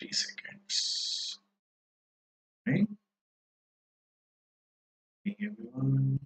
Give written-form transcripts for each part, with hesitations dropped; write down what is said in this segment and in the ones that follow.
3 seconds. Okay. Hey, everyone.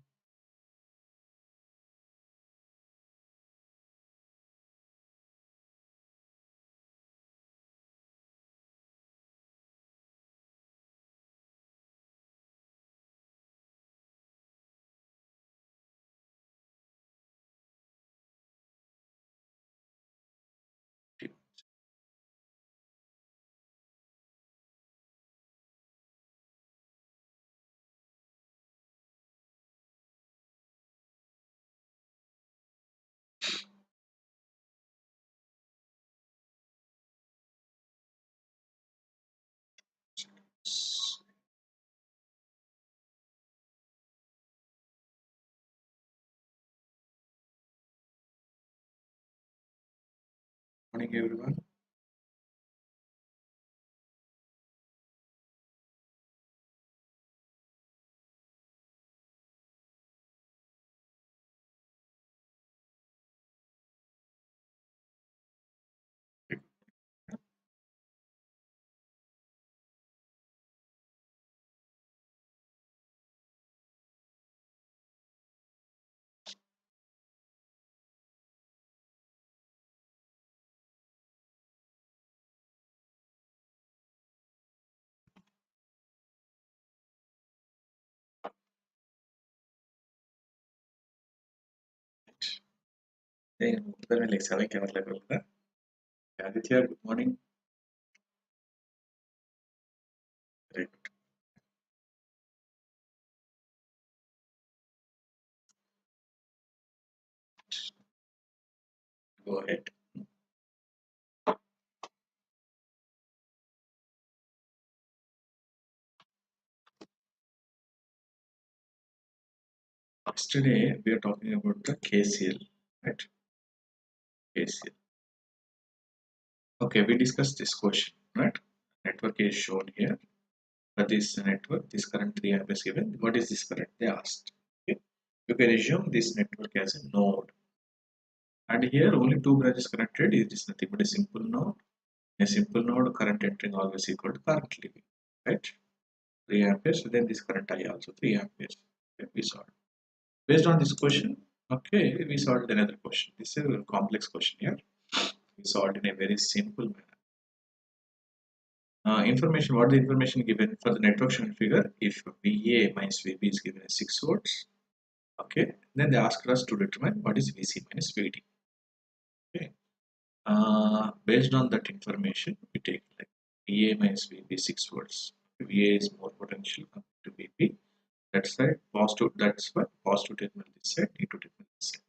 Morning, everyone. Hey, मुझे like 7 क्या मतलब होता है? Aditya, good morning. Very good. Go ahead. Yesterday we are talking about the KCL, right? KCL. Okay, we discussed this question, right? Network is shown here. For this network, this current 3 amps given. What is this current? They asked. Okay. You can assume this network as a node. And here only two branches connected. It is nothing but a simple node. A simple node current entering always equal to current leaving, right? 3 amperes. Then this current I also 3 amperes. Okay, we solved. Based on this question, okay, we solved another question. This is a complex question here. We solved in a very simple manner. Information, what the information given for the network shown figure, if VA minus VB is given as 6 volts, okay, then they asked us to determine what is VC minus VD. Okay. Based on that information, we take like VA minus VB 6 volts. VA is more potential compared to VB. That side positive, that's why positive terminal this side, negative terminal this side.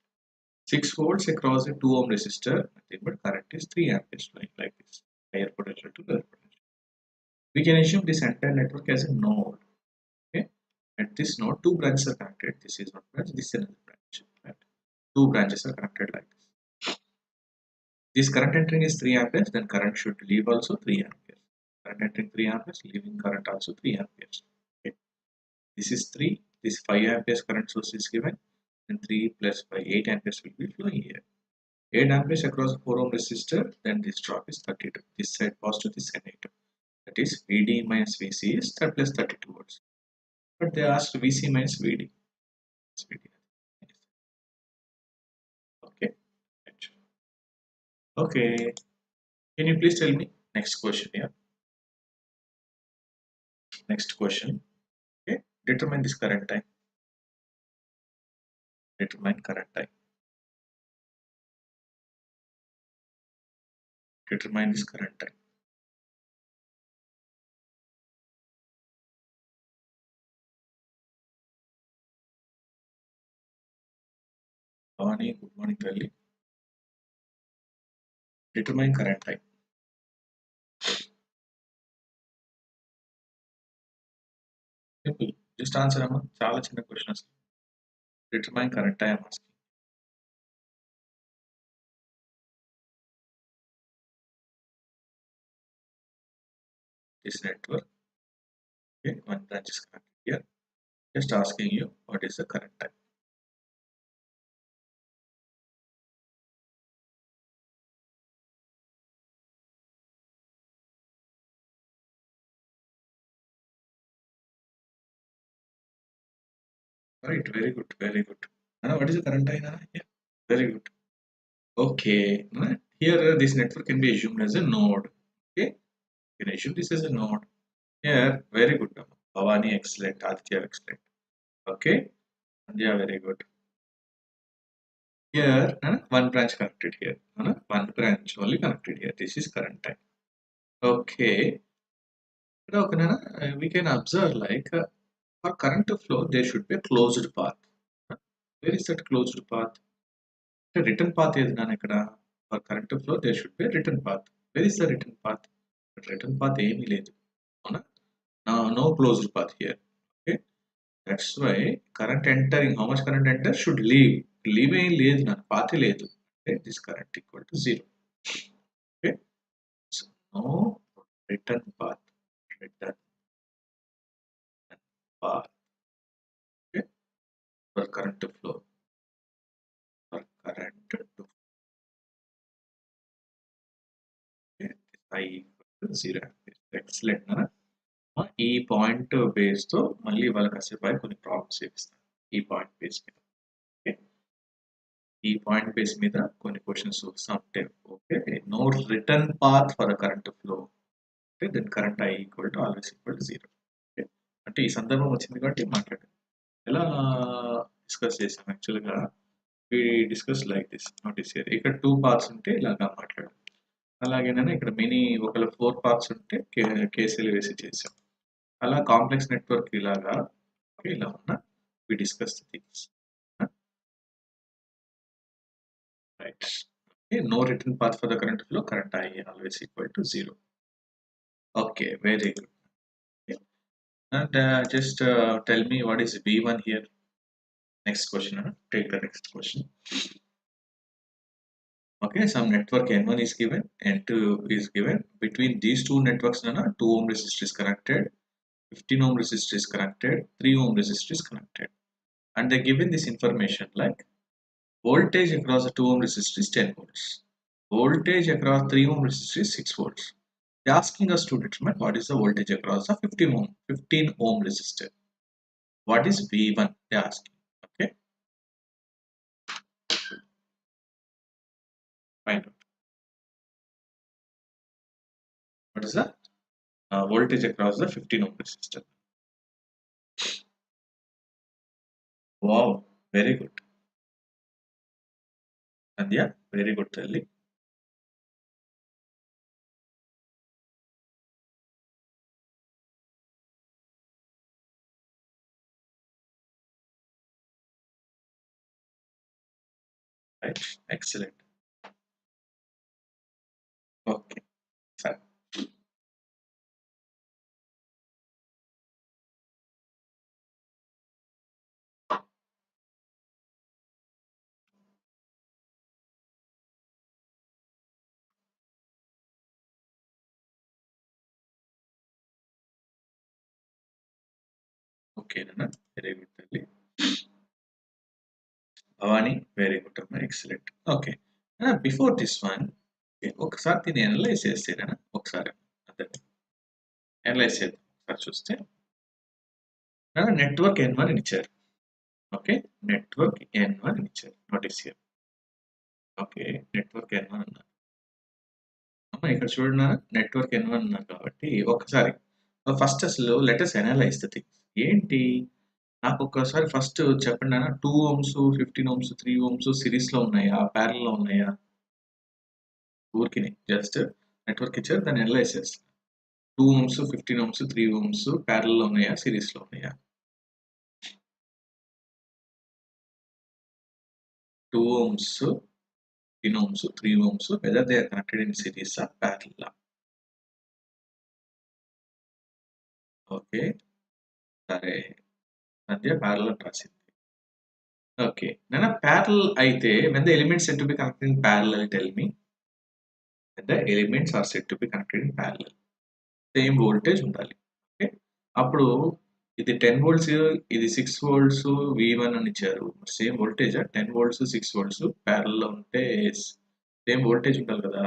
6 volts across a 2 ohm resistor, nothing but current is 3 amperes flowing like this, higher potential to lower potential. We can assume this entire network as a node. Okay, at this node, two branches are connected. This is one branch, this is another branch. Right? Two branches are connected like this. This current entering is 3 amperes, then current should leave also 3 amperes. Current entering 3 amperes, leaving current also 3 amperes. Okay. This is 3, this 5 amperes current source is given, and 3 plus 5, 8 amperes will be flowing here. 8 amperes across 4 ohm resistor, then this drop is 32. This side positive, this side negative. That is VD minus VC is 3 plus 32 volts. But they asked VC minus VD. Okay. Okay. Can you please tell me next question here? Next question. Okay. Determine this current time. Determine current time. Determine this current time. Bhavani, good morning, Kelly. Determine current time. Simple. Just answer Amma. Chala chinna questions. Determine current time I'm asking. This network. Okay. One branch is connected here. Just asking you what is the current time. Right, very good, very good. What is the current I? Yeah, very good. Okay, here this network can be assumed as a node. Okay, you can assume this as a node. Here, very good. Bhavani, excellent. Aditya, excellent. Okay, yeah, very good. Here, one branch connected here. One branch only connected here. This is current time. Okay. Okay, we can observe like for current to flow, there should be a closed path. Where is that closed path? The written path is none ikkada. For current to flow, there should be a written path. Where is the written path? But written path ఏమీ లేదు. అవునా? No closed path here. Okay. That's why current entering, how much current enter should leave. Leave ఏం లేదు నా path లేదు. Okay. This current equal to 0. Okay. So no return path. Return path. Okay. For current to flow. For current to flow. Okay. I equal to 0. Excellent. ఈ point base తో మళ్ళీ వాళ్ళకి కాసేపు కొన్ని ప్రాబ్లమ్స్ చేపిస్తాను ఈ పాయింట్ బేస్ మీద. Okay, ఈ పాయింట్ బేస్ మీద కొన్ని క్వశ్చన్స్ వస్తూ ఉంటాయి. Okay, no return path for a current flow అంటే then current I equal to always equal to 0. Okay, అంటే ఈ సందర్భం వచ్చింది కాబట్టి మాట్లాడాను. ఎలా డిస్కస్ చేసాం యాక్చువల్గా we discuss like this. Notice here ఇక్కడ 2 పార్ట్స్ ఉంటే ఇలాగా మాట్లాడాం. అలాగేనా ఇక్కడ మినీ ఒకవేళ 4 పార్ట్స్ ఉంటే కేసీలు వేసి చేసాం. అలా కాంప్లెక్స్ నెట్వర్క్ ఇలాగా ఇలా ఉన్న we discuss the things. Right. Okay, no written path for the current flow, current I always equal to 0. Okay, very good. Okay. And just tell me what is V1 here. Next question. Take the next question. Okay, some network N1 is given, N2 is given. Between these two networks, 2 ohm resistor is connected, 15 ohm resistor is connected, 3 ohm resistor is connected. And they given this information like voltage across the 2 ohm resistor is 10 volts. Voltage across 3 ohm resistor is 6 volts. They are asking us to determine what is the voltage across the 15 ohm resistor. What is V1? They are asking. Okay. Find out. What is the voltage across the 15 ohm resistor? Wow, very good. And yeah, very good, Telly. Right, excellent. Okay, fine. Okay, Nana, very good, Telly. Bhavani, very good, excellent. Okay, before this one, ఒకసారి దీన్ని analyse చేస్తేనా ఒకసారి అదే analyse చేద్దాం. ఒకసారి చూస్తే network N1 అని ఇచ్చారు. Okay, network N1 అని ఇచ్చారు. Notice here. Okay, network N1 అన్నారు. అమ్మ ఇక్కడ చూడనా నెట్వర్క్ N1 అన్నారు కాబట్టి ఒకసారి ఫస్ట్ అసలు లెటర్స్ అనలైజ్ ద థింగ్స్ ఏంటి నాకు ఒకసారి ఫస్ట్ చెప్పండి అన్న 2 ohms 15 ohms 3 ohms సిరీస్ లో ఉన్నాయా ప్యారల్ లో ఉన్నాయా ఊరికి జస్ట్ నెట్వర్క్ ఇచ్చారు దాన్ని అనలైజ్ చేస్తాను. 2 ohms 15 ohms 3 ohms ప్యారల్ లో ఉన్నాయా సిరీస్ లో ఉన్నాయా? 2 ohms 15 ohms 3 ohms whether they are connected in series or parallel. Okay, సరే మధ్య ప్యారల్ రాసింది. ఓకే, నేను ప్యారల్ అయితే when the elements said to be connected in parallel, tell me when the elements are said to be connected in parallel same voltage ఉండాలి. Okay, అప్పుడు ఇది 10 volts ఇది 6 volts V1 అని ఇచ్చారు. Same voltage 10 volts 6 volts parallel లో ఉంటే same voltage ఉండాలి కదా.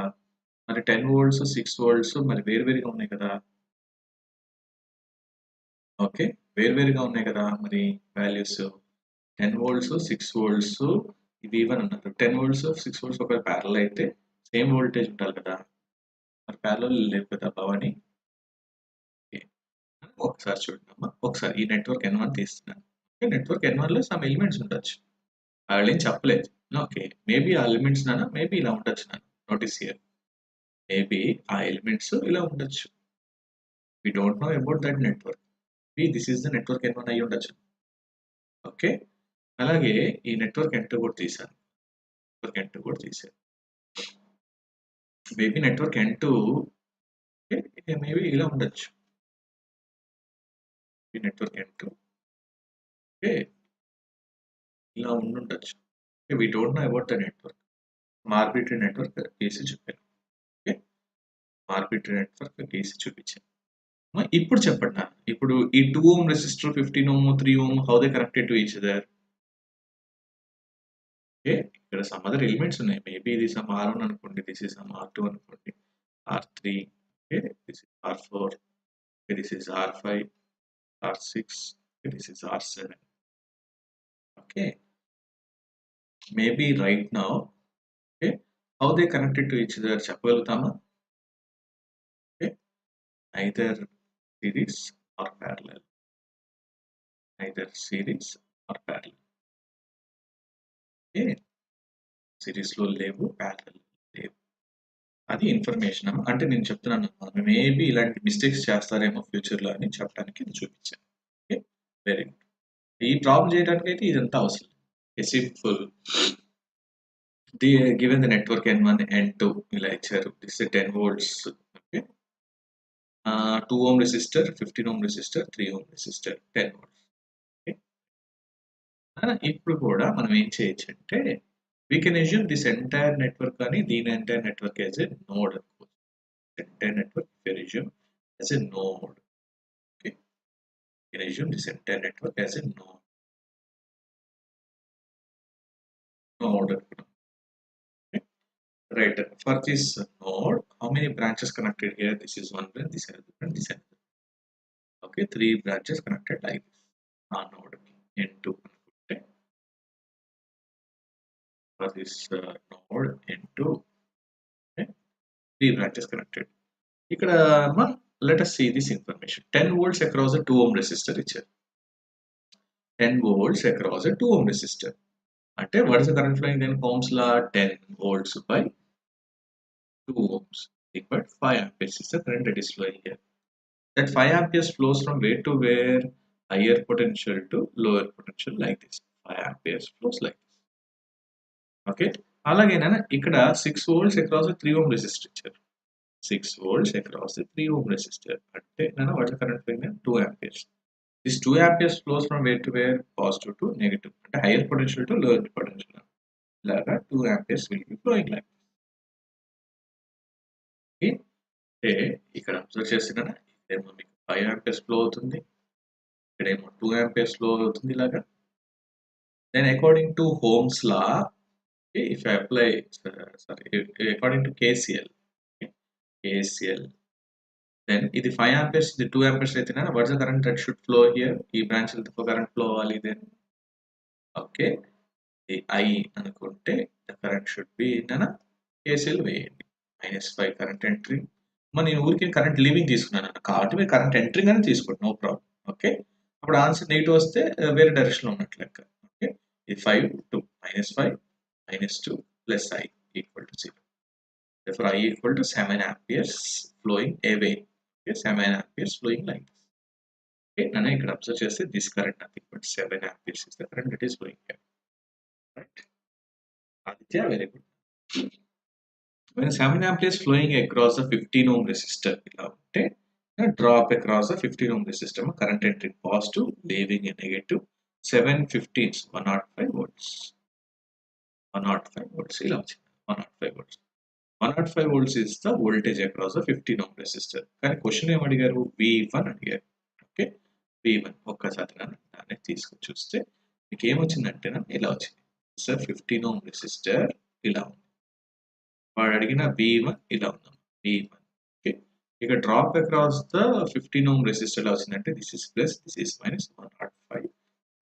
మరి 10 volts 6 volts మరి వేరువేరుగా ఉన్నాయి కదా. ఓకే, వేరువేరుగా ఉన్నాయి కదా మరి వాల్యూస్. 10 volts 6 volts V1 అన్నారు. 10 volts 6 volts ఒకవేళ ప్యారల్ అయితే సేమ్ వోల్టేజ్ ఉండాలి కదా, మరి ప్యారల్ లేదు కదా భవాని. ఒకసారి చూడండి, ఒకసారి ఈ నెట్వర్క్ N1 తీస్తున్నాను. నెట్వర్క్ N1 లో సమ్ ఎలిమెంట్స్ ఉండొచ్చు, వాళ్ళు ఏం చెప్పలేదు. ఓకే, మేబీ ఆ ఎలిమెంట్స్ మేబీ ఇలా ఉండొచ్చు. నోటీస్ హియర్, మేబీ ఆ ఎలిమెంట్స్ ఇలా ఉండొచ్చు. We don't know about that network. This is the network N1 అయ్యి ఉండొచ్చు. ఓకే, అలాగే ఈ నెట్వర్క్ N2 కూడా తీసాను. నెట్వర్క్ N2 కూడా తీసాను. మేబీ నెట్వర్క్ N2 మేబీ ఇలా ఉండొచ్చు. ఈ నెట్వర్క్ N2 ఓకే ఇలా ఉండుండొచ్చు. We don't know about the network. Arbitrary network గీసి చెప్పాను. ఓకే, ఆర్బిటరీ నెట్వర్క్ గీసి చూపించాను. ఇప్పుడు చెప్పండి, ఇప్పుడు ఈ 2 ohm resistor, 15 ohm, 3 ohm, how they connected to each other? Okay, ఇక్కడ సమ్ అదర్ ఎలిమెంట్స్ ఉన్నాయి. మేబీ ఇది సమ్ R1 అనుకోండి, దిస్ ఇస్ సమ్ R2 అనుకోండి, R3, okay this is R4, okay, this is R5, R6, okay, this is R7. Okay, maybe right now, okay, how they connected to each other చెప్పగలుగుతామా? Okay, either series or parallel, either series or parallel. Okay, series లో లేవు, parallel లేవు. అది information. అంటే నేను చెప్తున్నాను, maybe ఇలాంటి mistakes చేస్తారేమో future లో అని చెప్పడానికి ఇది చూపించాను. Okay, very good. ఈ ప్రాబ్లం చేయడానికి అయితే ఇదంతా అవసరం. Simple, given the network N1 N2 ఇలా ఇచ్చారు. This is 10 volts. Okay, 2 ohm resistor, 15 ohm resistor, 3 ohm resistor, 10 volts. Okay, ఇప్పుడు కూడా మనం ఏం చేయొచ్చు అంటే, we can assume this entire network కానీ దీని entire network as a node. Entire network we can assume as a node. Okay, we can assume this entire network as a node. Okay, right. For this node, how many branches connected here? This is one branch, this another branch, this another. Okay, 3 branches connected like this. Node N2 అనుకుంటే, for this node N2, okay, 3 branches connected. ఇక్కడ let us see this information. 10 volts across a 2 ohm resistor ఇచ్చారు. 10 volts across a 2 ohm resistor. అంటే what is the current flowing then? Ohm's law, 10 volts by 2 ohms equal 5 amperes is the current that is flowing here. That 5 amperes flows from where to where? Higher potential to lower potential like this. 5 amperes flows like this. Okay, అలాగే ఇక్కడ 6 volts across a 3 ohm resistor ఇచ్చారు. 6 volts across a 3 ohm resistor అంటే what is the current flowing? 2 amperes. This 2 amperes flows from where to where? Positive to negative. అంటే higher potential to lower potential. ఇలాగా 2 amperes will be flowing like this. అంటే ఇక్కడ observe చేస్తున్నారా, ఇక్కడేమో మీకు 5 amperes flow అవుతుంది, ఇక్కడేమో 2 amperes flow అవుతుంది ఇలాగా. Then according to Ohm's law, okay, if I apply, according to KCL, okay, KCL, then ఇది 5 amperes, ఇది 2 amperes అయితే what is the current that should flow here? ఈ branch లో current flow అవ్వాలి. then okay, the I అనుకుంటే the current should be KCL వేయండి. -5 current entering. నేను ఊరికి కరెంట్ లీవింగ్ తీసుకున్నాను కాబట్టి మీరు కరెంట్ ఎంట్రింగ్ అని తీసుకోండి, నో ప్రాబ్లం. ఓకే, అప్పుడు ఆన్సర్ నెగిటివ్ వస్తే వేరే డైరెక్షన్ లో ఉన్నట్లు లెక్క. ఓకే, ఇది 5 to -5 -2 plus I equal to 0. Therefore I equal to 7 amperes flowing away. Okay, 7 amperes flowing like this. Okay, nana ikkada observe cheste this current nothing but 7 amperes is the current that is flowing here. Right, Aditya, very good. When 7 amperes flowing across a 15 ohm resistor, ila unte drop across a 15 ohm resistor, current entering positive, leaving a negative. 715 105 volts. 105 volts ila vachindi. 105 volts. 105 volts is the voltage across a 15 ohm resistor. కానీ question ఏం అడిగారు? V1 అడిగారు. Okay, V1 ఒక్కసారి దాన్ని తీసుకొని చూస్తే మీకు ఏమొచ్చిందంటే ఇలా వచ్చింది. సార్ 15 ohm resistor ఇలా ఉంది, వాడు అడిగిన V1 ఇలా ఉంది. V1 ఓకే, ఇక drop across the 15 ohm resistor ఎలా వచ్చిందంటే this is plus, this is minus 105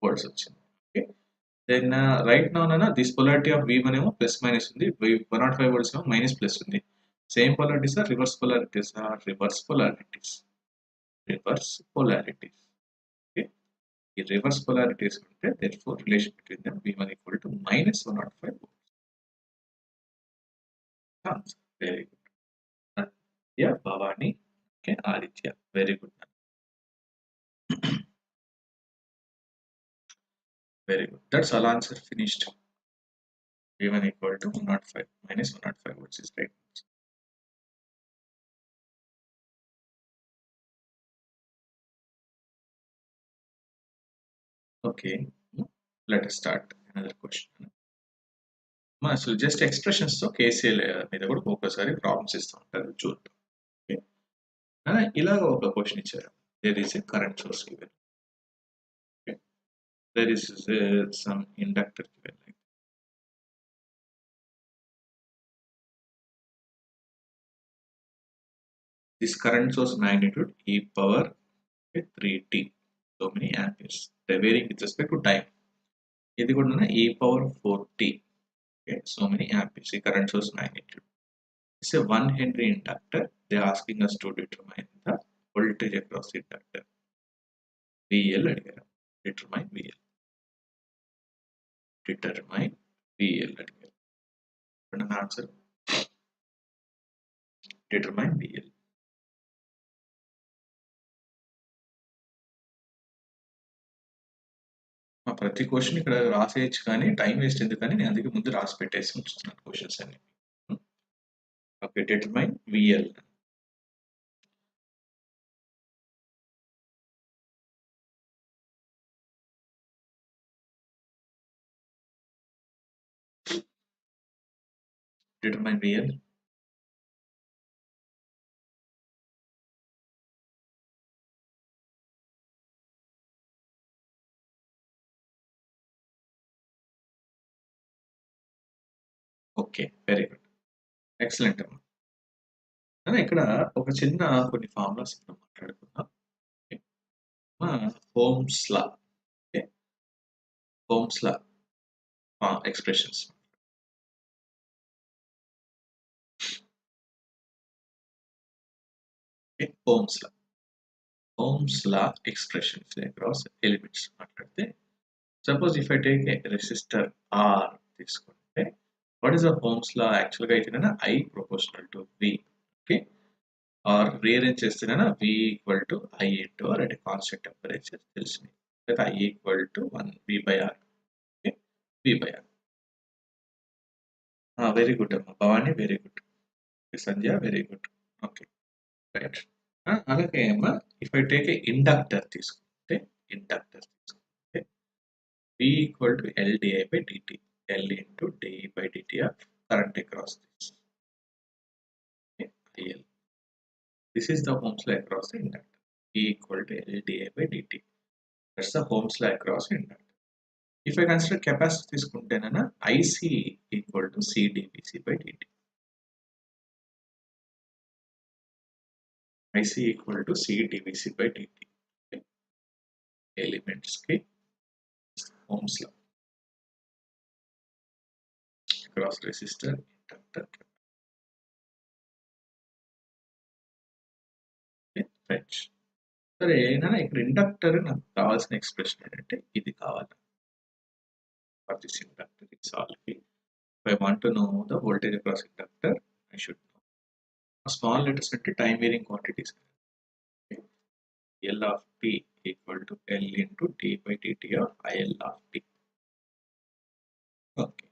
volts వచ్చింది. Okay, Then right now nana this polarity of V1 ఏమో plus minus ఉంది, 105 volts ఏమో minus plus ఉంది. Same polarities are reverse polarities, reverse polarities. Okay, ఈ reverse polarities ఉంటే therefore relation between them V1 equal to minus 105 volts. Answer. Very good. Yeah, Bhavani. Okay, Aditya. Very good. Very good. That's all answer finished. V1 equal to 105 minus 105 volts is right. Okay, let us start another question. అసలు just expressions తో KCL మీద కూడా ఒక్కొక్కసారి problems ఇస్తూ ఉంటారు చూద్దాం. Okay, ఇలాగ ఒక క్వశ్చన్ ఇచ్చారు. There is a current source given. Okay, there is some inductor given. This current source magnitude e power 3t, so many amperes. They varying with respect to time. ఇది కూడా e power 4t. Okay, so many amperes. The current source magnitude. It's a 1 Henry inductor. They are asking us to determine the voltage across the inductor. VL అడిగారు. Determine VL. Determine VL అడిగారు. An answer. Determine VL. ప్రతి question ఇక్కడ రాసేయచ్చు కానీ time waste ఎందుకని నేను అందుకే ముందు రాసి పెట్టేసి ఉంచుతున్నాను క్వశ్చన్స్ అన్ని. Okay, determine VL. Determine VL. Okay, very good, excellent అమ్మా. ఇక్కడ ఒక చిన్న కొన్ని ఫార్ములాస్ ఇప్పుడు మాట్లాడుకుందాం. హోమ్స్ లా. ఓకే, హోమ్స్ లా expressions. Ohm's law expressions across elements మాట్లాడితే, suppose if I take a resistor R తీసుకుంటే, what is the Ohm's law actually గా అయితేనా I proportional to V. Okay, or rearrange చేస్తేనా V equal to I into R at a constant temperature తెలిసింది, లేదా I equal to 1 V by R. Okay, V by R. Very good అమ్మా Bhavani, very good. సంధ్య, very good. Okay, right. అలాగే అమ్మా if I take a inductor తీసుకుంటే, V equal to L di by dt. L into d by dt of current across this. Okay, IL. This is the Ohm's law across the inductor. V equal to L di by dt. That's the Ohm's law across the inductor. If I consider capacitor తీసుకుంటేనా IC equal to C dVc by dt. IC equal to C dVc by dt. Okay. Elements के Ohm's law across resistor, inductor, fetch. సరే ఏదైనా ఇక్కడ inductor నాకు కావాల్సిన expression ఏంటంటే ఇది కావాలి. For this inductor it's all if I want to know the voltage across inductor I should know small letters అంటే time varying quantities. L of t equal to L into d by dt of IL of t. Okay,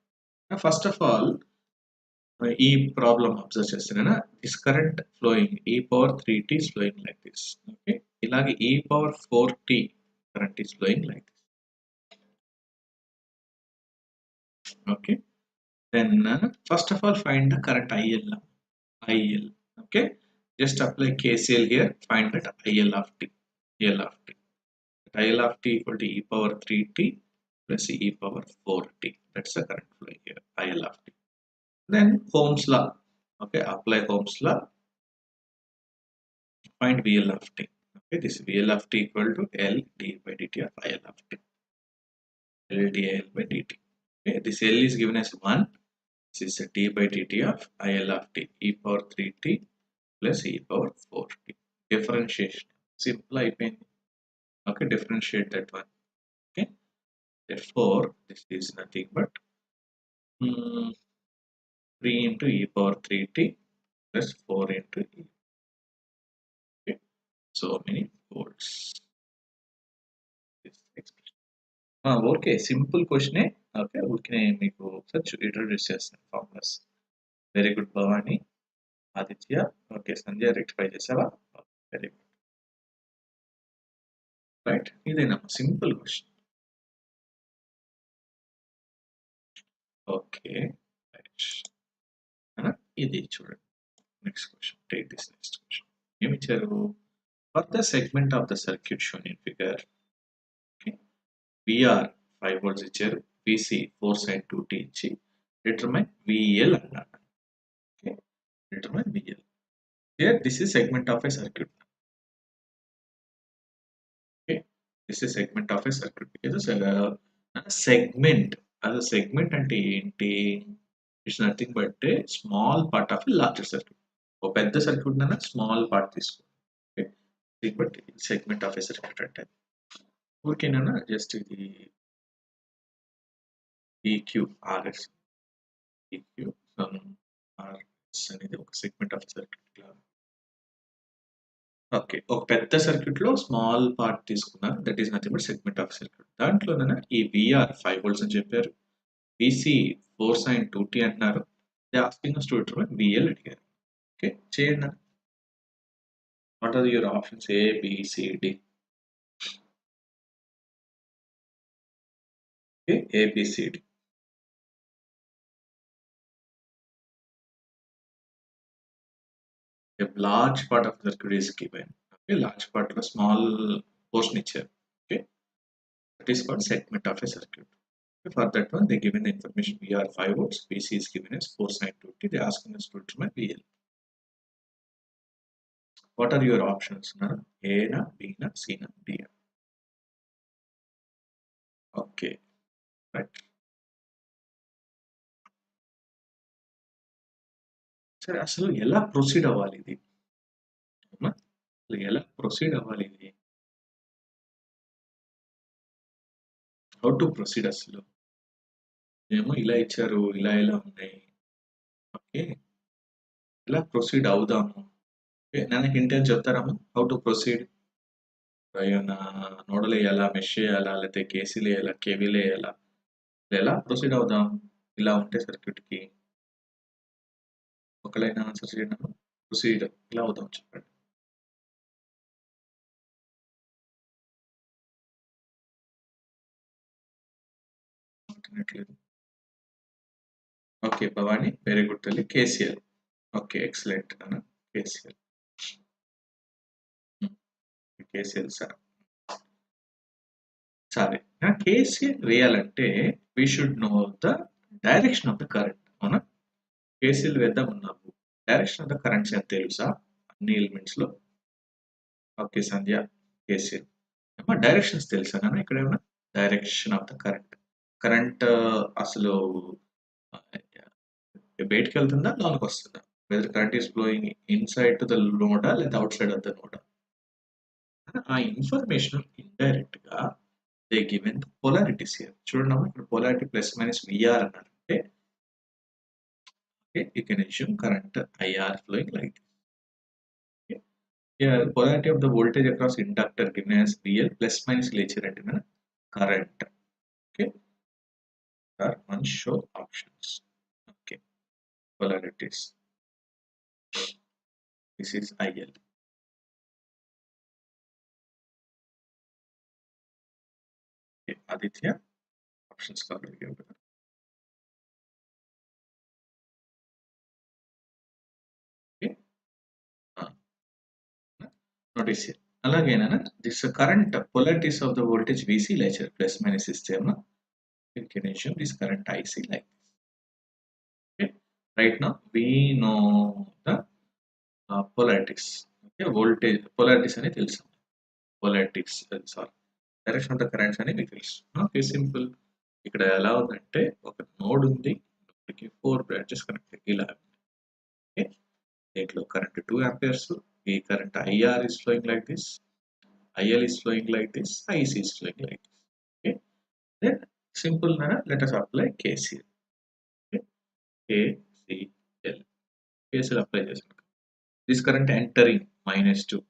now first of all ఈ problem observe చేస్తున్నా, this current flowing e power 3t is flowing like this. Okay, ఇలాగే e power 4t current is flowing like this. Okay, then first of all find the current IL. Okay, just apply KCL here, find that IL of t. IL of t equal to e power 3t plus e power 4t. That's the current flowing here, IL of t. Then Ohm's law. Okay, apply Ohm's law, find VL of t. Okay, this VL of t equal to L d by dt of IL of t. L dIL by dt. Okay, this L is given as 1. This is a d by dt of IL of t, e power 3t plus e power 4t. Differentiation. Simple అయిపోయింది. Okay, differentiate that one. Okay, therefore this is nothing but 3 into e power 3t plus 4 into e. Okay, so many volts. This expression. Okay simple క్వశ్చనే. Okay ఊరికే మీకు ఒకసారి introduce చేస్తాను formulas. Very good Bhavani, Aditya. Okay Sandhya rectify చేసావా? Very good. Right, ఇదేనా simple question. Okay right, ఇది చూడండి. Next question, take this next question. ఏమి ఇచ్చారు? For the segment of the circuit shown in figure, VR 5 volts ఇచ్చారు, విసి 4 sin 2t ఇచ్చి determine VL అన్నాడు. Okay, determine VL. Here this is segment of a circuit. Okay, this is segment of a circuit. Because segment, అది segment అంటే ఏంటి? It's nothing but a small part of a larger circuit. ఒక పెద్ద circuit అన్న small part తీసుకోండి. Okay, but segment of a circuit అంటే ఊరికేనా just ఇది EQRS, EQRS అనేది ఒక సెగ్మెంట్ ఆఫ్ సర్క్యూట్. ఓకే, ఒక పెద్ద సర్క్యూట్ లో స్మాల్ పార్ట్ తీసుకున్నారు, that is nothing but segment of circuit. దాంట్లోనే ఈ విఆర్ 5 volts అని చెప్పారు, విసి 4 sin 2t అంటున్నారు, they asking us to determine VL అడిగారు. ఓకే, చేయండి. What are your options? A B C D. Okay, ABCD. A large part of the circuit is given. Okay, large part of a small portion ఇచ్చారు. Okay, that is called segment of a circuit. Okay, for that one they given the information VR 5 volts, VC is given as 4 sin 2t. They asking us to determine VL. What are your options? A na, B na, C na, D na. Okay, right. సరే, అసలు ఎలా proceed అవ్వాలి ఇది? ఎలా proceed అవ్వాలి ఇది? How to proceed? అసలు ఏమో ఇలా ఇచ్చారు, ఇలా ఇలా ఉన్నాయి. ఓకే, ఎలా ప్రొసీడ్ అవుదాము? ఓకే, నాకు హింట్ అని చెప్తారమ్మా, హౌ టు ప్రొసీడ్? ఏమైనా నోడల్ వేయాలా, మెష్ చేయాలా, లేకపోతే కేసీలు వేయాలా, కేవీలు వేయాలా? ఎలా ప్రొసీడ్ అవుదాం ఇలా ఉంటే సర్క్యూట్కి? ఒకళ్ళైనా ఆన్సర్ చేయండి. ప్రొసీడ్ ఇలా అవుదాం చెప్పండి. ఓకే భవాని, వెరీ గుడ్ తల్లి. కేసీఎల్. ఓకే, ఎక్సలెంట్ అన్న. KCL, KCL sir. సరే, కేసీఎల్ వేయాలంటే we should know the direction of the current. అవునా? కేసీఎల్ వేద్దామన్నాము, డైరెక్షన్ ఆఫ్ ద కరెంట్స్ ఎంత తెలుసా అన్ని ఎలిమెంట్స్ లో? ఓకే సంధ్య, కేసీఎల్ డైరెక్షన్స్ తెలుసా నాన్న? ఇక్కడ ఏమన్నా direction of the current, current అసలు బయటకు వెళ్తుందా, లోనికి వస్తుందా? Whether current is flowing inside to the నోడా లేదా అవుట్ సైడ్ ఆఫ్ ద నోడా? ఆ ఇన్ఫర్మేషన్ ఇండైరెక్ట్ గా they given the polarities here. చూడండి, ఇక్కడ పొలారిటీ ప్లస్ మైనస్ విఆర్ అన్నారు అంటే you can assume current IR flowing like this. Okay. Here, polarity of the voltage across inductor given as VL plus minus nature and current. Okay, there are one show options. Okay, polarities. This is IL. Okay, Aditya, options covered here. Okay, notice here. Again, this current polarities of the voltage VC nature plus minus system. You can assume this current IC like this. Okay, right now we know the polarities. Okay, voltage polarities ani telusu. Polarities, sorry, direction of the currents ani meeku telusu. Okay, simple. ఇక్కడ ఎలా ఉందంటే ఒక node ఉంది, నోడ్కి 4 branches connect ఇలా. Okay, దీంట్లో current 2 amperes, ఈ current IR is flowing like this, IL is flowing like this, IC is flowing like this. Okay, then simple let us apply KCL. Okay, KCL. KCL apply చేసాను. This current entering -2,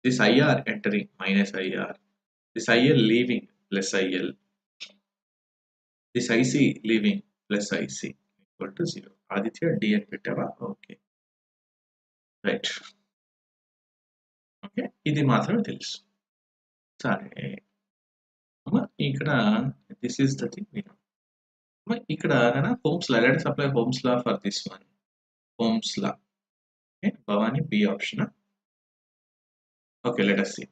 this IR entering -IR, this IL leaving plus IL, this IC leaving plus IC equal to 0. Aditya D అని పెట్టావా? Okay, right. Okay, ఇది మాత్రమే తెలుసు. సరే అమ్మా, ఇక్కడ this is the thing. ఇక్కడ homes law, let us apply Ohm's law for this one. Ohm's law. Okay, Bhavani B option. Okay, let us see.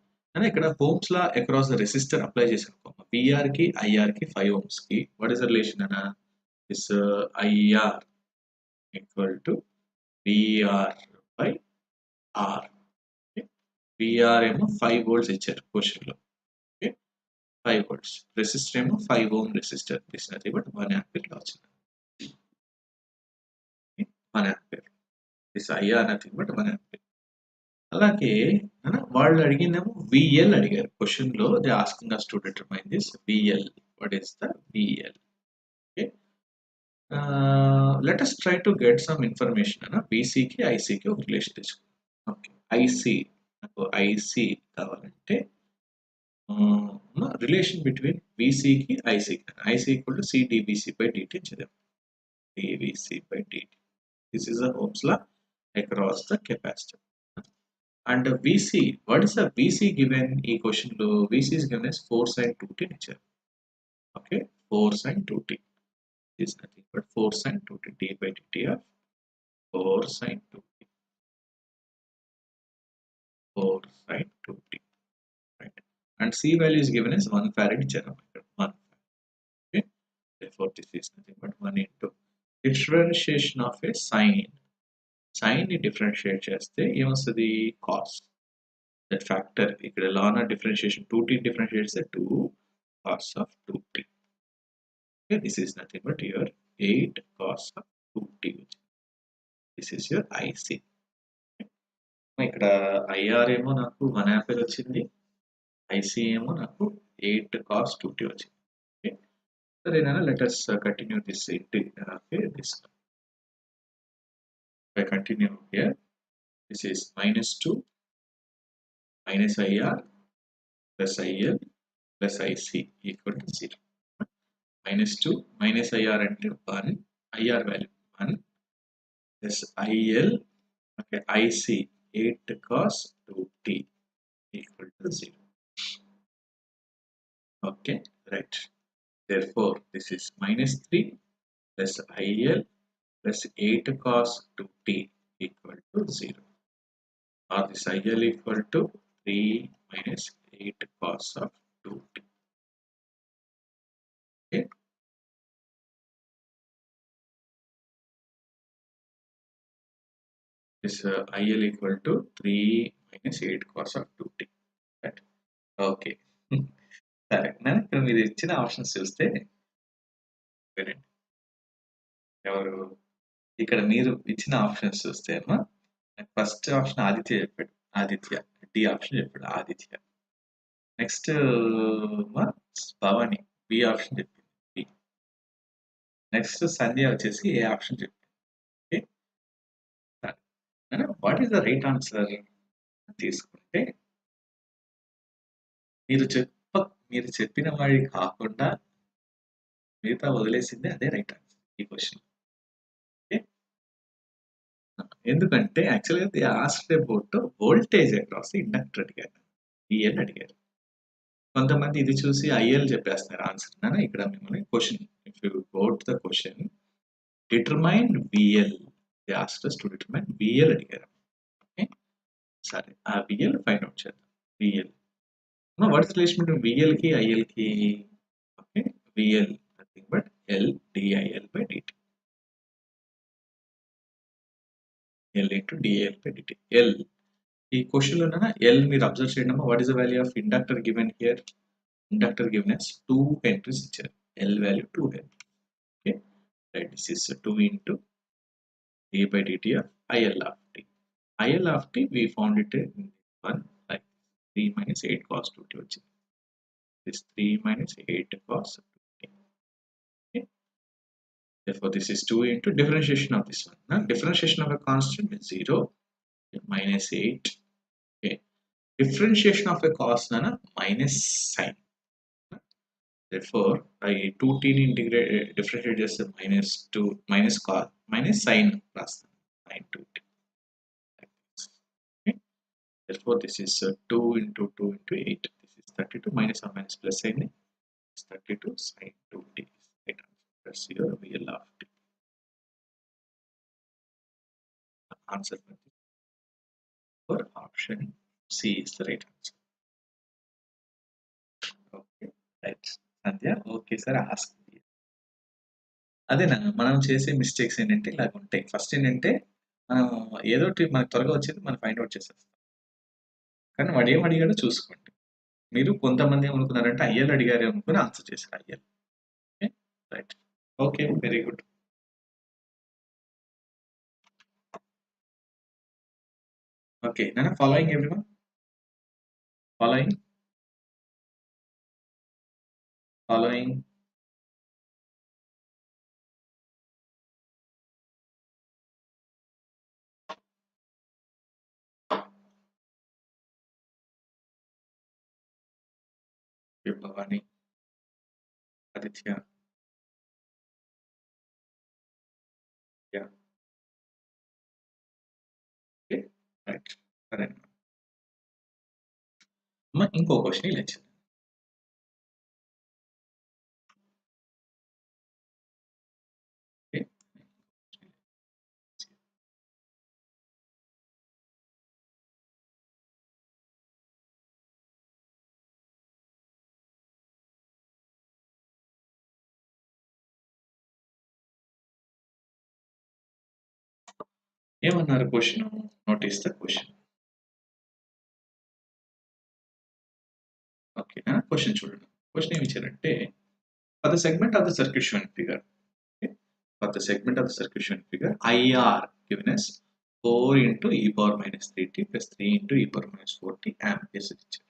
ఇక్కడ Ohm's law across the resistor apply చేసాను. VR కి IR కి 5 ohms కి what is the relation అన్న? This IR equal to VR by R. Okay, VR ఏమో 5 volts ఇచ్చారు question లో. Okay, 5 volts. Resistor ఏమో 5 ohm resistor. This is nothing but 1 ampere లో వచ్చింది. 1 ampere. This IR nothing but 1 ampere. అలాగే వాళ్ళు అడిగిందేమో VL అడిగారు క్వశ్చన్ లో. They asking us to determine this VL. What is the VL? Okay, let us try to get some information. VC కి IC కి ఒక relation తెచ్చుకుందాం. ఓకే, IC, నాకు IC కావాలంటే రిలేషన్ బిట్వీన్ VC కి IC equal to CdVC by dt చేద్దాం. dVC by dt. This is the Ohm's law across the capacitor. And VC, what is the VC given in question? VC is given as 4 sin 2t nature. Okay, 4 sin 2t is nothing but 4 sin 2t, d by dt of 4 sin 2t. 4 sin 2t, right? And C value is given as 1 farad genometer. 1. Okay, therefore this is nothing but 1 into differentiation of a sine. Sine ని differentiate చేస్తే ఏమొస్తుంది? Cos. That factor ఇక్కడ లాన differentiation 2t differentiate చేస్తే 2 cos of 2t. Okay, this is nothing but your 8 cos of 2t. This is your IC. ఇక్కడ IR ఏమో నాకు 1 ampere వచ్చింది, IC ఏమో నాకు 8 cos 2t వచ్చింది. Okay, సరేనా? let us continue this integral. Okay, this I continue here. This is -2 minus IR plus IL plus IC equal to 0. -2 minus IR అంటే 1, IR value 1 plus IL, okay, IC 8 cos 2t equal to 0. Okay, right. Therefore, this is -3 plus IL plus 8 cos 2t equal to 0. Or this IL equal to 3 minus 8 cos of 2t. Okay. This IL equal to 3 minus 8 cos of 2t. Right? Okay. సరే, ఇక్కడ మీరు ఇచ్చిన options చూస్తే ఎవరు ఇక్కడ మీరు ఇచ్చిన options చూస్తే అమ్మా, ఫస్ట్ ఆప్షన్ ఆదిత్య చెప్పాడు. ఆదిత్య డి ఆప్షన్ చెప్పాడు Aditya. Next Bhavani B option చెప్పింది బి. నెక్స్ట్ సంధ్య వచ్చేసి ఏ ఆప్షన్ చెప్పింది. Okay, what is the right answer తీసుకుంటే మీరు చెప్పిన వాడి కాకుండా మిగతా వదిలేసింది అదే రైట్ ఆన్సర్ ఈ క్వశ్చన్. ఎందుకంటే యాక్చువల్గా the asked about voltage across inductor అడిగారు, VL అడిగారు. కొంతమంది ఇది చూసి IL చెప్పేస్తున్నారు ఆన్సర్. ఇక్కడ మిమ్మల్ని question, if you go to the question determine VL, the asked us to determine VL అడిగారు. ఓకే, సరే ఆ VL ఫైండ్ అవుట్ చేద్దాం. VL, what is relation between VL కి IL కి? Okay, VL nothing but L DIL by dt. L into DIL by dt. L ఈ question లో L మీరు observe చేయండి. What is the value of inductor given here? Inductor given as 2 Henry's ఇచ్చారు. L value 2L. Okay, right, this is 2 into d by dt of IL of t. IL of t we found it in 1 like 3 minus 8 cos 2t వచ్చింది. This 3 minus 8 cos 2t. Okay. Therefore, this is 2 into differentiation of this one. Now, differentiation of a constant is 0 minus 8. Okay. Differentiation of a cos nana minus sign. Therefore, I 2t integrate differentiate just minus 2 minus cos minus sin plus sin 2t. Okay. Therefore, this is 2 into 2 into 8. This is 32 minus or minus plus sign is 32 sin 2t. Right. That's your VL of t. Answer for option C is the right answer. Okay, right. Sandhya, okay, sir. Ask. అదేనా మనం చేసే mistakes ఏంటంటే ఇలాగ ఉంటాయి. First ఏంటంటే మనం ఏదో ఒకటి మనకు త్వరగా వచ్చేది మనం ఫైండ్ అవుట్ చేసేస్తాం. కానీ వాడు ఏం అడిగాడో చూసుకోండి. మీరు కొంతమంది ఏమనుకున్నారంటే ఐఎల్ అడిగారు అనుకుని ఆన్సర్ చేశారు IL. Okay, right. Okay, very good. Okay, నేను following everyone, following following. Bhavani, Aditya, yeah, okay, right. సరే అమ్మ, ఇంకో క్వశ్చన్ ఇలా ఇచ్చింది. ఓకే, ఏమన్నారు question? Notice the question. Okay, question చూడండి. క్వశ్చన్ ఏమి ఇచ్చారంటే for the segment of the circuit shown figure, for the segment of the circuit shown figure, IR given as 4 into e power minus 3t plus 3 into e power minus 4t amperes ఇచ్చారు.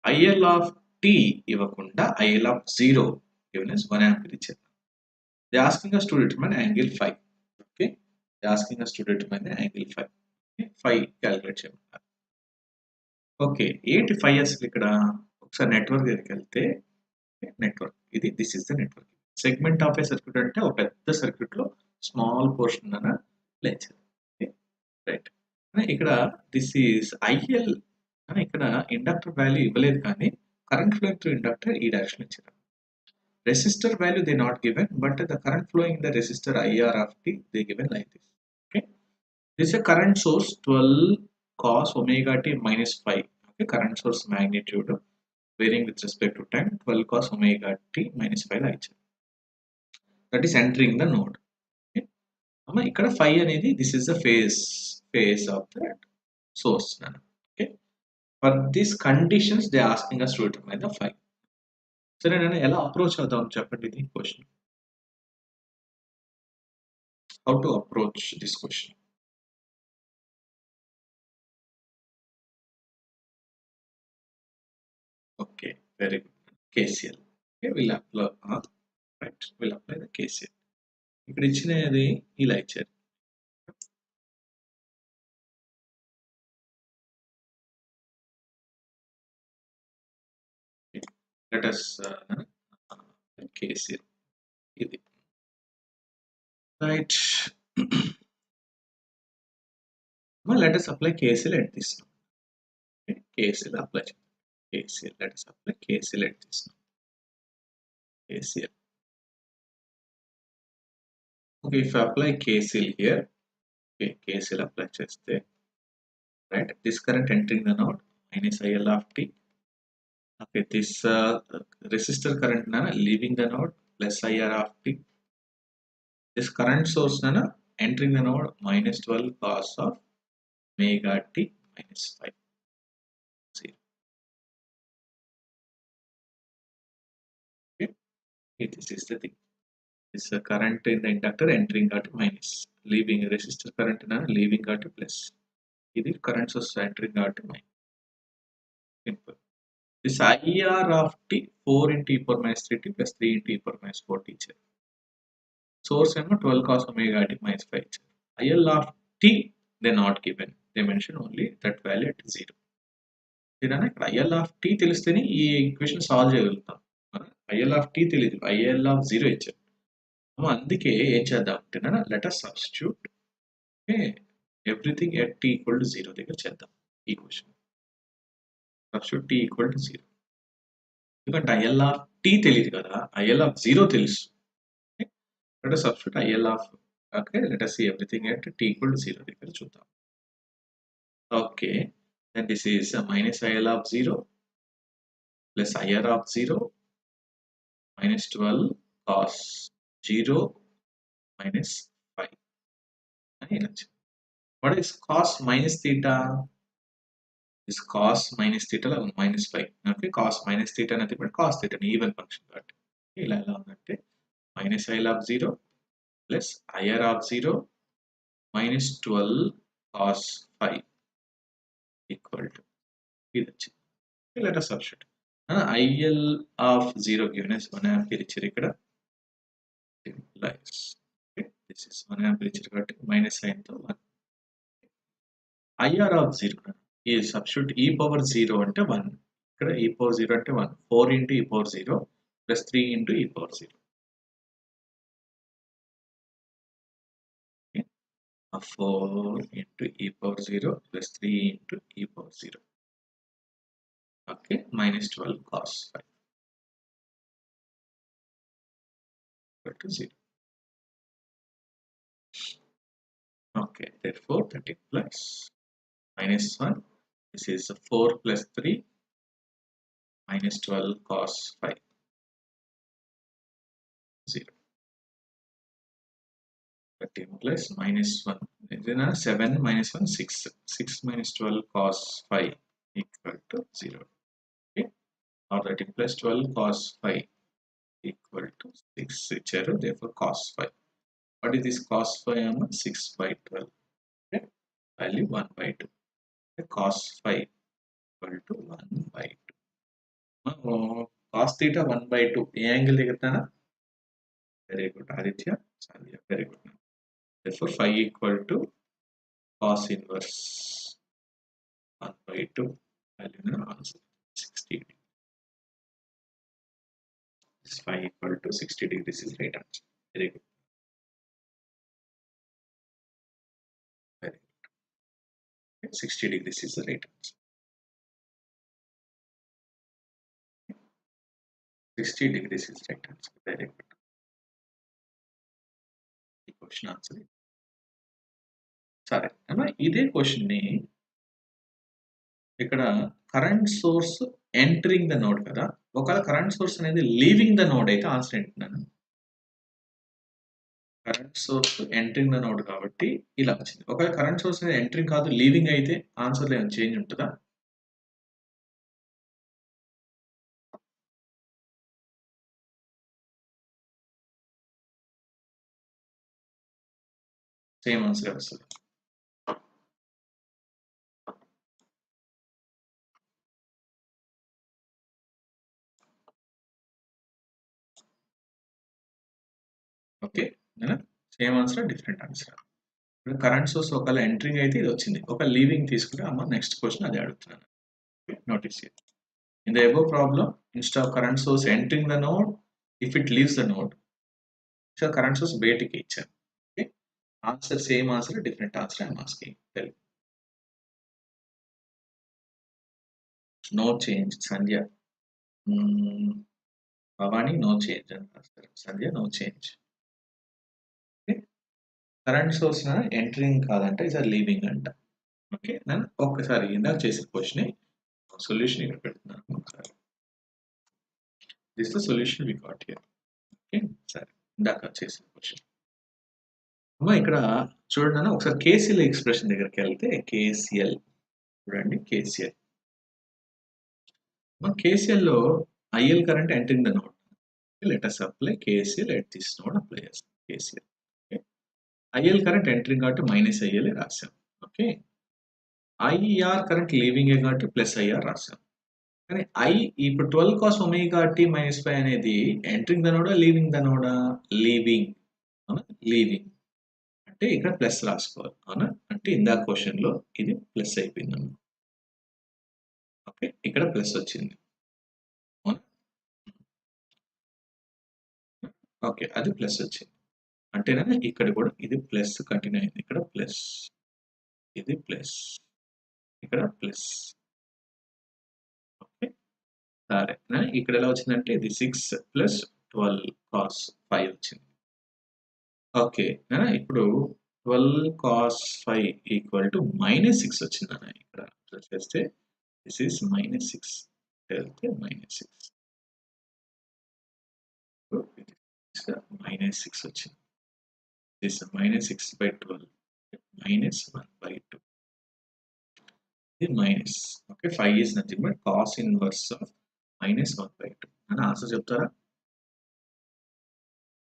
IL of t ఇవ్వకుండా IL of 0 given as 1 ampere ఇచ్చారు. They are asking us to determine angle phi. Okay, they are asking us to determine the angle phi. Okay, phi calculate చేయమన్నారు. Okay, ఏంటి phi అసలు ఇక్కడ? ఒకసారి network దగ్గరికి వెళ్తే network ఇది, this is the network. Segment of A circuit అంటే ఒక పెద్ద సర్క్యూట్ లో స్మాల్ పోర్షన్ అన్న లేచారు. రైట్, ఇక్కడ దిస్ ఈస్ ఐఎల్ అని ఇక్కడ ఇండక్టర్ వాల్యూ ఇవ్వలేదు, కానీ కరెంట్ ఫ్లోయింగ్ త్రూ ఇండక్టర్ ఈ డైరెక్షన్ ఇచ్చారు. Resistor value they not given, but the current flowing the resistor IR of t they given like this. Okay, this a current source 12 cos omega t minus 5. Okay, current source magnitude varying with respect to time 12 cos omega t minus 5 ఇచ్చారు. That is entering the node. Okay, ఇక్కడ 5 అనేది this is the phase of that source. Okay, for these conditions they are asking us to determine the phi. సరే, నేను ఎలా approach అవుతాం చెప్పండి ఇది question. How to approach this question? Okay, very good. KCL. Okay, we'll apply. Right, we'll apply the KCL. ఇక్కడ ఇచ్చినది ఇలా ఇచ్చారు. Let us KCL. ఇది right. Well, let us apply KCL at this. Okay, KCL apply. KCL. Let us apply KCL at this. KCL. Okay, if I apply KCL here, okay, KCL apply cheste. Right, this current entering the node minus IL of t. Okay, this resistor current nana leaving the node plus IR of t. This current source nana entering the node minus 12 cos of omega t minus 5. 0. Okay, this is the thing. This current in the inductor entering out minus, leaving resistor current in leaving out plus. This current source entering out minus. Simple. This IR of t 4 into e power minus 3t plus 3 into e power minus 4t. Source m 12 cos omega t minus 5. IL of t they not given. They mention only that value at 0. ఇక్కడ IL of t తెలిస్తేనే ఈ equation solve చేయగలుగుతాం. IL of t తెలియదు, IL of 0 ఇచ్చారు. అందుకే ఏం చేద్దాం అంటే let us substitute everything at t equal to 0 దగ్గర చేద్దాం equation. Substitute t equal to 0. ఎందుకంటే IL of t తెలియదు కదా, IL of 0 తెలుసు. Let us substitute IL of, okay, let us see everything at t equal to 0 దగ్గర చూద్దాం. Okay, then this is minus IL of 0 plus IR of 0 minus 12 cos 0 minus 5. What is cos minus theta? Is cos minus theta minus 5. Okay, cos minus theta nothing but cos theta, even function. But minus IL of 0 plus IR of 0 minus 12 cos 5 equal to. Let us substitute. IL of 0 given as 1 ampere here. Okay, this is 1 ampere minus sign to 1. IR of 0 is substitute e power 0 ante 1. Ikkada e power 0 ante 1. 4 into e power 0 plus 3 into e power 0. Okay. 4 into e power 0 plus 3 into e power 0. Okay, minus 12 cos 5 equal to 0. Okay, therefore 30 plus minus 1. This is 4 plus 3 minus 12 cos 5 0. 13 plus minus 1. 7 minus 1 6. 6 minus 12 cos 5 equal to 0. Okay, or 13 plus 12 cos 5 equal to 6. Therefore cos 5. What is this cos 5? 6 by 12. Okay, value 1 by 2. Okay, cos 5 equal to 1 by 2. Cos theta 1 by 2. Angle digitana? Very good, Aditya. Very good. Therefore 5 equal to cos inverse 1 by 2. Value answer 60 degrees. This 5 equal to 60 degrees is right answer. Very good. Very good. Okay, 60 degrees is the right answer. 60 degrees is right answer. Very good. The question answer. Sorry, ఇదే question ని ఇక్కడ current source entering the node కదా, ఒకవేళ current source అనేది leaving the node అయితే answer ఏంటున్నాను. Current source entering the node కాబట్టి ఇలా వచ్చింది. ఒకవేళ కరెంట్ సోర్స్ అనేది ఎంటరింగ్ కాదు లీవింగ్ అయితే ఆన్సర్ ఏమైనా చేంజ్ ఉంటుందా? సేమ్ ఆన్సర్ వస్తుంది. Okay, same answer different answer. ఇప్పుడు కరెంట్ సోర్స్ ఒకవేళ ఎంటరింగ్ అయితే ఇది వచ్చింది, ఒక లీవింగ్ తీసుకుంటే అమ్మ నెక్స్ట్ క్వశ్చన్ అది అడుగుతున్నాను. Notice year. In the above problem, instead of current source entering the node, if it leaves the node, so current source బయటికి ఇచ్చాను. Okay, answer same answer, different answer I am asking. Tell me. No change, Sandhya. Bhavani, no change. Sandhya, no change. Okay, current source na entering కాదంట, is a leaving అంట. Okay, నేను ఒక్కసారి ఇందాక చేసిన question solution ఇక్కడ పెడుతున్నాను. This the solution we got here. Okay, సరే ఇందాక చేసిన క్వశ్చన్ అమ్మా ఇక్కడ చూడండి. ఒకసారి కేసీఎల్ ఎక్స్ప్రెషన్ దగ్గరికి వెళ్తే కేసీఎల్ చూడండి. కేసీఎల్ కేసీఎల్ లో IL current entering the node, let us apply KCL at this node apply చేస్తాం KCL. Okay. IL current entering కాబట్టి మైనస్ IL రాసాం. ఓకే, IR కరెంట్ లీవింగ్ కాబట్టి ప్లస్ IR రాసాం. కానీ ఇప్పుడు 12 cos ఒమేగా t మైనస్ 5 అనేది entering the నోడా leaving the నోడా? లీవింగ్. అవునా, లీవింగ్ అంటే ఇక్కడ ప్లస్ రాసుకోవాలి. అవునా, అంటే ఇందాక క్వశ్చన్ లో ఇది ప్లస్ అయిపోయింది అన్నమాట. ఓకే, ఇక్కడ ప్లస్ వచ్చింది. అవునా, ఓకే, అది ప్లస్ వచ్చింది అంటేనా? ఇక్కడ కూడా ఇది ప్లస్ కంటిన్యూ అయింది. ఇక్కడ ప్లస్, ఇది ప్లస్, ఇక్కడ ప్లస్. ఓకే, సరే, ఇక్కడ ఎలా వచ్చిందంటే ఇది 6 ప్లస్ 12 cos 5 వచ్చింది. ఓకే, ఇప్పుడు 12 cos 5 ఈక్వల్ టు మైనస్ 6 వచ్చిందన్న. ఇక్కడ చేస్తే దిస్ ఈస్ మైనస్ 6 వెళ్తే మైనస్ 6, మైనస్ 6 వచ్చింది. This minus 6/12 minus 1/2. ఇది minus. Okay, 5 is nothing but cos inverse of minus 1/2 అని ఆన్సర్ చెప్తారా?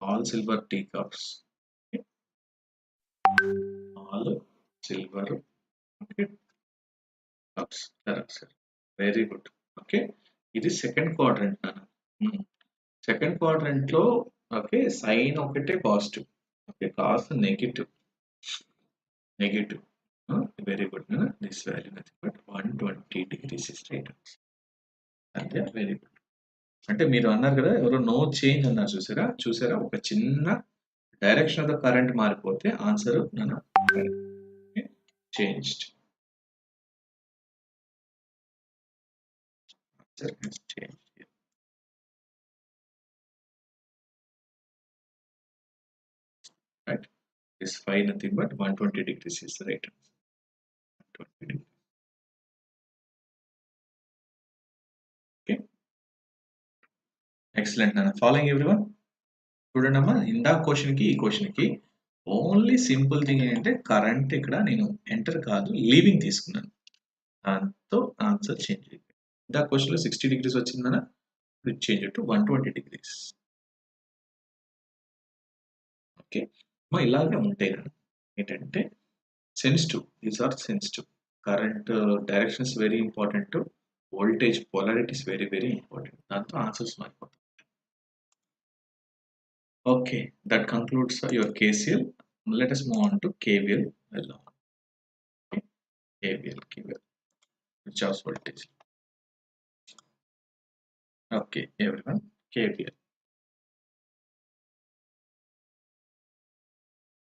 All silver tea cups, all silver cups. Sir, very good. Okay, ఇది second quadrant నాన్న. Second quadrant లో okay sine ఒకటే positive. Okay, cos negative. Very good. This value nothing but 120 degrees is right answer. అంటే very good. అంటే మీరు అన్నారు కదా ఎవరో నో చేంజ్ అన్నారు, చూసారా ఒక చిన్న డైరెక్షన్ ఆఫ్ ద కరెంట్ మారిపోతే answer changed. Answer has changed here. Right, this 5 nothing but 120 degrees is the right answer. 120 degrees. Okay, excellent Nana. Following everyone, చూడండి అమ్మా, ఇందా క్వశ్చన్ కి ఈ క్వశ్చన్ కి ఓన్లీ సింపుల్ థింగ్ ఏంటంటే కరెంట్ ఇక్కడ నేను ఎంటర్ కాదు లీవింగ్ తీసుకున్నాను, దాంతో ఆన్సర్ చేంజ్ అయింది. ఇందా క్వశ్చన్ లో 60 degrees వచ్చిందనా, చేంజ్ టు 120 degrees. ఓకే, ఇలాగే ఉంటాయి కదా ఏంటంటే sensitive, these are sensitive. Current direction is very important, voltage polarity is very very important, దాంతో ఆన్సర్స్ మారిపోతాయి. Okay, that concludes your KCL. Let us move on to KVL. KVL Kirchhoff's voltage. Okay everyone, KVL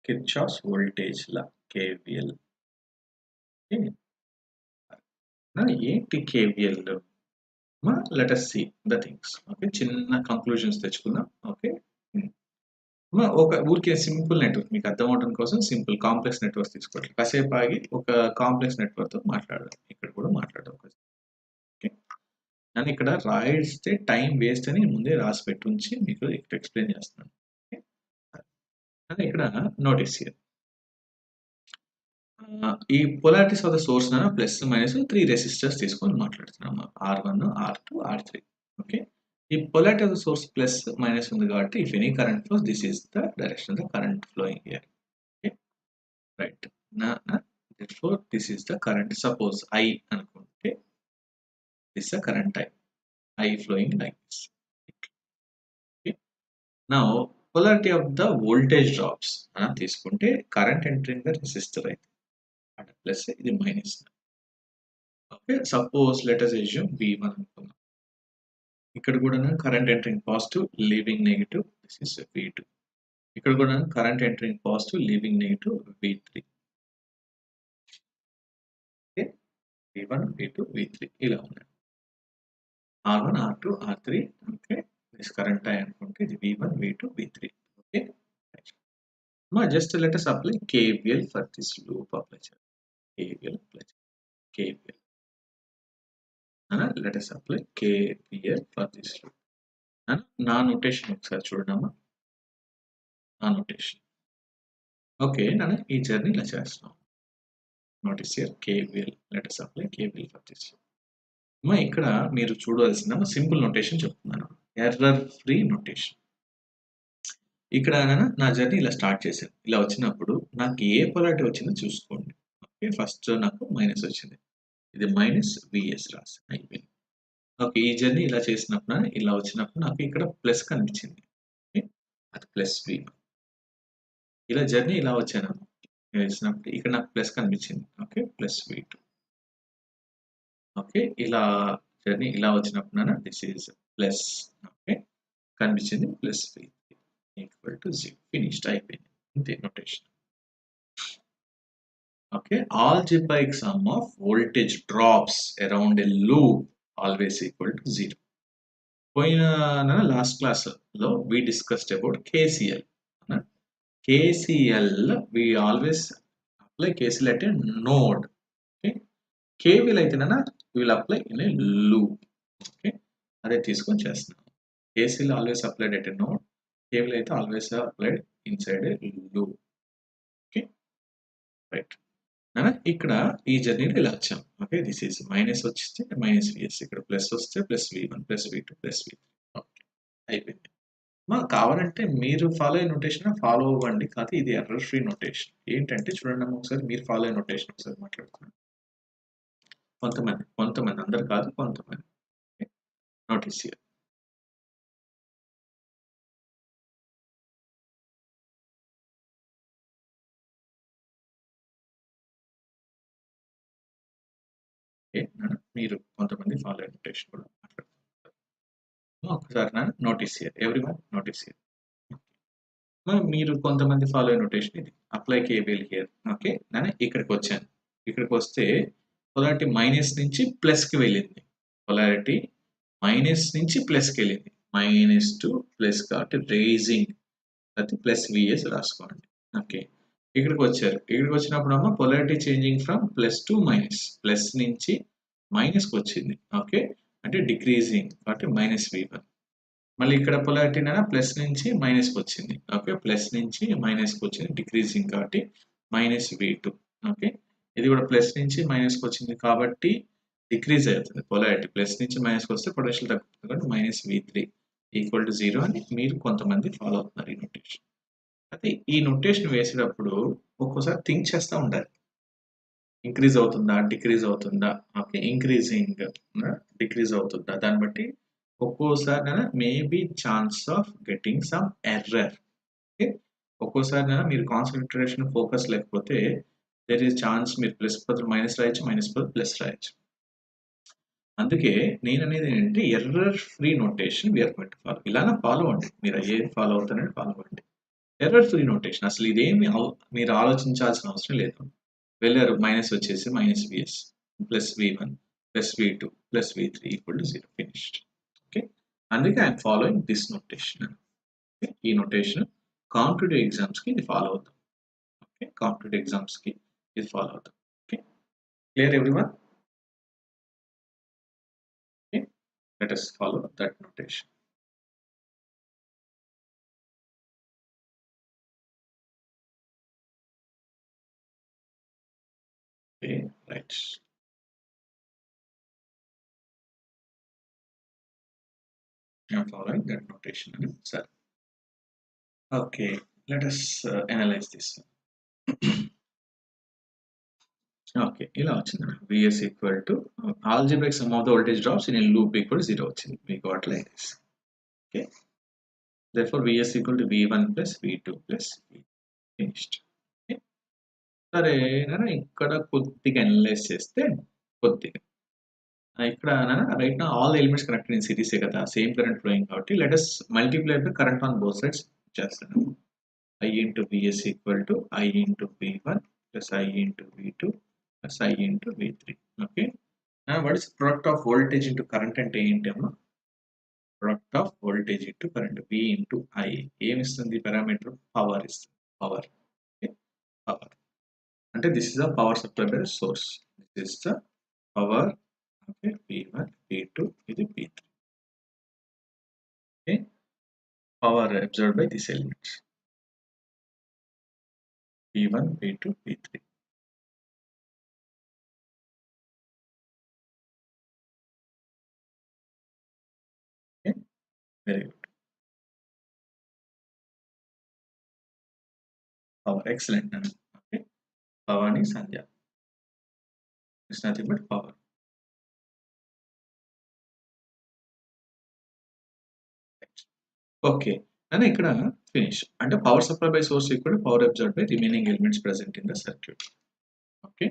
Kirchhoff's voltage law, KVL. Okay, now ఏంటి KVL? let us see the things. Okay, చిన్న conclusions తెచ్చుకుందాం. Okay, ఒక ఊరికే simple network మీకు అర్థం అవడం కోసం simple complex network తీసుకోవాలి. కాసేపు ఆగి ఒక కాంప్లెక్స్ నెట్వర్క్ తో మాట్లాడదాం. ఇక్కడ కూడా మాట్లాడదాం. ఓకే, నేను ఇక్కడ రాయిస్తే టైం వేస్ట్ అని ముందే రాసి పెట్టి ఉంచి మీకు ఇక్కడ ఎక్స్ప్లెయిన్ చేస్తున్నాను. ఇక్కడ నోటీస్ హియర్ ఈ polarities of the source plus minus 3 resistors తీసుకొని మాట్లాడుతున్నాము, R1 R2 R3. ఓకే, ఈ polarity of the source plus minus ఉంది కాబట్టి if any current flows, this is the direction of the current flowing here. Okay, right. Therefore this is the current. Suppose I అనుకుంటే this is the current I flowing like this. Okay, now polarity of the voltage drops తీసుకుంటే current entering the resistor అయితే plus ఇది minus. Okay, suppose let us assume V1 అనుకుందాం. ఇక్కడ కూడా current entering positive leaving negative, this is V2. ఇక్కడ కూడా current entering positive leaving negative V3. Okay, V1 V2 V3 ఇలా ఉన్నాయి. R1 R2 R3. Okay, this current I అనుకుంటే ఇది V1 V2 V3. Okay, just let us apply KVL for this loop. Apply KVL apply KVL. Let us apply KVL for this loop. నా notation ఒకసారి చూడమ్మా, నా notation. Okay, నేను ఈ journey ఇలా చేస్తున్నాను. Notice here KVL. let us apply KVL for this loop. ఇక్కడ మీరు చూడాల్సిన సింపుల్ నోటేషన్ చెప్తున్నాను. Error free notation. ఇక్కడ నా జర్నీ ఇలా స్టార్ట్ చేశాను. ఇలా వచ్చినప్పుడు నాకు ఏ పొలారిటీ వచ్చిందో చూసుకోండి. ఓకే. ఫస్ట్ నాకు మైనస్ వచ్చింది. ఇది మైనస్ విఎస్ రాసాను అయిపోయింది. ఓకే. ఈ జర్నీ ఇలా చేసినప్పుడు ఇలా వచ్చినప్పుడు నాకు ఇక్కడ ప్లస్ కనిపించింది. ఓకే. అది ప్లస్ వి. ఇలా జర్నీ ఇలా వచ్చాను. వేసినప్పుడు ఇక్కడ నాకు ప్లస్ కనిపించింది. ఓకే. Plus V2. ఓకే. ఇలా జర్నీ ఇలా వచ్చినప్పుడు దిస్ ఈజ్ ప్లస్. ఓకే. కనిపించింది plus V3 equal to 0. Finished అయిపోయింది. ఇంతే notation. Okay. Algebraic sum of voltage drops around a loop always equal to 0. పోయిన లాస్ట్ క్లాస్లో we discussed about KCL. KCL we always apply KCL at a node. Okay. KVL అయితే we will apply in a loop. Okay. అదే తీసుకొని చేస్తున్నాం. KCL always applied at a node. KVL అయితే always applied inside a loop. Okay. Right. ఇక్కడ ఈ జర్నీలో ఇలా వచ్చాం. ఓకే. దిస్ ఈజ్ మైనస్ వచ్చితే మైనస్ విఎస్, ఇక్కడ ప్లస్ వస్తే plus V1 plus V2 plus V3. Okay. అయిపోయింది. కావాలంటే మీరు ఫాలో అయ్యే నొటేషన్ ఫాలో అవ్వండి. కాదు ఇది ఎర్రర్ ఫ్రీ నొటేషన్. ఏంటంటే చూడండి ఒకసారి మీరు ఫాలో అయ్యే నొటేషన్ ఒకసారి మాట్లాడుతున్నాను. కొంతమంది అందరు కాదు కొంతమంది. Notice here. మీరు కొంతమంది ఫాలో అయ్యే నొటేషన్ కూడా మాట్లాడుతున్నారు. ఒకసారి notice here. Everyone notice here. మీరు కొంతమంది ఫాలో అయ్యే నొటేషన్ ఇది. Apply KVL here. ఓకే. నేను ఇక్కడికి వచ్చాను. ఇక్కడికి వస్తే పొలారిటీ మైనస్ నుంచి ప్లస్కి వెళ్ళింది. పొలారిటీ మైనస్ నుంచి ప్లస్కి వెళ్ళింది. మైనస్ టు ప్లస్ కాబట్టి రేజింగ్ అది ప్లస్ విఎస్ రాసుకోండి. ఓకే. ఇక్కడికి వచ్చారు. ఇక్కడికి వచ్చినప్పుడు polarity changing from plus to minus. Plus నుంచి మైనస్కి వచ్చింది. ఓకే. అంటే డిక్రీజింగ్ కాబట్టి మైనస్ V1. మళ్ళీ ఇక్కడ పొలారిటీ ప్లస్ నుంచి మైనస్కి వచ్చింది. ఓకే. ప్లస్ నుంచి మైనస్కి వచ్చింది డిక్రీజింగ్ కాబట్టి మైనస్ V2. ఓకే. ఇది కూడా ప్లస్ నుంచి మైనస్కి వచ్చింది కాబట్టి డిక్రీజ్ అవుతుంది పొలారిటీ. ప్లస్ నుంచి మైనస్కి వస్తే పొటెన్షియల్ తగ్గుతుంది కాబట్టి మైనస్ V3 ఈక్వల్ టు 0 అని మీరు కొంతమంది ఫాలో అవుతున్నారు ఈ నొటేషన్. అయితే ఈ నొటేషన్ వేసేటప్పుడు ఒక్కోసారి థింక్ చేస్తూ ఉండాలి. ఇంక్రీజ్ అవుతుందా, డిక్రీజ్ అవుతుందా, ఓకే, ఇంక్రీజింగ్ డిక్రీజ్ అవుతుందా, దాన్ని బట్టి ఒక్కోసారి maybe chance of getting some error. Okay. ఒక్కోసారి మీరు కాన్సన్ట్రేషన్ ఫోకస్ లేకపోతే దేర్ ఈస్ ఛాన్స్ మీరు ప్లస్ బదులు మైనస్ రాయొచ్చు, మైనస్ బదులు ప్లస్ రాయొచ్చు. అందుకే నేను అనేది ఏంటంటే error free notation we're going to follow. ఇలానే ఫాలో అవ్వండి. మీరు ఏది ఫాలో అవుతారని ఫాలో అవ్వండి. ఎర్రర్ ఫ్రీ నోటేషన్ అసలు ఇదేమి మీరు ఆలోచించాల్సిన అవసరం లేదు. వెళ్ళారు మైనస్ వచ్చేసి minus VS plus V1 plus V2 plus V3 equal to 0. Finished. Okay. అందుకే ఐఎమ్ ఫాలోయింగ్ దిస్ నోటేషన్. ఈ నోటేషన్ కాంపిటేటివ్ ఎగ్జామ్స్కి ఇది ఫాలో అవుతాం. ఓకే. కాంపిటేటివ్ ఎగ్జామ్స్కి ఇది ఫాలో అవుతాం. Okay. Clear everyone? Okay. Let us follow that notation. Okay, right. I'm following that notation, sir. Okay, let us analyze this. Okay, ఇలా వచ్చింది. Vs equal to algebraic sum of the voltage drops in a loop equal to 0 వచ్చింది. We got like this. Okay. Therefore, Vs equal to V1 plus V2 plus V. Finished. Okay. సరే ఇక్కడ కొద్దిగా analyse చేస్తే కొద్దిగా ఇక్కడ right నా all elements connected in సిరీసే కదా, same current flowing కాబట్టి let us multiply by current on both sides చేస్తాను. I into Vs equal to I into V1 plus I into V2 plus I into V3. Okay. Now what is product of voltage into current అంటే ఏంటి అమ్మా? Product of voltage into current V into I. ఏమి ఇస్తుంది parameter? Power ఇస్తుంది. Power. Okay. Power అంటే this is the power supplied by the source. This is the power. Okay. V1 V2 ఇది V3. Okay. Power absorbed by these elements. V1 V2 V3. Okay. Very good. Power. Excellent. Okay. Bhavani Sandhya. It's nothing but power. Okay. And ఇక్కడ finish. And power supply by source equal to power absorbed by remaining elements present in the circuit. Okay.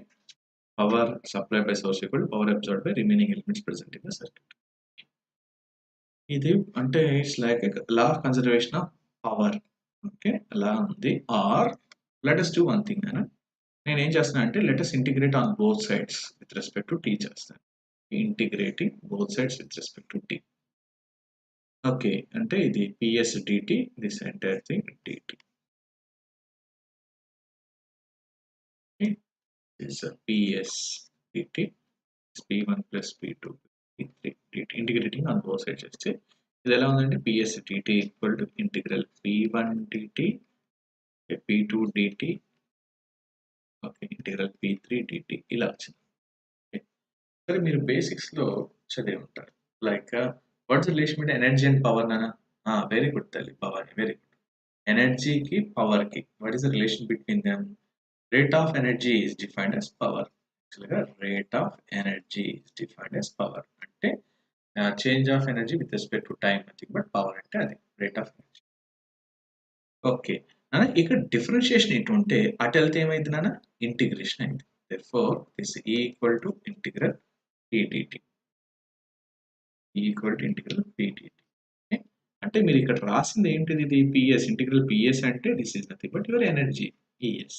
Power supply by source equal to power absorbed by remaining elements present in the circuit. ఇది అంటే it's like law of conservation of power. Okay, లా ఉంది. Or let us do one thing. నేను ఏం చేస్తున్నా అంటే let us integrate on both sides with respect to t చేస్తాను. Integrating both sides with respect to t. Okay, అంటే ఇది ps dt, this entire thing dt. Okay, this is ps dt, p1 plus p2 p3 dt. Integrating on both sides చేస్తే ఇది ఎలా ఉందంటే ps dt equal to integral p1 dt p2 dt, okay, integral p3 dt ఇలా వచ్చింది. సరే, మీరు basics లో చదివి ఉంటారు. Like what's the relation between energy and power నానా? వెరీ గుడ్ తల్లి, పవర్. Very good. ఎనర్జీకి పవర్ కి what is the relation between them? Rate of energy is defined as power. యాక్చువల్గా rate of energy is defined as power అంటే change of energy with respect to time nothing but power అంటే అది rate of energy. Okay నాన్న, ఇక్కడ differentiation ఏంటి ఉంటే అటు వెళ్తే ఏమైంది నాన్న? ఇంటిగ్రేషన్ అయింది. therefore this is equal to integral p dt equal to integral p dt. అంటే మీరు ఇక్కడ రాసింది ఏంటిది? ఇది ps, ఇంటిగ్రల్ ps అంటే this is nothing but your energy es.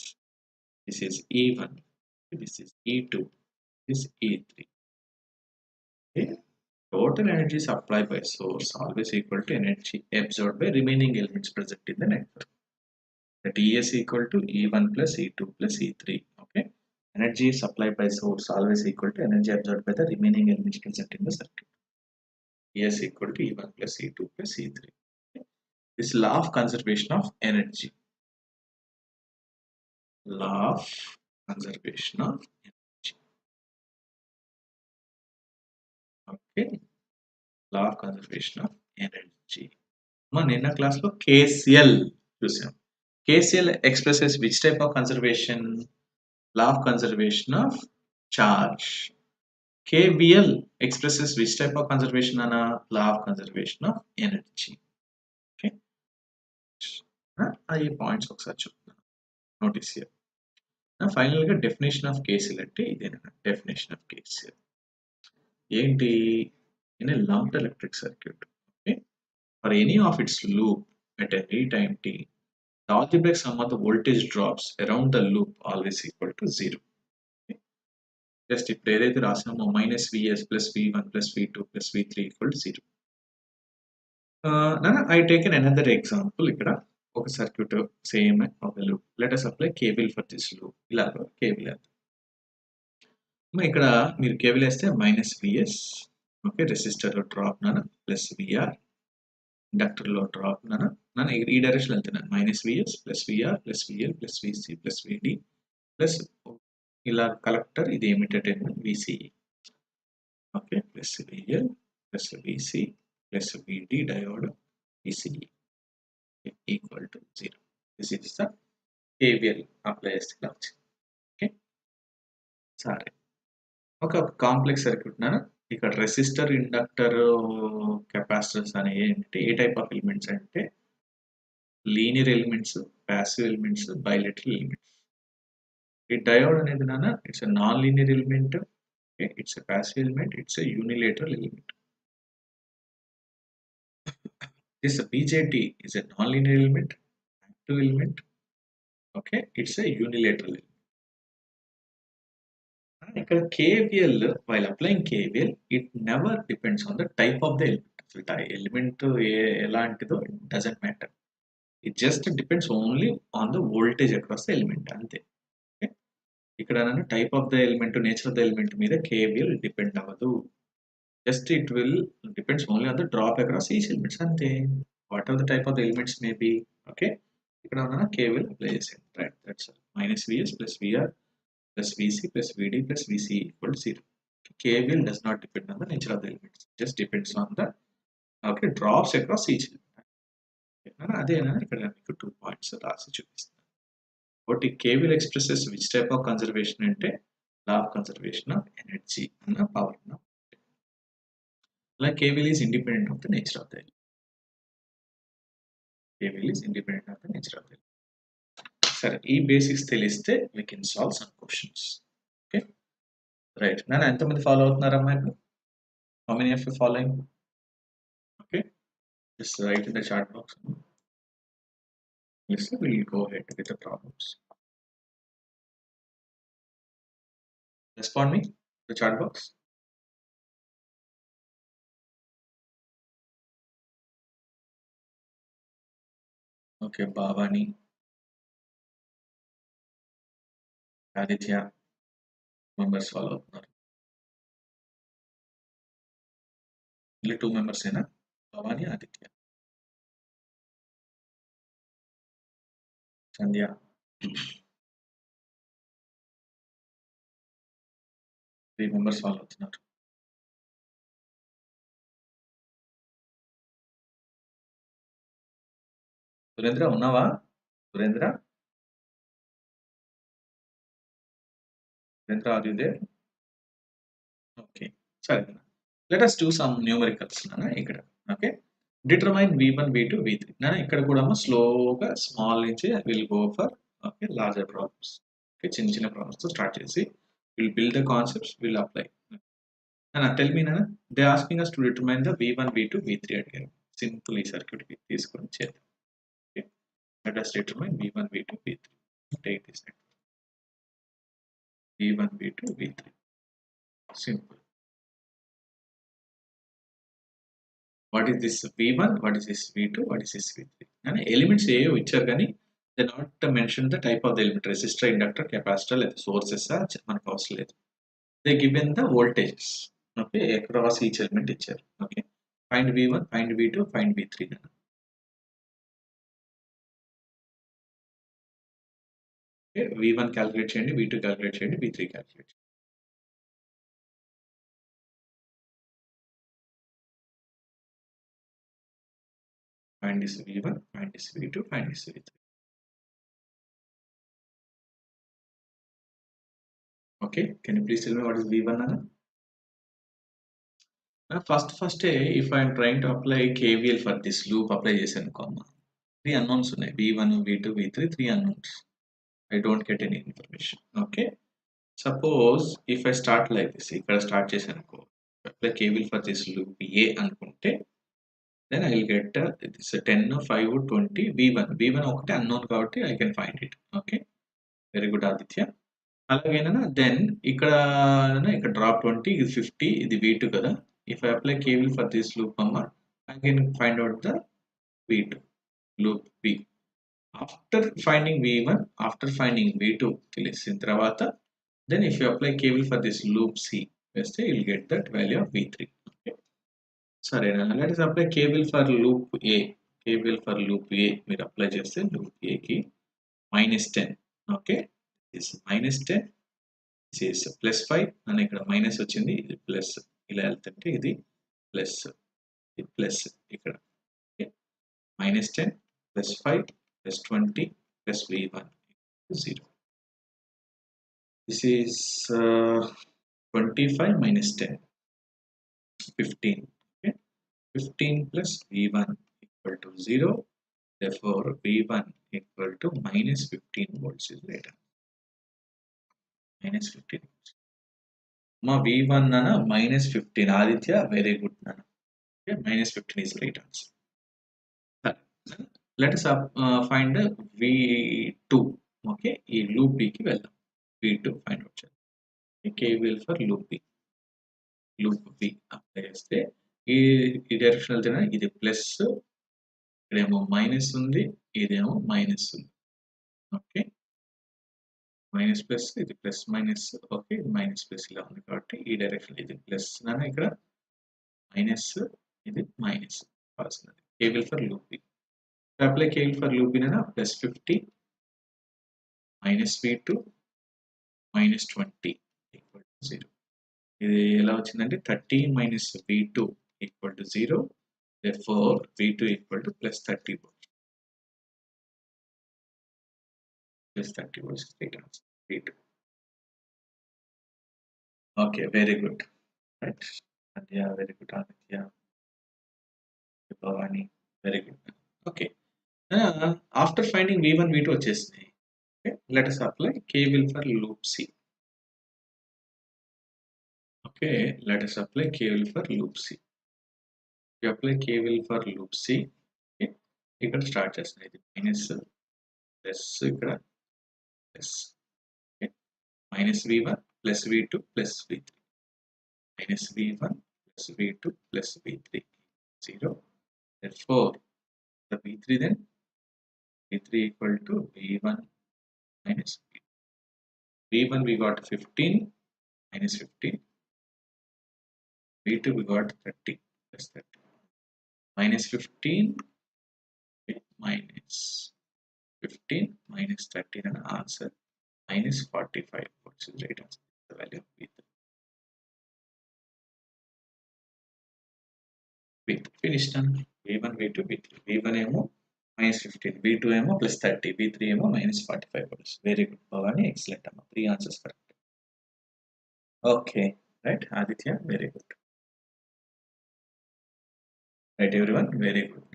This is e1, this is e2, this e3. Total energy supplied by source always equal to energy absorbed by remaining elements present in the network. That es equal to e1 plus e2 plus e3. Okay, energy supplied by source always equal to energy absorbed by the remaining elements present in the circuit. Es equal to e1 plus e2 plus e3. Okay. This law of conservation of energy. Law of conservation of energy. Okay. Law of conservation of energy. నిన్న class లో KCL చూసాం. KCL expresses which type of conservation? Law of conservation of charge. KVL expresses which type of conservation? Law of conservation of energy. Okay. ఈ points ఒకసారి చెప్తున్నాను, notice here. Final గా definition of KCL అంటే ఇదేనా? Definition of KCL ఏంటి? In a lumped electric circuit, okay, for any of its loop at any time t, the algebraic sum of the voltage drops around the loop always equal to 0. Okay. Just ఇప్పుడు ఏదైతే రాసామో minus vs plus v1 plus v2 plus v3 equal to 0. I taken another example. ఇక్కడ ఒక circuit same ఒక loop. Let us apply KVL for this loop. ఇలా KVL ఇక్కడ మీరు KVL వేస్తే minus vs, okay, resistor లో డ్రాప్ ప్లస్ విఆర్, ఇండక్టర్ లో drop ఈ డైరెక్షన్ వెళ్తున్నాను. Minus VS plus VR plus VL plus VC plus VD plus ఇలా collector, ఇది emitter VCE, okay, plus VL plus VC plus VD diode VCE equal to 0. This is the KVL apply చేస్తే ఇలా వచ్చింది. Okay, సరే, ఒక complex circuit ఇక్కడ resistor, inductor, capacitors అనేవి ఏంటంటే ఏ టైప్ ఆఫ్ ఎలిమెంట్స్ అంటే linear elements, passive elements, bilateral elements. ఈ డయోడ్ అనేది it's a non linear element, it's a passive element, it's a unilateral element. This BJT is a non-linear element, active element, okay, it's a unilateral element. ఇక్కడ KVL, while applying KVL, it never depends on the type of the element. Element ఎలాంటిదో it doesn't matter. It just depends only on the voltage across the element, అంతే. ఇక్కడ type of the element, nature of the element మీద KVL depend అవ్వదు. Just it will depends only on the drop across each elements, అంతే. What are the type of the elements may be, okay, ఇక్కడ KVL apply చేసాను. Right, that's minus VS plus VR plus Vc plus Vd plus Vc equal to 0. KVL does not depend on the nature of the elements. It just depends on the okay, drops across each అదేనా ఇక్కడ మీకు 2 points రాసి చూపిస్తాను. ఒకటి KVL expresses which type of conservation అంటే law of conservation of energy అన్న power. అలా KVL is independent of the nature of the element. KVL is independent of the nature of the element. సరే, ఈ basics తెలిస్తే we can solve some questions. Okay right, నన్ను ఎంతమంది follow అవుతున్నారమ్మా ఇప్పుడు? How many of you following? Okay, just write in the chat box. Listen, we'll go ahead with the problems. Respond me, the chat box. Okay, Bhavani, Aditya, members follow up. Only 2 members, na? Bhavani, Aditya, Sandhya. 3 members follow up. Surendra, unnava? Surendra? Surendra, are you there? Okay, sorry. Let us do some numericals. Okay, determine V1, V2, V3. Ikkada kuda slowga small nunchi will go for okay larger problems. Okay, chinna problems to start chesi we'll build the concepts, we'll apply. Tell me, they are asking us to determine the V1, V2, V3 again. Simply circuit తీసుకొని చేద్దాం. Okay, let us determine V1, V2, V3. Take this V1, V2, V3. Simple. What is this V1? What is this V2? What is this V3? And elements A ఇచ్చారు కానీ they not mention the type of the element, resistor, inductor, capacitor, లేదా sources మనకు అవసరం లేదు. They given the voltages. Okay, across each element ఇచ్చారు. Okay, find V1, find V2, find V3. Okay, V1 calculate చేయండి, V2 calculate చేయండి, V3 calculate చేయండి. Find this V1, find this V2, find this V3. Okay, can you please tell me what is V1? First, if I am trying to apply KVL for this loop, apply చేశాను comma. 3 unknowns ఉన్నాయి, V1, V2, V3, 3 unknowns. I don't get any information. Okay, suppose if I start like this, ఇక్కడ start చేశాను అనుకో, apply KVL for this loop A అనుకుంటే, then I will get this 10, 5, 20, V1 ఒకటి unknown కాబట్టి I can find it. Okay, very good Aditya. అలాగేనా then ఇక్కడ drop 20, ఇది 50, ఇది V2 కదా. If I apply KVL for this loop, I can find out the V2 loop B. After finding V1, after finding V2 తెలిసిన తర్వాత, then if you apply KVL for this loop C, you will get that value of V3. Okay, సరేనా? Let us apply KVL for loop A. KVL for loop A మీరు apply చేస్తే loop A కి -10. Okay, this is -10, this is +5 అని ఇక్కడ minus వచ్చింది, ఇది plus, ఇలా వెళ్తుంటే ఇది ప్లస్, ఇది ప్లస్ ఇక్కడ. -10 +5 +20 plus V1 0. This is 25 minus 10, 15. Okay, 15 plus V1 equal to 0. Therefore, V1 equal to minus 15 volts is later. Minus 15 volts. Ma V1 nana minus 15. Aditya, very good nana. Okay, minus 15 is right answer. Let us find the V2. Okay, ఈ loop B కి వెళ్దాం. V2 find out చేద్దాం. KVL for loop B. Loop B apply చేస్తే ఈ direction వెళ్తేనే ఇది plus, ఇక్కడేమో minus ఉంది, ఇదేమో మైనస్ ఉంది. ఓకే, మైనస్ ప్లస్, ఇది plus minus. Okay, minus plus ఇలా ఉంది కాబట్టి ఈ డైరెక్షన్ ఇది ప్లస్ నాన్న, ఇక్కడ మైనస్, ఇది మైనస్ కావాల్సినది. KVL for loop B. Apply KVL for loop B నాన్న +50 -V2 -20 equal to 0. ఇది ఎలా వచ్చిందంటే 30 - V2 equal to 0. Therefore V2 equal to plus 30 volts. Plus 30 volts is right answer. V2. Okay, very good. Right. And yeah, very good. Aditya, Bhavani, very good. Okay. After finding V1, V2 వచ్చేసినాయి. Okay. Let us apply KVL for loop C. Okay. Let us apply KVL for loop C. We apply KVL for loop C. Okay. ఇక్కడ start చేస్తున్నాయి. ఇది minus plus ఇక్కడ plus minus V1 plus V2 plus V3 minus V1 plus V2 plus V3 0. Therefore the V3 then V3 equal to V1 minus V2. V1 we got 15 minus 15. V2 we got 30 plus 30 minus 15 minus 15 minus 30 and answer minus 45. What's the right answer? The value of V3. Finished done. V1, V2, V3. V1 ఏమో minus 15, V2 ఏమో plus 30, V3 ఏమో minus 45 volts. Very good, Bhavani. Excellent. 3 answers correct. Okay, right, Aditya, very good. Right, everyone, very good.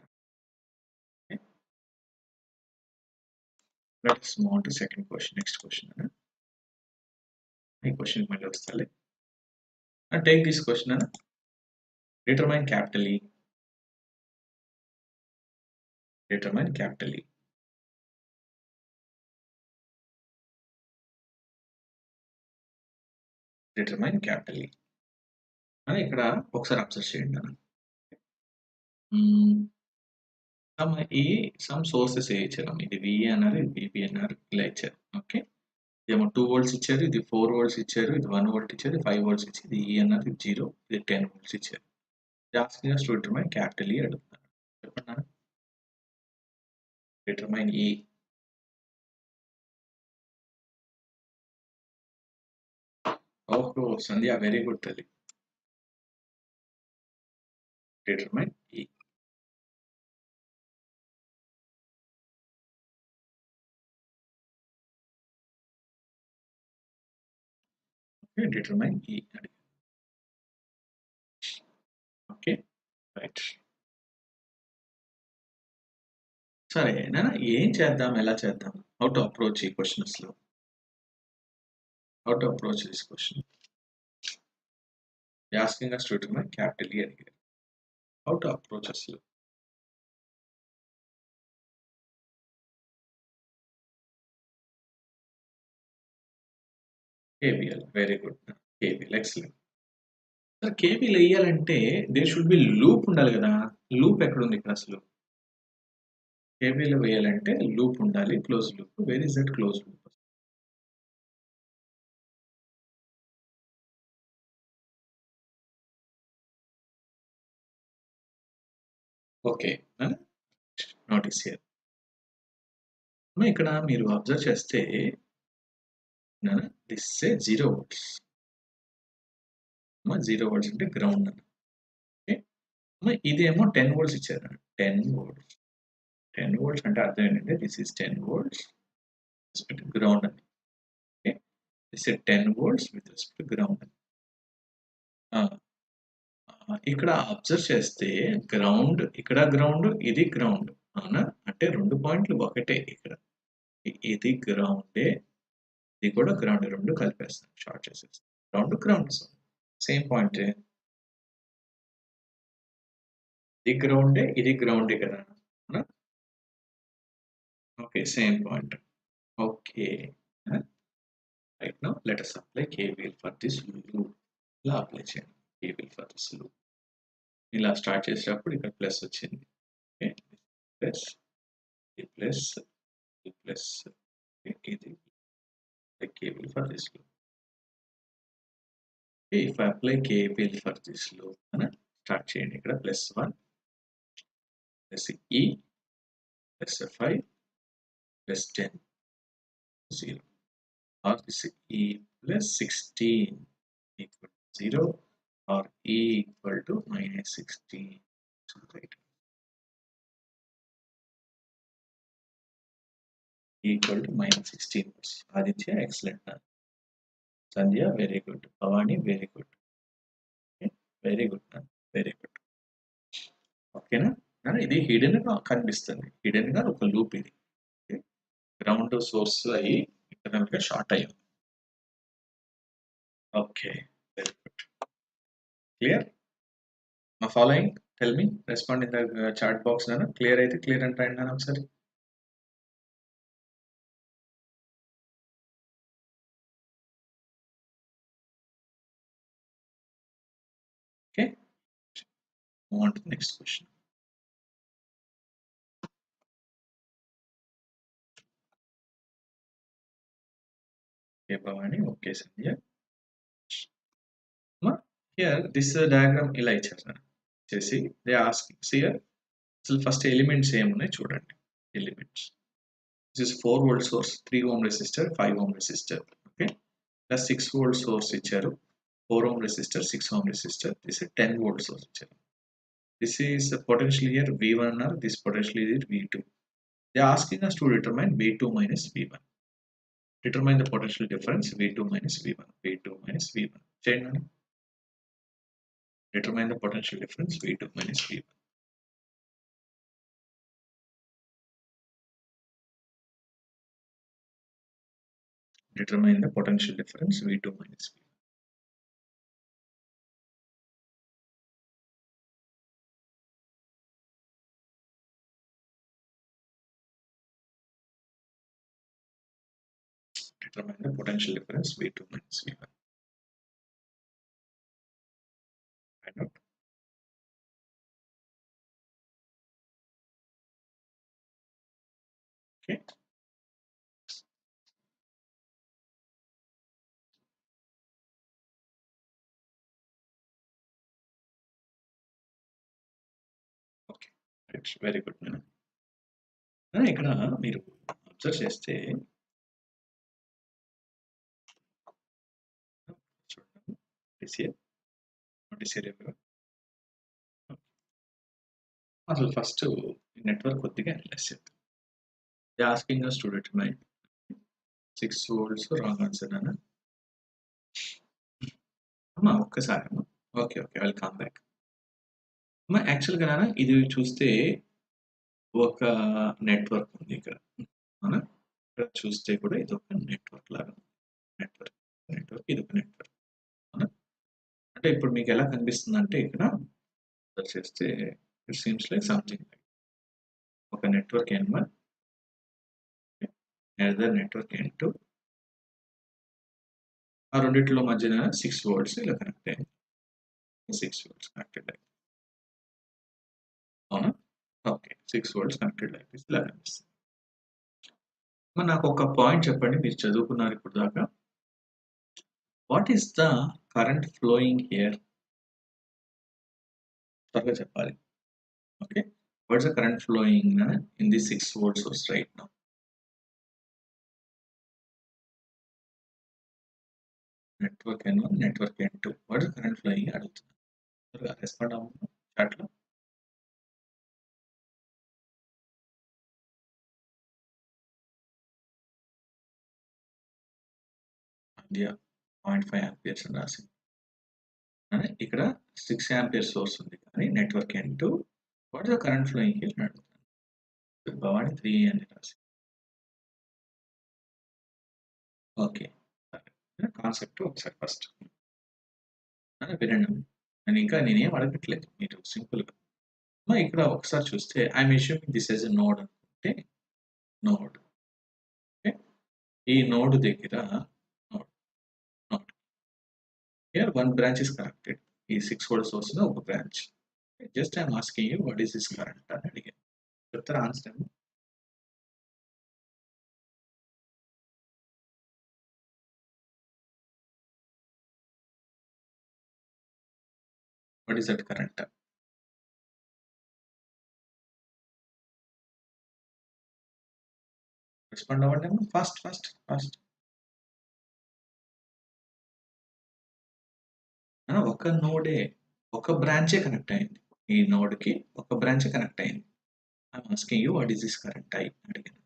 Okay. Let us move on to second question. Next question. Question take this question. Determine capital E. Determine capital E. Determine capital E. అని ఇక్కడ ఒకసారి observe చేయండి. Some sources ఇచ్చారు. ఇది VA అన్నారు, ఇది VB అన్నారు, ఇలా ఇచ్చారు. ఓకే, ఇదేమో 2 volts ఇచ్చారు, ఇది 4 volts ఇచ్చారు, ఇది 1 volt ఇచ్చారు, 5 volts ఇచ్చారు, ఇది E అన్నారు, ఇది 0, ఇది 10 volts ఇచ్చారు. Asking us to determine capital E అడుగుతున్నారు. చెప్పండి. Determine E. ఓహో, సంధ్య, వెరీ గుడ్ తల్లి. Determine E. Okay, determine E. Okay, right. సరే నాన్న, ఏం చేద్దాం, ఎలా చేద్దాం? How to approach ఈ questions లో? How to approach this question? They're asking us to determine capital E again. How to approach us? KVL, very good. KVL, excellent. Sir, KVL వేయాలంటే there should be loop ఉండాలి కదా. Loop ఎక్కడ ఉంది ఇక్కడ అసలు? KVL వేయాలంటే loop ఉండాలి, closed loop. Where is that closed loop? Okay, notice here. ఇక్కడ మీరు అబ్జర్వ్ చేస్తే దిస్ సే 0 volts. 0 volts అంటే గ్రౌండ్ అన్న. ఓకే, ఇదేమో 10 volts ఇచ్చారు. 10 volts. 10 volts అంటే అర్థం ఏంటంటే this is 10 volts respect ground అని. Okay, this is 10 volts with respect ground అని. ఇక్కడ అబ్జర్వ్ చేస్తే గ్రౌండ్, ఇక్కడ గ్రౌండ్, ఇది గ్రౌండ్, అవునా? అంటే 2 పాయింట్లు ఒకటే. ఇక్కడ ఇది గ్రౌండే, ఇది కూడా గ్రౌండ్, 2 కలిపేస్తాం, షార్ట్ చేసేస్తాం. Ground ground same point. ఇది గ్రౌండే, ఇది గ్రౌండే కదా, అవునా? Okay, same point. Okay, right now let us apply KVL for this loop. ఇలా అప్లై చేయండి KVL for this loop. ఇలా స్టార్ట్ చేసేటప్పుడు ఇక్కడ ప్లస్ వచ్చింది. ఓకే, ప్లస్, ఇది ప్లస్, ఇది ప్లస్, ఇది KVL for this loop. Okay, if I apply KVL for this loop, start చేయండి. ఇక్కడ +1 plus E plus 5 plus 10 0, or this E plus 16 equal to 0, or E equal to -16. So right equal to minus 16 volts. Aditya, excellent. Sandhya, very good. Bhavani, very good. Okay, very good. Very good. ఓకేనా ఇది hidden గా కనిపిస్తుంది hidden గా ఒక loop ఇది ground source అయ్యి internal గా short అయ్యింది ఓకే వెరీ గుడ్ క్లియర్ మా following tell me respond in the chat box నాన్న క్లియర్ అయితే క్లియర్ అంటే రాయండి నాన్న ఒకసారి okay move on to next question okay Bhavani okay Sandhya here this diagram ఇలా ఇచ్చారు సార్ చేసి దే ఆస్కింగ్ హియర్ అసలు ఫస్ట్ ఎలిమెంట్స్ ఏమున్నాయి చూడండి elements this is 4 volt source 3 ohm resistor 5 ohm resistor okay plus 6 volt source ఇచ్చారు 4 ohm resistor 6 ohm resistor this is 10 volt source this is potential here v1 or this potential is v2 they are asking us to determine v2 minus v1 determine the potential difference v2 minus v1 v2 minus v1 change determine the potential difference v2 minus v1 determine the potential difference v2 minus v1 determine the potential difference v2 minus v1 find out okay okay it's very good man ఇక్కడ మీరు observe చేస్తే అసలు first network కొద్దిగా analyse చేద్దాం asking us to determine 6 volts wrong answer అన్న అమ్మా ఒక్కసారి okay okay I will come back అమ్మా యాక్చువల్గా నాన్న ఇది చూస్తే ఒక నెట్వర్క్ ఉంది ఇక్కడ అవునా ఇక్కడ చూస్తే కూడా ఇది ఒక నెట్వర్క్ లాగా నెట్వర్క్ నెట్వర్క్ ఇది ఒక నెట్వర్క్ అవునా అంటే ఇప్పుడు మీకు ఎలా కనిపిస్తుంది అంటే ఇక్కడ చేస్తే ఇట్ సీమ్స్ లైక్ సంథింగ్ ఒక network N1 another network N2 ఆ రెండిట్లో మధ్యన 6 volts ఇలా కనెక్ట్ అయింది 6 volts కనెక్టెడ్ అయింది అవునా ఓకే 6 volts కనెక్టెడ్ లైక్ ఇలా కనిపిస్తుంది మరి నాకు ఒక పాయింట్ చెప్పండి మీరు చదువుకున్నారు ఇప్పుడు దాకా what is the current flowing here త్వరగా చెప్పాలి okay what is the current flowing in the 6 volts source right now network N1 network N2 what is the current flowing అడుగుతున్నా త్వరగా రెస్పాండ్ అవ్వండి చాట్లో ఇండియా 0.5 amperes అని రాసింది ఇక్కడ 6 amperes సోర్స్ ఉంది కానీ network N2 what is the current flowing here అని అడుగుతాను భవాని 3 అని రాసింది ఓకే కాన్సెప్ట్ ఒకసారి ఫస్ట్ వినండి నేను ఇంకా నేనేం అడగట్లేదు మీరు సింపుల్గా ఇక్కడ ఒకసారి చూస్తే I'm assuming this as a node అనుకుంటే నోడ్ ఓకే ఈ నోడ్ దగ్గర node node here one branch is connected ఈ 6 volt సోర్స్ లో ఒక branch just I'm asking you what is this current అని అడిగాను చెప్తారా answer what is that current respond అవ్వండి ఫాస్ట్ ఫాస్ట్ ఫాస్ట్ ఒక నోడే ఒక బ్రాంచే కనెక్ట్ అయింది ఈ నోడ్కి ఒక బ్రాంచ్ కనెక్ట్ అయింది. I'm asking you what is this current I అడిగాను.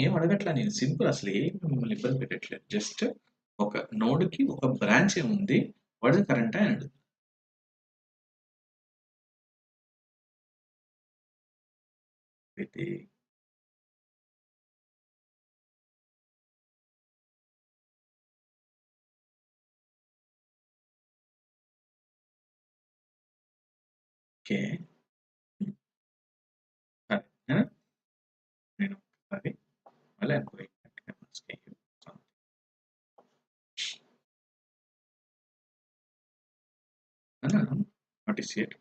ఏం అడగట్లా, నేను సింపుల్ అసలు ఏం మిమ్మల్ని ఇబ్బంది పెట్టట్లేదు. జస్ట్ ఒక నోడ్కి ఒక బ్రాంచ్ ఏముంది, వాట్ ఇస్ కరెంట్ ఐ అని అడుగుతుంది. ఇది ఓకే, సరే నేను అది మళ్ళీ అనుకో వాట్ ఈస్ ఇట్.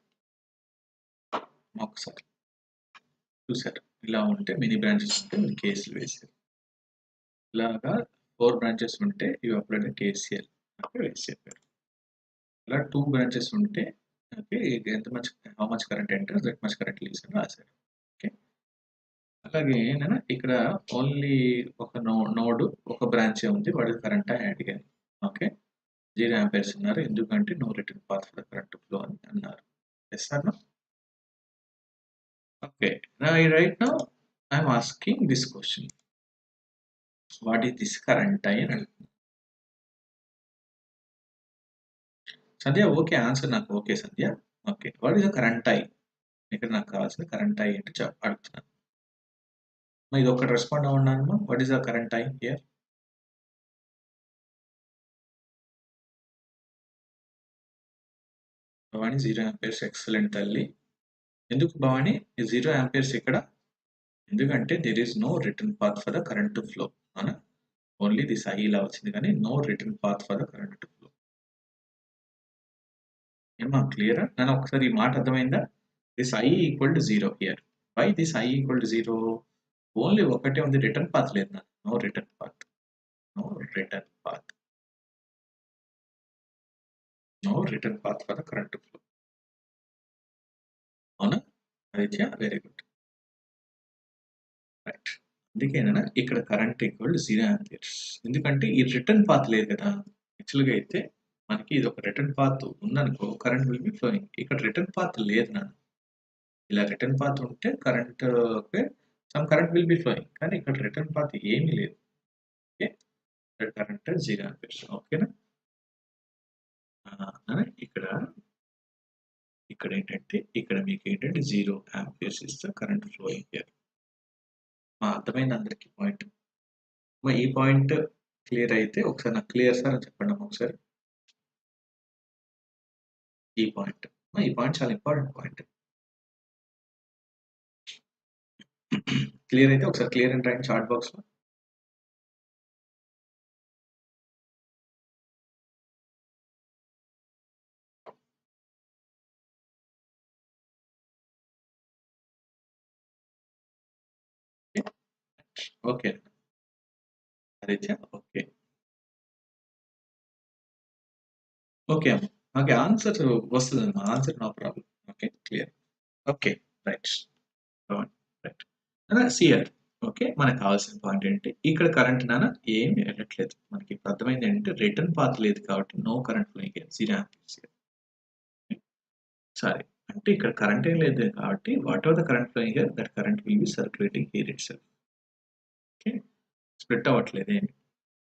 ఒకసారి చూసారు, ఇలా ఉంటే మినీ బ్రాంచెస్ ఉంటే మీరు కేసులు వేసారు. ఇలాగా 4 బ్రాంచెస్ ఉంటే ఇవి అప్పుడైతే కేసీఎల్ అంటే వేసి చెప్పారు. ఇలా 2 బ్రాంచెస్ ఉంటే ఓకే, ఎంత much how much current enters that much current leaves అని రాశారు. ఓకే, అలాగే నేను ఇక్కడ ఓన్లీ ఒక నోడ్ ఒక బ్రాంచ్ ఉంది, వాడి కరెంట్ అని అడిగాను. ఓకే, 0 ఆంపియర్స్ ఉన్నారు, ఎందుకంటే no return path for the current flow అని అన్నారు. Yes or no? Okay, right now I'm asking this question. What is this current I అని అడుగుతుంది. సంధ్య ఓకే, ఆన్సర్ నాకు okay Sandhya. Okay, what is the current I? ఇక్కడ నాకు కావాల్సిన current I అంటే అడుగుతున్నాను. ఇది ఒకటి రెస్పాండ్ అవ్వన్నాను. What is the current I here? Bhavani 0 amperes, excellent తల్లి. ఎందుకు భవాని 0 ఆంపియర్స్ ఇక్కడ? ఎందుకంటే there is no return path for the current to flow. అవునా, ఓన్లీ దిస్ ఐ ఇలా వచ్చింది కానీ no return path for the current to flow. ఏమా క్లియరా? నన్ను ఒకసారి ఈ మాట అర్థమైందా? This I equal to 0 here. Why this I equal to 0? Only ఒకటే ఉంది, రిటర్న్ పాత్ లేదు. No return path, no return path, no return path for the current flow. అవునా ఆదిత్య? Very good, right. అందుకేనా ఇక్కడ కరెంట్ ఈక్వల్ 0 ఆంపియర్స్, ఎందుకంటే ఈ return path లేదు కదా. యాక్చువల్గా అయితే మనకి ఇది ఒక రిటర్న్ పాత్ ఉందనుకో, కరెంట్ విల్ బి ఫ్లోయింగ్. ఇక్కడ రిటర్న్ పాత్ లేదు నాన్న. ఇలా రిటర్న్ పాత్ ఉంటే current some current will be flowing, కానీ ఇక్కడ రిటర్న్ పాత్ ఏమీ లేదు. Okay, current 0 amperes. ఓకేనా? ఇక్కడ ఇక్కడ ఏంటంటే ఇక్కడ మీకు ఏంటంటే 0 amperes is the current flowing here. అర్థమైంది అందరికి పాయింట్? ఈ పాయింట్ క్లియర్ అయితే ఒకసారి నాకు క్లియర్ సార్ అని చెప్పండి ఒకసారి. ఈ పాయింట్ చాలా ఇంపార్టెంట్ పాయింట్. క్లియర్ అయితే ఒకసారి క్లియర్ అని రాయండి చాట్ బాక్స్ లో. ఓకే ఆదిత్య, ఓకే ఓకే అమ్మ, ఓకే ఆన్సర్ వస్తుంది అమ్మా, answer no problem. Okay clear. Okay right right CR. Okay, మనకు కావాల్సిన పాయింట్ ఏంటి, ఇక్కడ కరెంట్ నాన్న ఏమి వెళ్ళట్లేదు. మనకి ఇప్పుడు అర్థమైంది ఏంటంటే రిటర్న్ పాత్ లేదు కాబట్టి నో కరెంట్ ఫ్లోయింగ్ 0 ఆంపియర్స్. సరే, అంటే ఇక్కడ కరెంట్ ఏం లేదు కాబట్టి what ever the current flowing here, that current will B circulating here it self. Okay, split అవ్వట్లేదు ఏమి.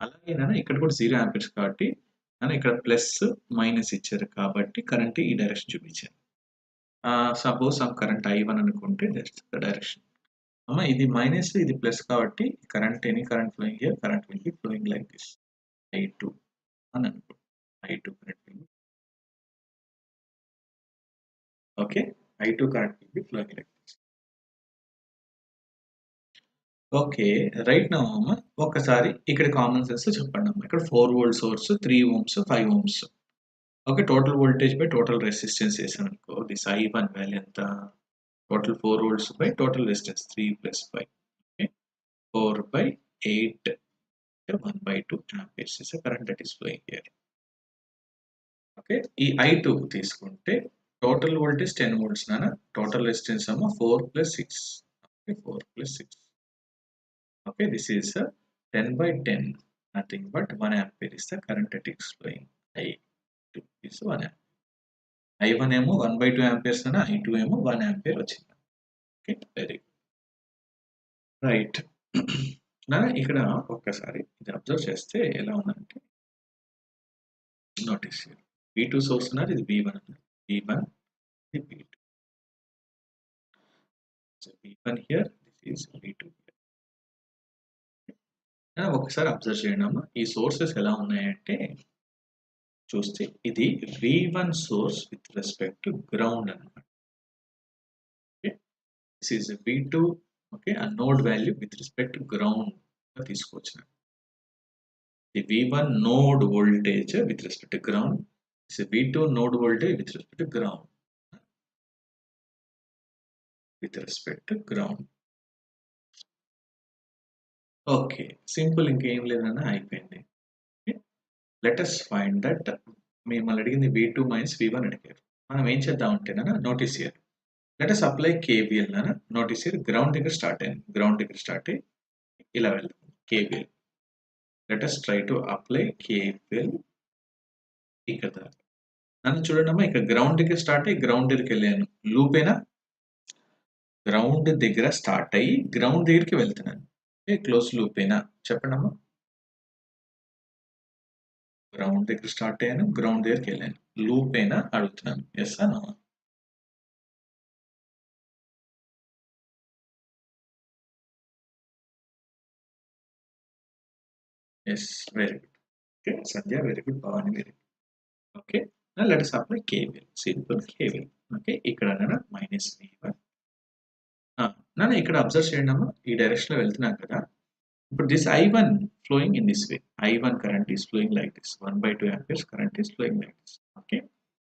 అలాగే ఇక్కడ కూడా 0 ఆంపియర్స్ కాబట్టి ఇక్కడ ప్లస్ మైనస్ ఇచ్చారు కాబట్టి కరెంట్ ఈ డైరెక్షన్ చూపించారు. సపోజ్ సమ్ కరెంట్ I1 అనుకుంటే దట్స్ ద డైరెక్షన్. అమ్మ ఇది మైనస్ ఇది ప్లస్ కాబట్టి current any current flowing here, current will be flowing like this I2 అని అనుకో. I2 current will B okay, I2 current will be flowing like this. Okay, right now అమ్మ ఒకసారి ఇక్కడ common sense చెప్పండి అమ్మ. ఇక్కడ 4 volt source, 3 ohms, 5 ohms. Okay, total voltage by total resistance వేసాను అనుకో, దిస్ I1 వాల్యూ ఎంత? Total 4 volts by total resistance 3 + 5. Okay, 4/8 1/2 amperes is current that is flowing here. Okay, ఈ I2 తీసుకుంటే టోటల్ వోల్టేజ్ 10 volts నాన్న, total resistance ఏమో 4 + 6. Okay, 4 + 6. Okay, this is 10/10, nothing but 1 ampere is the current that is flowing. I2 is 1 ampere. I1 ఏమో 1/2 amperes అన్న I2 ఏమో 1 ampere వచ్చింది. Okay very good right. ఇక్కడ ఒక్కసారి ఇది అబ్జర్వ్ చేస్తే ఎలా ఉందంటే నోటీస్ V2 సోర్స్ ఉన్నారు, ఇది V1 అన్నారు, V1 ఇది V2. So V1 here, this is V2 here. ఒకసారి అబ్జర్వ్ చేయండి అమ్మా, ఈ సోర్సెస్ ఎలా ఉన్నాయంటే చూస్తే ఇది V1 source with respect to ground అన్నమాట. Okay this is V2. Okay ఆ node value with respect to ground తీసుకొచ్చిన the V1 node voltage with respect to ground is a V2 node voltage with respect to ground. With respect to ground. Okay, simple ఇంకేం లేదన్నా అయిపోయింది. Let us find that మిమ్మల్ని అడిగింది V2 minus V1 అడిగారు. మనం ఏం చేద్దాం అంటేనా notice here let us apply KVL నానా నోటీస్ హియర్ గ్రౌండ్ దగ్గర స్టార్ట్ అయింది, గ్రౌండ్ దగ్గర స్టార్ట్ అయ్యి ఇలా వెళ్దాం KVL. Let us try to apply KVL ఇక్కడ నన్ను చూడండి అమ్మా, ఇక్కడ గ్రౌండ్ దగ్గర స్టార్ట్ అయ్యి గ్రౌండ్ దగ్గరికి వెళ్ళాను, లూప్ ఏనా, గ్రౌండ్ దగ్గర స్టార్ట్ అయ్యి గ్రౌండ్ దగ్గరికి వెళ్తున్నాను, క్లోజ్ లూప్ ఏనా చెప్పండి అమ్మా. గ్రౌండ్ దగ్గర స్టార్ట్ అయ్యాను, గ్రౌండ్ దగ్గరికి వెళ్ళాను, లూప్ అయినా అడుగుతున్నాను, ఎస్ అన్నా. Yes very good. Okay Sandhya very good, Bhavani very good. Okay let us apply KVL, simple KVL. Okay ఇక్కడ మైనస్ V1 నాన్న ఇక్కడ అబ్జర్వ్ చేయండి అమ్మా, ఈ డైరెక్షన్ లో వెళ్తున్నాం కదా. ఇప్పుడు this I1 flowing in this way, I1 current is flowing like this, 1/2 amperes current is flowing like this. Okay,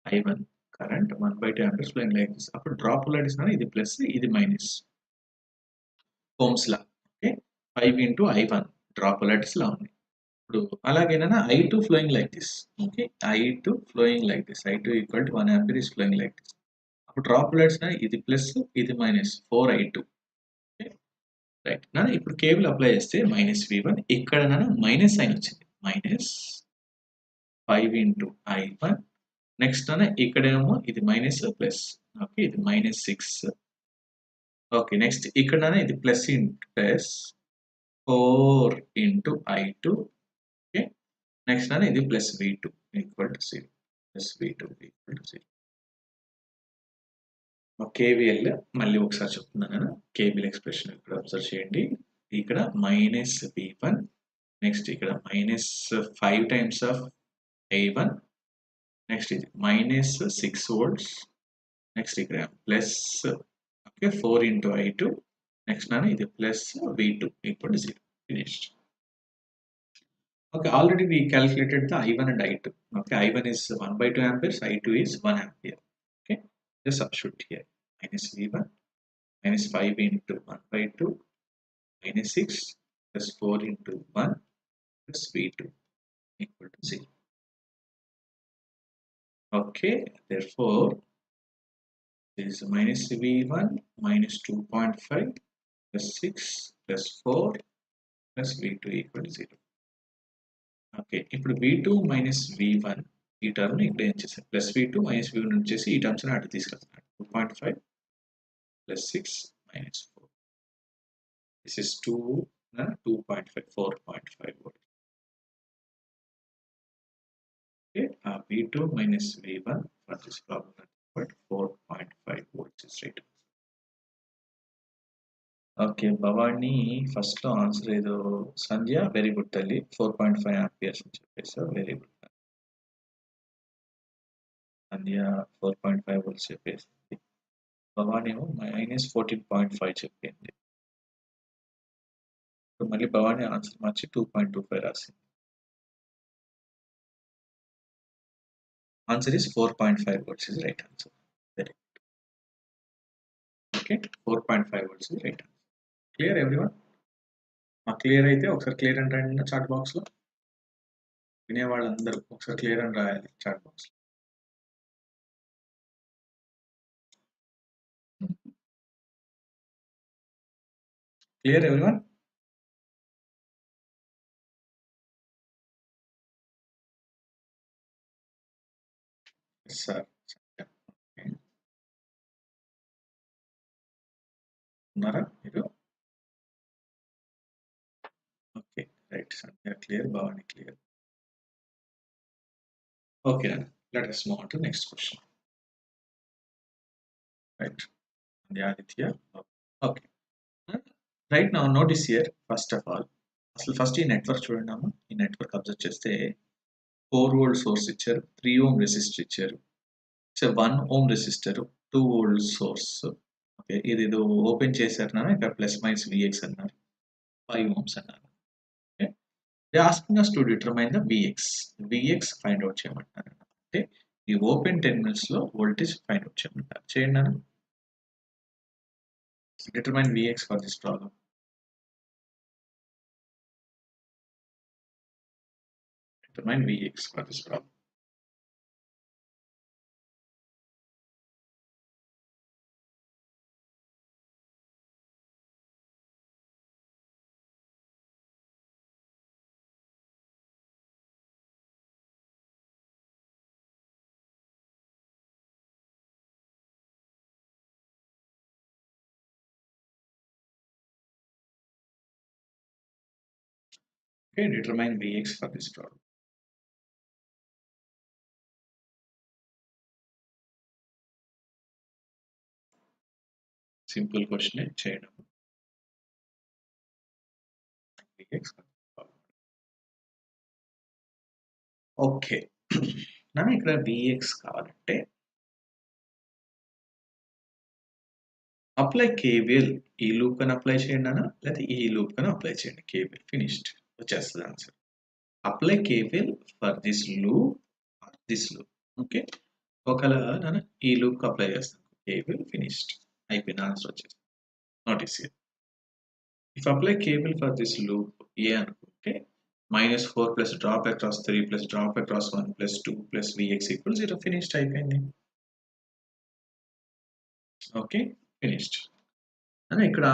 I1 current 1/2 amperes flowing like this. అప్పుడు డ్రాప్ పొలారిటీస్ ఇది ప్లస్ ఇది minus, ohm's law. Okay 5 into I1 drop polarities లా ఉంది. ఇప్పుడు అలాగేనా I2 flowing like this. Okay I2 flowing like this, I2 equal to 1 ampere is flowing like this. అప్పుడు drop polarities ఇది plus ఇది minus 4I2. Right నా ఇప్పుడు KVL apply చేస్తే మైనస్ V1, ఇక్కడ మైనస్ సైన్ వచ్చింది, మైనస్ 5 into I1. నెక్స్ట్ ఇక్కడేమో ఇది మైనస్ ప్లస్, ఓకే ఇది మైనస్ 6. ఓకే నెక్స్ట్ ఇక్కడ ఇది plus plus 4 into I2. Okay next ఇది plus V2 equal to 0, plus V2 equal to 0. KVL మళ్ళీ ఒకసారి చెప్తున్నాను, KVL ఎక్స్ప్రెషన్ ఇక్కడ అబ్జర్వ్ చేయండి. ఇక్కడ మైనస్ V1, నెక్స్ట్ ఇక్కడ minus 5 times of I1, next ఇది మైనస్ 6 volts, నెక్స్ట్ ఇక్కడ plus okay 4 into I2, next ఇది plus V2 equal to 0. Finished. Okay already we calculated the I1 and I2. Okay, I1 is 1/2 amperes, I2 is 1 ampere. Okay, just substitute here, minus V1 minus 5 into 1/2 minus 6 plus 4 into 1 plus V2 equal to 0. Okay, therefore this is minus V1 minus 2.5 plus 6 plus 4 plus V2 equal to 0. Okay ఇప్పుడు V2 minus V1 ఈ term ఇక్కడ ఏం చేశాను, plus V2 minus V1 వచ్చేసి ఈ terms అటు తీసుకెళ్తున్నాడు, 2.5 plus 6 minus 4. This is 2.5, 4.5 volts. Okay, V2 minus V1 for this problem, but 4.5 volts is right. Okay Bhavani first లో ఆన్సర్ ఏదో, సంధ్య వెరీ గుడ్ తల్లి, 4.5 amperes అని చెప్పేసా, వెరీ గుడ్ సంధ్య 4.5 volts చెప్పేసింది. భవాని ఏమో మైనస్ 14.5 చెప్పింది. మళ్ళీ భవాని ఆన్సర్ మార్చి 2.25 రాసింది. Answer is 4.5 volts is right answer. Very good. Okay, 4.5 volts is right answer. Clear everyone? Clear అయితే ఒకసారి క్లియర్ అని రాయండి చాట్ బాక్స్ లో, వినేవాళ్ళందరూ ఒకసారి క్లియర్ అని రాయాలి చాట్ బాక్స్ లో. Clear everyone? సార్ ఉన్నారా మీరు? Okay, right. Sandhya clear, Bhavani clear. Okay, let us move on to next question. Right, the Aditya. Okay. Right now, notice here, first of all, అసలు first ఈ network చూడండి అమ్మా. ఈ నెట్వర్క్ అబ్జర్వ్ చేస్తే 4 volt source ఇచ్చారు, 3 ohm resistor ఇచ్చారు, 1 ohm resistor, 2 volt source. Okay, ఇది ఏదో ఓపెన్ చేశారు నాన్న, ఇక్కడ ప్లస్ మైనస్ విఎక్స్ అన్నారు, 5 ఓమ్స్ అన్నారు. Okay, they asking us to determine the Vx find out చేయమంటారు. అంటే ఈ ఓపెన్ టెర్మినల్స్ లో వోల్టేజ్ ఫైండ్ అవుట్ చేయమంటారు. చేయండి నాన్న. Determine Vx for this problem. Determine Vx for this problem. Okay, determine Vx for this problem. Simple question చేయడం. Vx. Okay, నన్ను ఇక్కడ Vx కావాలంటే అప్లై KVL. ఈ లూప్ కన్నా అప్లై చేయండి అన్న, లేకపోతే ఈ లూప్ కన్నా అప్లై చేయండి. KVL ఫినిష్డ్ వచ్చేస్తుంది answer. Apply KVL for this loop or this loop. Okay, ఒకవేళ నేను ఈ లూప్ అప్లై చేస్తాను, KVL ఫినిష్డ్ అయిపోయిన ఆన్సర్ వచ్చేస్తుంది. Notice here, if apply KVL for this loop A అనుకుంటే -4 plus drop across 3 plus drop across 1 plus 2 plus Vx equals 0. Finished అయిపోయింది. Okay, finished. అని ఇక్కడ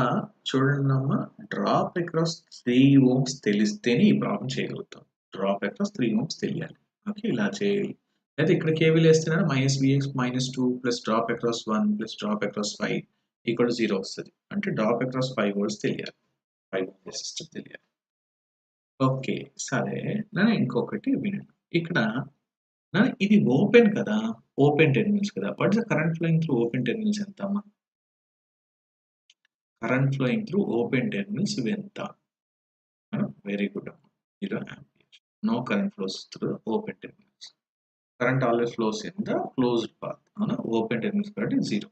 చూడండి అమ్మ, డ్రాప్ అక్రాస్ 3 ఓమ్స్ తెలిస్తేనే ఈ ప్రాబ్లం చేయగలుగుతాం. డ్రాప్ అక్రాస్ 3 ఓమ్స్ తెలియాలి. ఓకే, ఇలా చేయాలి. అయితే ఇక్కడ కేవీఎల్ వేస్తున్నాను, -Vx -2 plus drop across 1 plus drop across 5 equal 0 వస్తుంది. అంటే డ్రాప్ అక్రాస్ 5 వోల్ట్స్ తెలియాలి, 5 ఓమ్ రెసిస్టర్ తెలియాలి. ఓకే, సరే. నేను ఇంకొకటి వినండి. ఇక్కడ ఇది ఓపెన్ కదా, ఓపెన్ టెర్మినల్స్ కదా. What is the current flowing through open terminals ఎంత అమ్మా? Current flowing through open terminals ఇవి ఎంత? వెరీ గుడ్ అమ్మా, 0 ampere. No current flows through open terminals. Current always flows in the closed path. అవునా, open terminals కాబట్టి 0.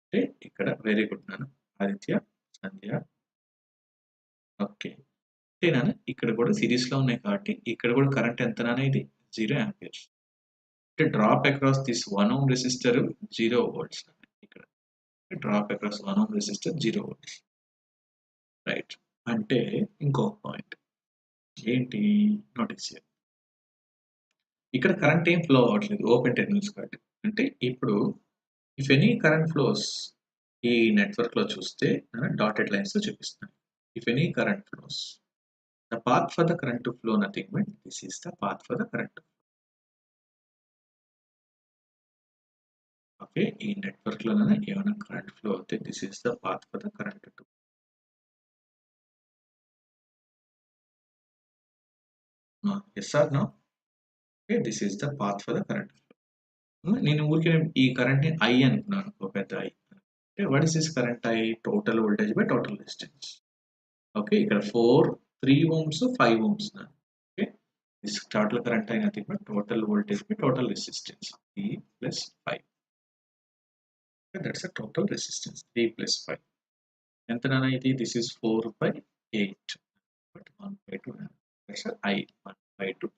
అంటే ఇక్కడ very good నాన్న ఆదిత్య, సంధ్య. ఓకే, అంటే నాన్న ఇక్కడ కూడా సిరీస్ లో ఉన్నాయి కాబట్టి ఇక్కడ కూడా కరెంట్ ఎంత నాన్న? ఇది 0 ఆంపియర్స్. అంటే drop across this 1 ohm resistor 0 volts. ఇక్కడ drop across 1 ohm resistor 0 volts. Right. అంటే ఇంకొక పాయింట్ ఏంటి, నోటీస్ చేయాలి. ఇక్కడ కరెంట్ ఏం ఫ్లో అవ్వట్లేదు ఓపెన్ టెర్మినల్స్ కాబట్టి. అంటే ఇప్పుడు ఇఫ్ ఎనీ కరెంట్ ఫ్లోస్ ఈ నెట్వర్క్ లో చూస్తే డాటెడ్ లైన్స్ తో చూపిస్తున్నాను. If any current flows, the path for the current to flow nothing but this is the path for the current to flow. Okay, ఈ network లో ఏమైనా current flow అవుతే this is the path for the current to flow. Yes or no? Okay, this is the path for the current to flow. నేను ఊరికే ఈ current ని I అనుకున్నాను, ఒక పెద్ద I. Okay, what is this current I? Total voltage by total resistance. Okay, ఇక్కడ 3 ohms 5 ohms. Okay, this total current I nothing but total voltage by total resistance, 3 plus 5. Okay, that's the total resistance, 3 plus 5. ఎంత నాన్న ఇది? This is 4/8, but 1/2. That's I, 1/2.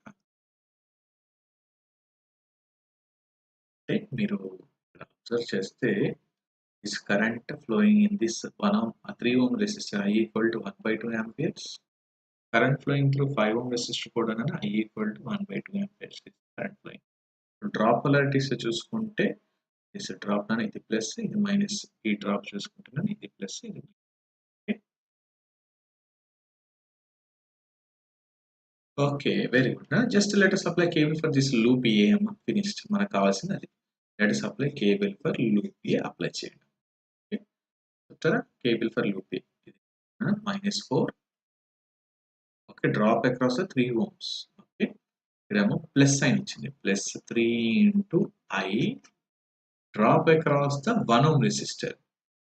అంటే మీరు observe చేస్తే this current flowing in this 3 ohm resistor I equal to 1/2 amperes. Current flowing through 5 ohm resistor కూడా I equal to 1/2 amperes. Current flowing. Drop polarities చూసుకుంటే this drop నాన్న ఇది plus ఇది minus. ఈ drop చూసుకుంటున్నాను, ఇది ప్లస్ ఇది Okay, very good. Just let us apply cable for this loop A finished. మనకు కావాల్సింది అది. Let us apply cable for loop A apply చేయండి. Okay. చెప్తారా cable for loop A. -4. Okay, drop across the 3 ohms. Okay. ఇక్కడేమో plus sign ఇచ్చింది. +3 into I drop across the 1 ohm resistor.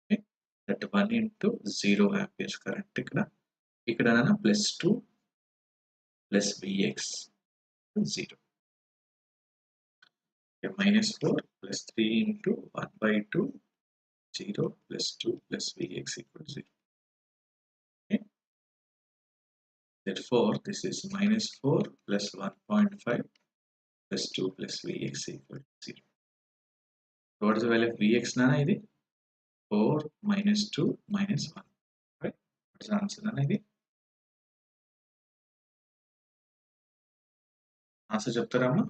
Okay. That 1 into 0 amperes current ఇక్కడ +2 plus Vx 0. Okay, -4 plus 3 into 1 by 2 0 plus 2 plus Vx equals 0. Okay. Therefore, this is -4 plus 1.5 plus 2 plus Vx equals 0. So what is the value of Vx nana? 4 minus 2 minus 1. Right? What is the answer nana? Answer చెప్తారమ్మా?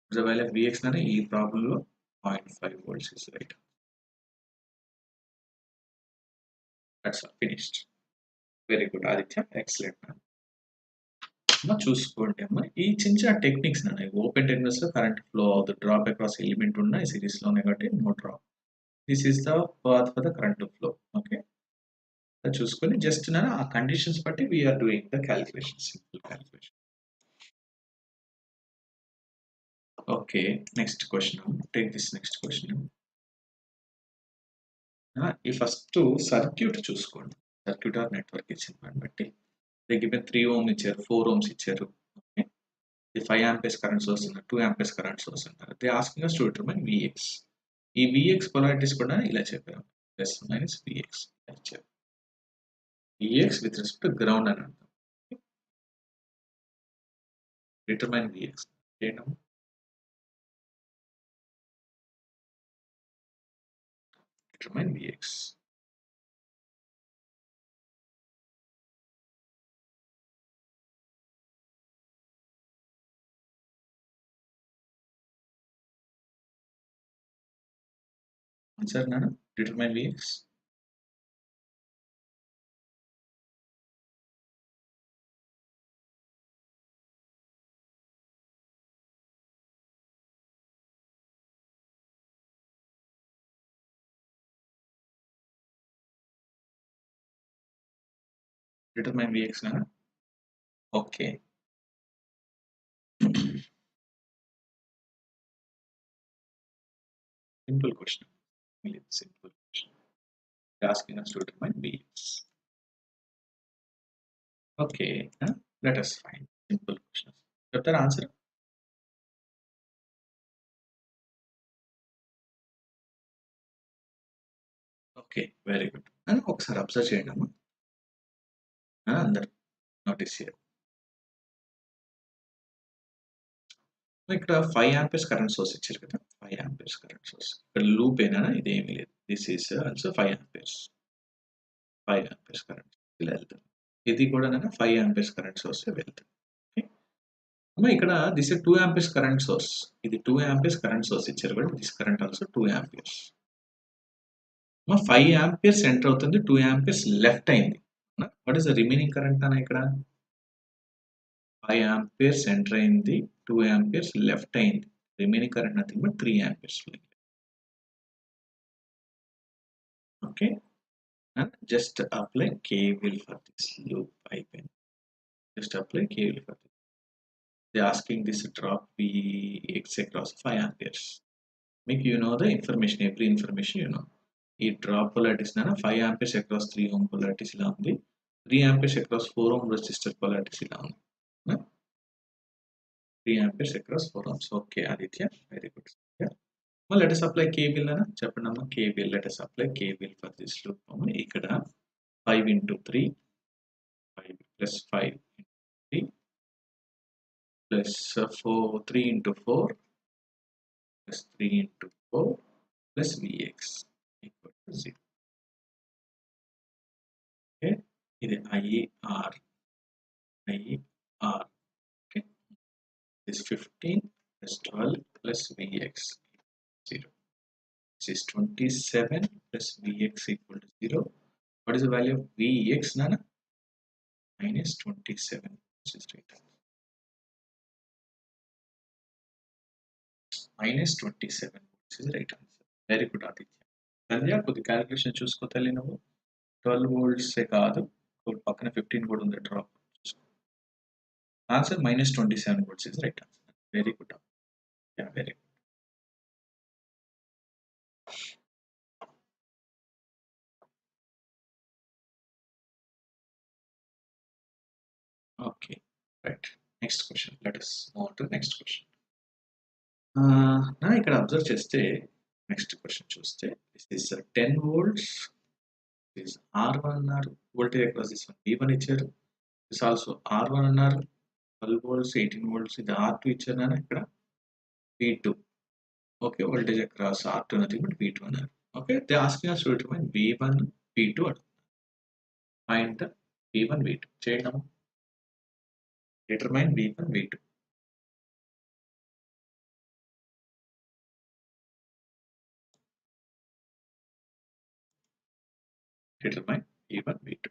What is the value of Vx nana? ఈ problem లో 0.5 volts is right. That's all. Finished. Very good, Aditya. Excellent. చూసుకోండి అమ్మా ఈ చిన్న techniques open terminals లో current flow అవుతుంది drop across element ఉన్న series లోనే కాబట్టి no drop this is the path for the current flow okay చూసుకొని జస్ట్ ఆ కండిషన్స్ బట్టి we're doing the calculation simple calculation okay next question take this next question ఈ first circuit చూసుకోండి circuit or network ఇచ్చిన దాన్ని బట్టి given 3 ohm ఇచ్చారు 4 ohms ఇచ్చారు okay the 5 amperes current source and 2 amperes current source అంటారు they asking us to determine Vx ఈ Vx polarities కూడా ఇలా చెప్పారు ప్లస్ మైనస్ Vx ఇచ్చారు Vx with respect to ground అని అంటాం determine Vx చేయడం determine Vx answer nana determine Vx determine Vx nana okay simple question really simple question they're asking us to determine Vx okay let us find simple questions చెప్తారా answer okay very good అని ఒకసారి observe చేయండి అమ్మా అందరు notice చేయండి ఇక్కడ 5 amperes current source ఇచ్చారు కదా 5 amperes కరెంట్ సోర్స్ ఇక్కడ లూప్ ఏనా ఇదేమీ లేదు this is also 5 amperes 5 amperes current ఇలా వెళ్తుంది ఇది కూడా 5 amperes కరెంట్ సోర్స్ వెళ్తుంది అమ్మా ఇక్కడ this is 2 amperes current source ఇది 2 amperes కరెంట్ సోర్స్ ఇచ్చారు but this current also 2 amperes 5 amperes enter అవుతుంది 2 amperes లెఫ్ట్ అయింది what is the remaining current అన్న ఇక్కడ 5 amperes ఎంటర్ అయింది 2 amperes లెఫ్ట్ అయింది remaining current nothing but 3 amperes okay and just apply KVL for this loop pipe just apply KVL for this they asking this drop Vx across 5 amperes make you know the information every information you know ఈ drop polarities 5 amperes across 3 ohm polarities ఇలా ఉంది 3 amperes across 4 ohm resistor polarities ఇలా ఉంది 3 amperes across 4 ohms okay Aditya very good yeah well let us apply KVL na చెప్పండి అమ్మా KVL let us apply KVL for this loop ఇక్కడ 5 into 3 5 plus 5 into 3 plus 3 into 4 plus 3 into 4 plus Vx equal to 0 okay ఇది IR okay this 15 plus 12 plus Vx 0 this is 27 plus Vx equal to 0 what is the value of Vx nana minus 27 is right answer. Minus 27 volts is right answer. Very good, Aditya. Sandhya, కొద్ది calculation చూసుకో తల్లి నువ్వు. 12 volts కాదు, పక్కన 15 కూడా ఉంది drop. Answer minus 27 volts is right answer. Very good. Yeah, very good. Okay, right. Next question. Let us move on to the next question. నా ఇక్కడ అబ్జర్వ్ చేస్తే నెక్స్ట్ క్వశ్చన్ చూస్తే this is 10 volts. This R1 అన్నారు, voltage across this one V1 ఇచ్చారు. This also R1 అన్నారు, 12 volts, 18 volts. ఇది R2 ఇచ్చారు నాన్న, ఇక్కడ V2. Okay, voltage across R2 nothing but V2 అన్నారు. Okay, they asking us to determine V1, V2 అడుగుతున్నారు. Find the V1, V2 చేయడం. Determine V1, V2. Determine V1, V2.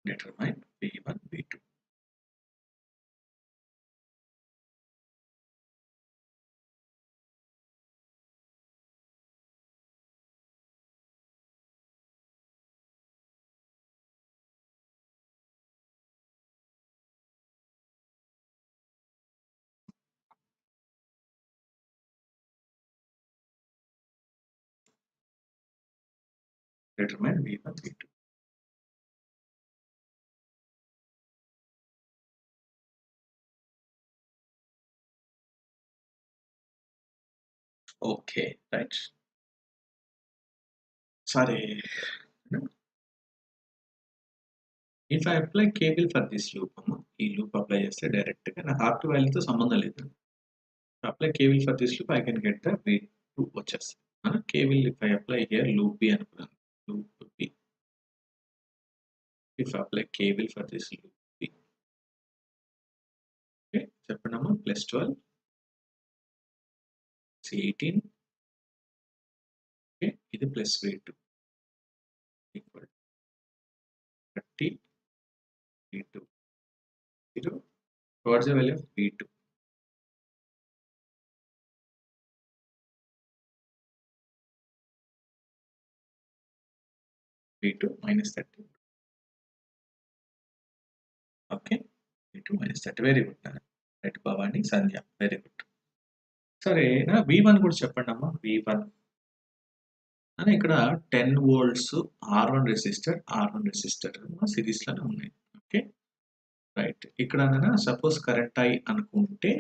Determine V1, V2. Determine V1, V2. Okay, right. Sorry. If I apply KVL for this loop, ఈ loop apply చేస్తే direct గా నాకు R2 value తో సంబంధం లేదు. Apply KVL for this loop, I can get the V2 వచ్చేస్తుంది. KVL if I apply here loop B అనుకున్నాను. Loop B. If I apply KVL for this loop B. Okay, చెప్పండమ్మా, plus 12, 18. Okay, ఇది plus V2 equal 30 V2. 0. What's the value of V2? V2 minus 30. Okay, V2 minus 30. Very good. Right, Bhavani, Sandhya. Very good. సరే నా V1 కూడా చెప్పండి అమ్మా. V1 అని ఇక్కడ 10 volts R1 resistor series లోనే ఉన్నాయి. Okay, right. ఇక్కడ సపోజ్ కరెంట్ I అనుకుంటే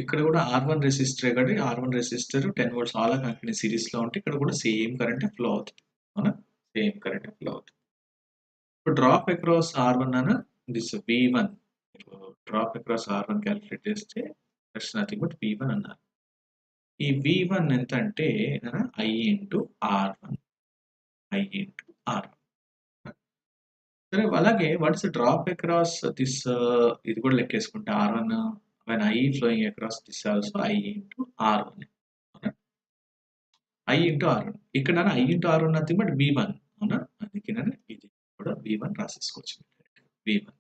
ఇక్కడ కూడా R1 రెసిస్టర్ కాబట్టి R1 resistor 10 volts all connected series లో ఉంటే ఇక్కడ కూడా సేమ్ కరెంట్ ఫ్లో అవుతుంది. అవునా, సేమ్ కరెంట్ ఫ్లో అవుతుంది. ఇప్పుడు డ్రాప్ అక్రాస్ R1 అన్న this V1 drop across R1 calculate చేస్తే దట్స్ నథింగ్ బట్ V1 అన్నారు. ఈ V1 ఎంత అంటే I ఇంటూ R1. సరే, అలాగే what is drop across this, ఇది కూడా లెక్కేసుకుంటే R1 when I flowing across this also I into R1. I into R1. ఇక్కడ I into R1 nothing but V1. అవునా, అందుకే ఇది కూడా V1 రాసేసుకోవచ్చు. V1.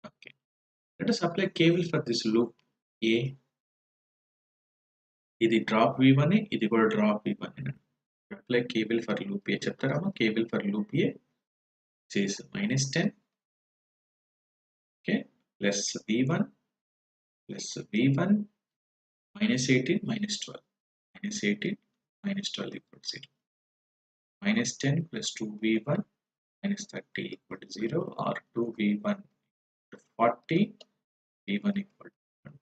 Okay, let us apply KVL for this loop A. ఇది drop V1, ఇది కూడా drop V1. Apply KVL for loop A చెప్తారమ్మా. KVL for loop A is -10, okay, plus V1 -18 -12. -18 -12 equal to 0. -10 plus 2V1 -30 equal to 0, or 2V1 to 40, V1 equal to 20.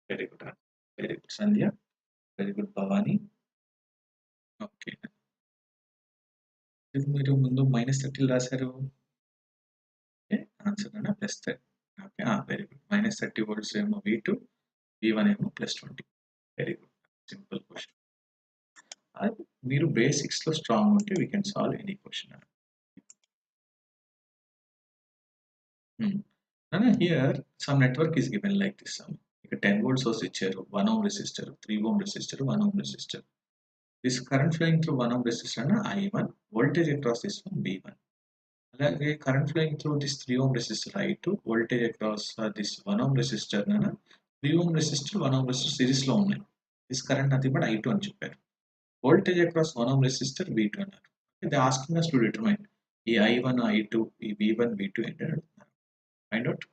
Very good. Very good, Sandhya. Very good, Bhavani. Okay. మీరు ముందు -30 రాశారు. Okay, answer +30. Okay, very good. -30 volts ఏమో V2, V1 ఏమో +20. Very good, simple question. అది మీరు basics లో strong ఉంటే we can solve any question. Here some network is given like this. ఇక్కడ 10 వోల్ట్ సోర్స్ ఇచ్చారు, 1 ohm resistor, 3 ohm resistor, 1 ohm resistor. This current flowing through 1 ohm resistor and I1, voltage across this one V1. అలాగే current flowing through this 3 ohm resistor I2, voltage across this 1 ohm resistor and 3 ohm resistor, 1 ohm resistor series లో ఉన్నాయి. This current nothing but I2 అని చెప్పారు. Voltage across 1 ohm resistor V2 అన్నారు. They are asking us to determine ఈ I1, I2, ఈ V1, V2 ఏంటి అని అడుగుతున్నారు. Find out.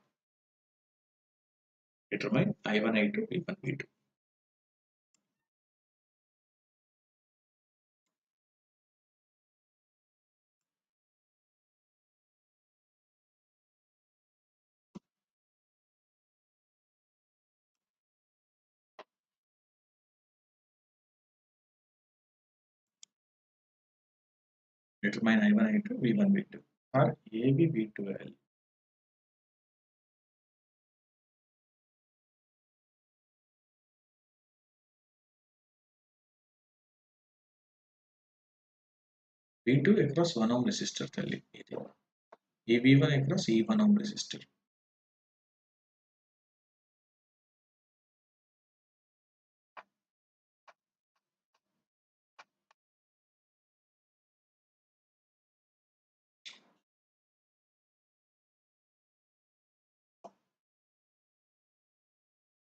Determine I1, I2, V1, V2. Determine I1, I2, V1, V2. Or AB, V2L. V2 across 1 ohm resistor తల్లి ఇది. ఈ V1 across ఈ 1 ohm resistor.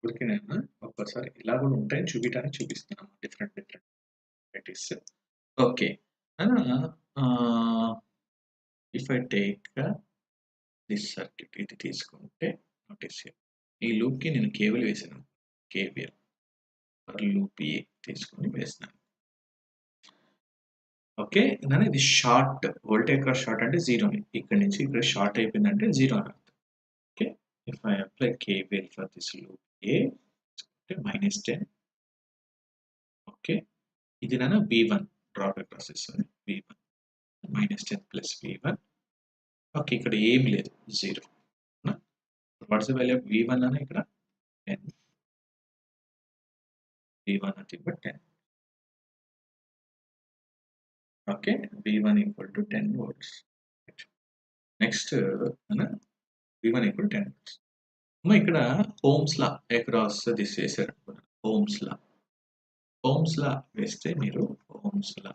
ఊరికే నేను ఒక్కసారి ఇలా కూడా ఉంటాయని చూపించడానికి చూపిస్తున్నాను different varieties. Okay. If I take this circuit ఇది తీసుకుంటే నోటీస్ ఈ లూప్కి నేను కేవలం వేసాను కేవీఎల్ ఫర్ లూప్ ఏ తీసుకొని వేసినాను. ఓకే, నేను ఇది షార్ట్ వోల్టేజ్ అక్రాస్ షార్ట్ అంటే జీరో, ఇక్కడ నుంచి ఇక్కడ షార్ట్ అయిపోయిందంటే జీరో అని అర్థం. Okay, if I apply KVL for this loop A -10. Okay, ఇది నా V1 డ్రాప్ అక్రాస్ ఇస్తుంది, V1 -10 ప్లస్ V1. ఓకే, ఇక్కడ ఏం లేదు, zero. What's the value of V1 అన్న ఇక్కడ 10, V1 nothing but 10. Okay, V1 equal to 10 volts. Next V1 equal 10 volts. ఇక్కడ Ohm's law across this చేశారు, ఓమ్స్ లా వేస్తే మీరు ఓమ్స్ లా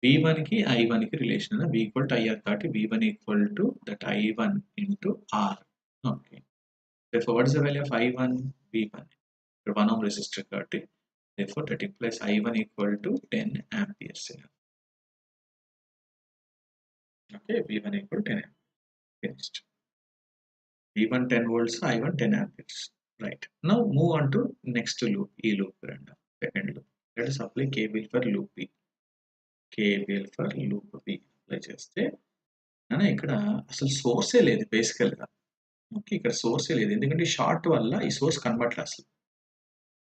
V1 కి I1 కి relation V equal to IR కాబట్టి V1 equal to that I1 into R. Okay, therefore what is the value of I1? V1 1 ohm resistor కాబట్టి therefore that implies I1 equal to 10 amperes. Okay, V1 equal to 10 amperes. Finished. V1 10 volts, I1 10 amperes. Right. Now move on to next loop, E loop, second loop. Let us apply KVL for loop B. KVL for loop B apply చేస్తే ఇక్కడ అసలు సోర్సే లేదు బేసికల్గా. Okay, ఇక్కడ సోర్సే లేదు ఎందుకంటే short వల్ల ఈ సోర్స్ కనబట్లేదు అసలు.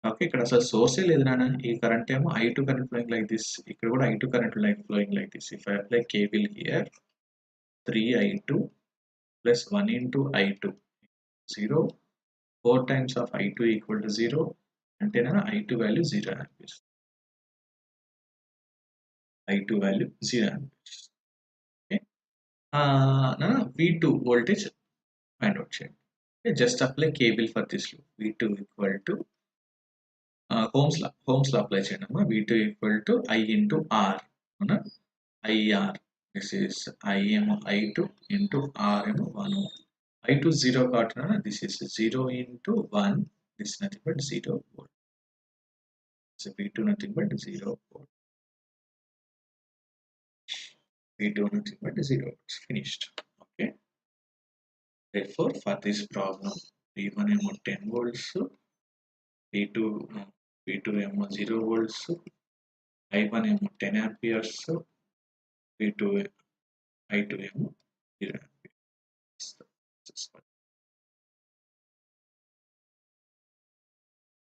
ఓకే, ఇక్కడ అసలు సోర్సే లేదు నాన్న. ఈ కరెంట్ ఏమో I2 current flowing like this, ఇక్కడ కూడా I2 current flowing like this. If I apply KVL here 3I2 plus 1 into I2 0, 4 times of I2 equal to 0 అంటే I2 value 0 amperes. I2 value 0 amperes. Okay, V2 voltage find out చేయండి. Okay, just apply KVL for this loop. V2 equal to Ohm's law apply చేయండి. V2 equal to I into R. IR, this is I2 into R 1 ohm. I2 0 కావున this is 0 into 1, this is nothing but 0 volt. So V2 nothing but 0 volt. V2 nothing but 0 volts. Finished. Okay. Therefore, for this problem, V1 ఏమో 10 volts, V2 ఏమో 0 volts, I1 ఏమో 10 amperes, V2 I2 ఏమో 0 amperes.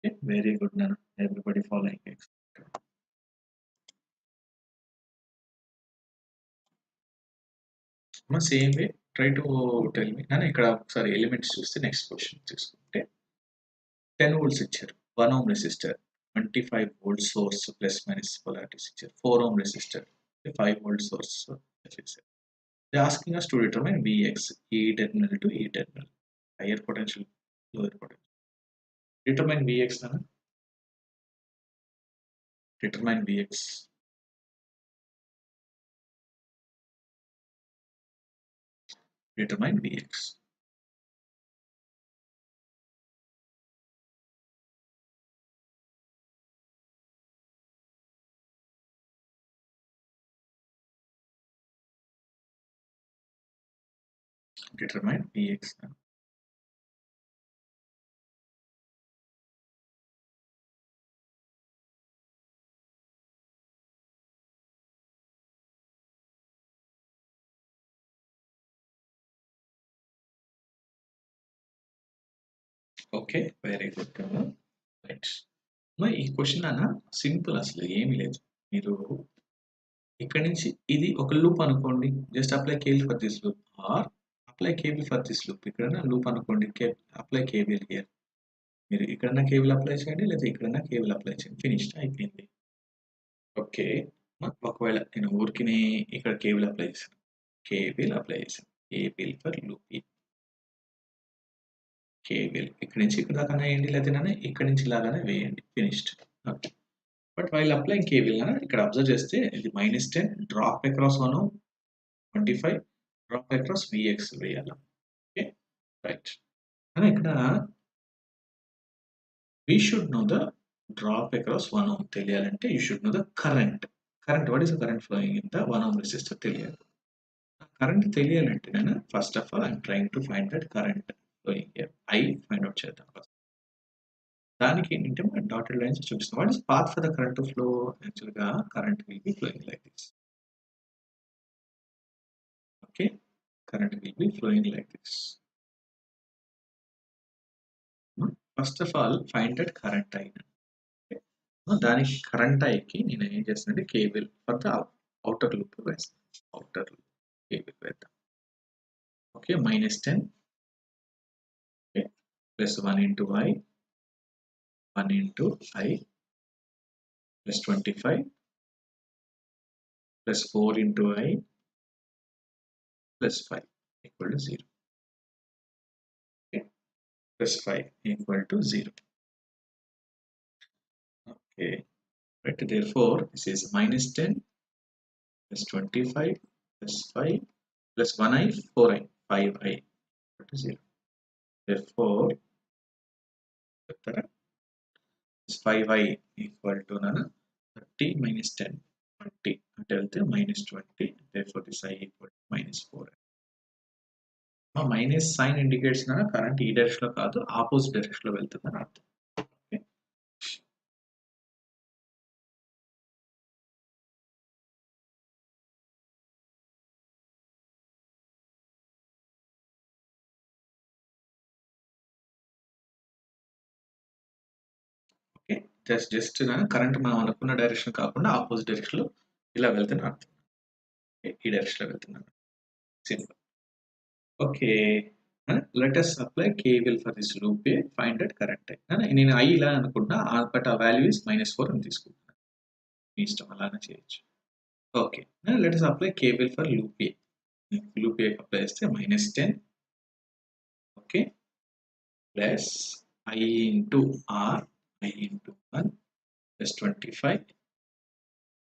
Okay, very good, Nana. Everybody following it. Same way, try to tell me. Nana, ఇక్కడ ఒకసారి elements చూస్తే next question తీసుకుంటే 10 volts ఇచ్చారు, 1 ohm resistor, 25 volt source plus minus polarities ఇచ్చారు, 4 ohm resistor, 5 volt source ఇచ్చారు. They are asking us to determine Vx, E terminal to E terminal, higher potential lower potential. Determine Vx now. Determine Vx. Determine Vx. Determine Vx now. Okay, very good. Right. మరి ఈ question అన్న simple, అసలు ఏమీ లేదు. మీరు ఇక్కడ నుంచి ఇది ఒక లూప్ అనుకోండి, just apply KVL for this loop or apply KVL for this loop. ఇక్కడ లూప్ అనుకోండి, అప్లై కేవీఎల్ హియర్. మీరు ఇక్కడన్నా కేవీఎల్ అప్లై చేయండి, లేదా ఇక్కడన్నా కేవీఎల్ అప్లై చేయండి, ఫినిష్డ్ అయిపోయింది. ఓకే, ఒకవేళ నేను ఊరికి ఇక్కడ కేవీఎల్ అప్లై చేశాను, కేవీఎల్ అప్లై చేశాను, కేవీఎల్ ఫర్ లూప్ కేవీఎల్ ఇక్కడ నుంచి ఇక్కడ దాకా వేయండి, లేదా ఇక్కడ నుంచి ఇలాగానే వేయండి, finished. Okay, but while applying KVL ఇక్కడ అబ్జర్వ్ చేస్తే ఇది -10 drop across 125 drop across Vx వేయాలి. Okay, right. అని ఇక్కడ we should know the drop across 1 ohm తెలియాలంటే you should know the current. What is the current flowing in the 1 ohm resistor తెలియాలి. Current తెలియాలంటే నేను first of all I'm trying to find that current flowing here. I find out చేద్దాం first. దానికి ఏంటంటే మనం dotted lines చూపిస్తాం. What is path for the current to flow? యాక్చువల్గా current will be flowing like this. Okay, current will be flowing like this. First of all find that current I. దానికి current ఐకి నేను ఏం చేస్తానంటే KVL for the outer loop వేస్తాను. Outer loop cable వేద్దాం. Okay, -10 okay plus 1 into I 1 into I plus 25 plus 4 into I plus 5 equal to 0. Okay, plus 5 equal to 0. Okay, right, therefore this is -10 plus 25 plus 5 plus 1i 4i 5i equal to 0. Therefore this 5i equal to 30 minus 10 20 until -20. Therefore this I equal to -4. Minus sign indicates current ఈ direction లో కాదు, opposite direction లో వెళ్తుందని అర్థం. Okay, just current మనం అనుకున్న direction కాకుండా opposite direction లో ఇలా వెళ్తున్నా అర్థం. ఈ డైరెక్షన్ లో వెళ్తున్నాను, simple. Okay, let us apply KVL for this loop A, find that current I. నేను I ఇలా అనుకుంటా, బట్ ఆ వాల్యూ ఇస్ -4 అని తీసుకుంటున్నాను, మీ ఇష్టం అలానే చేయొచ్చు. Okay, let us apply KVL for loop A. loop A apply చేస్తే -10 okay plus I into R I into 1 plus 25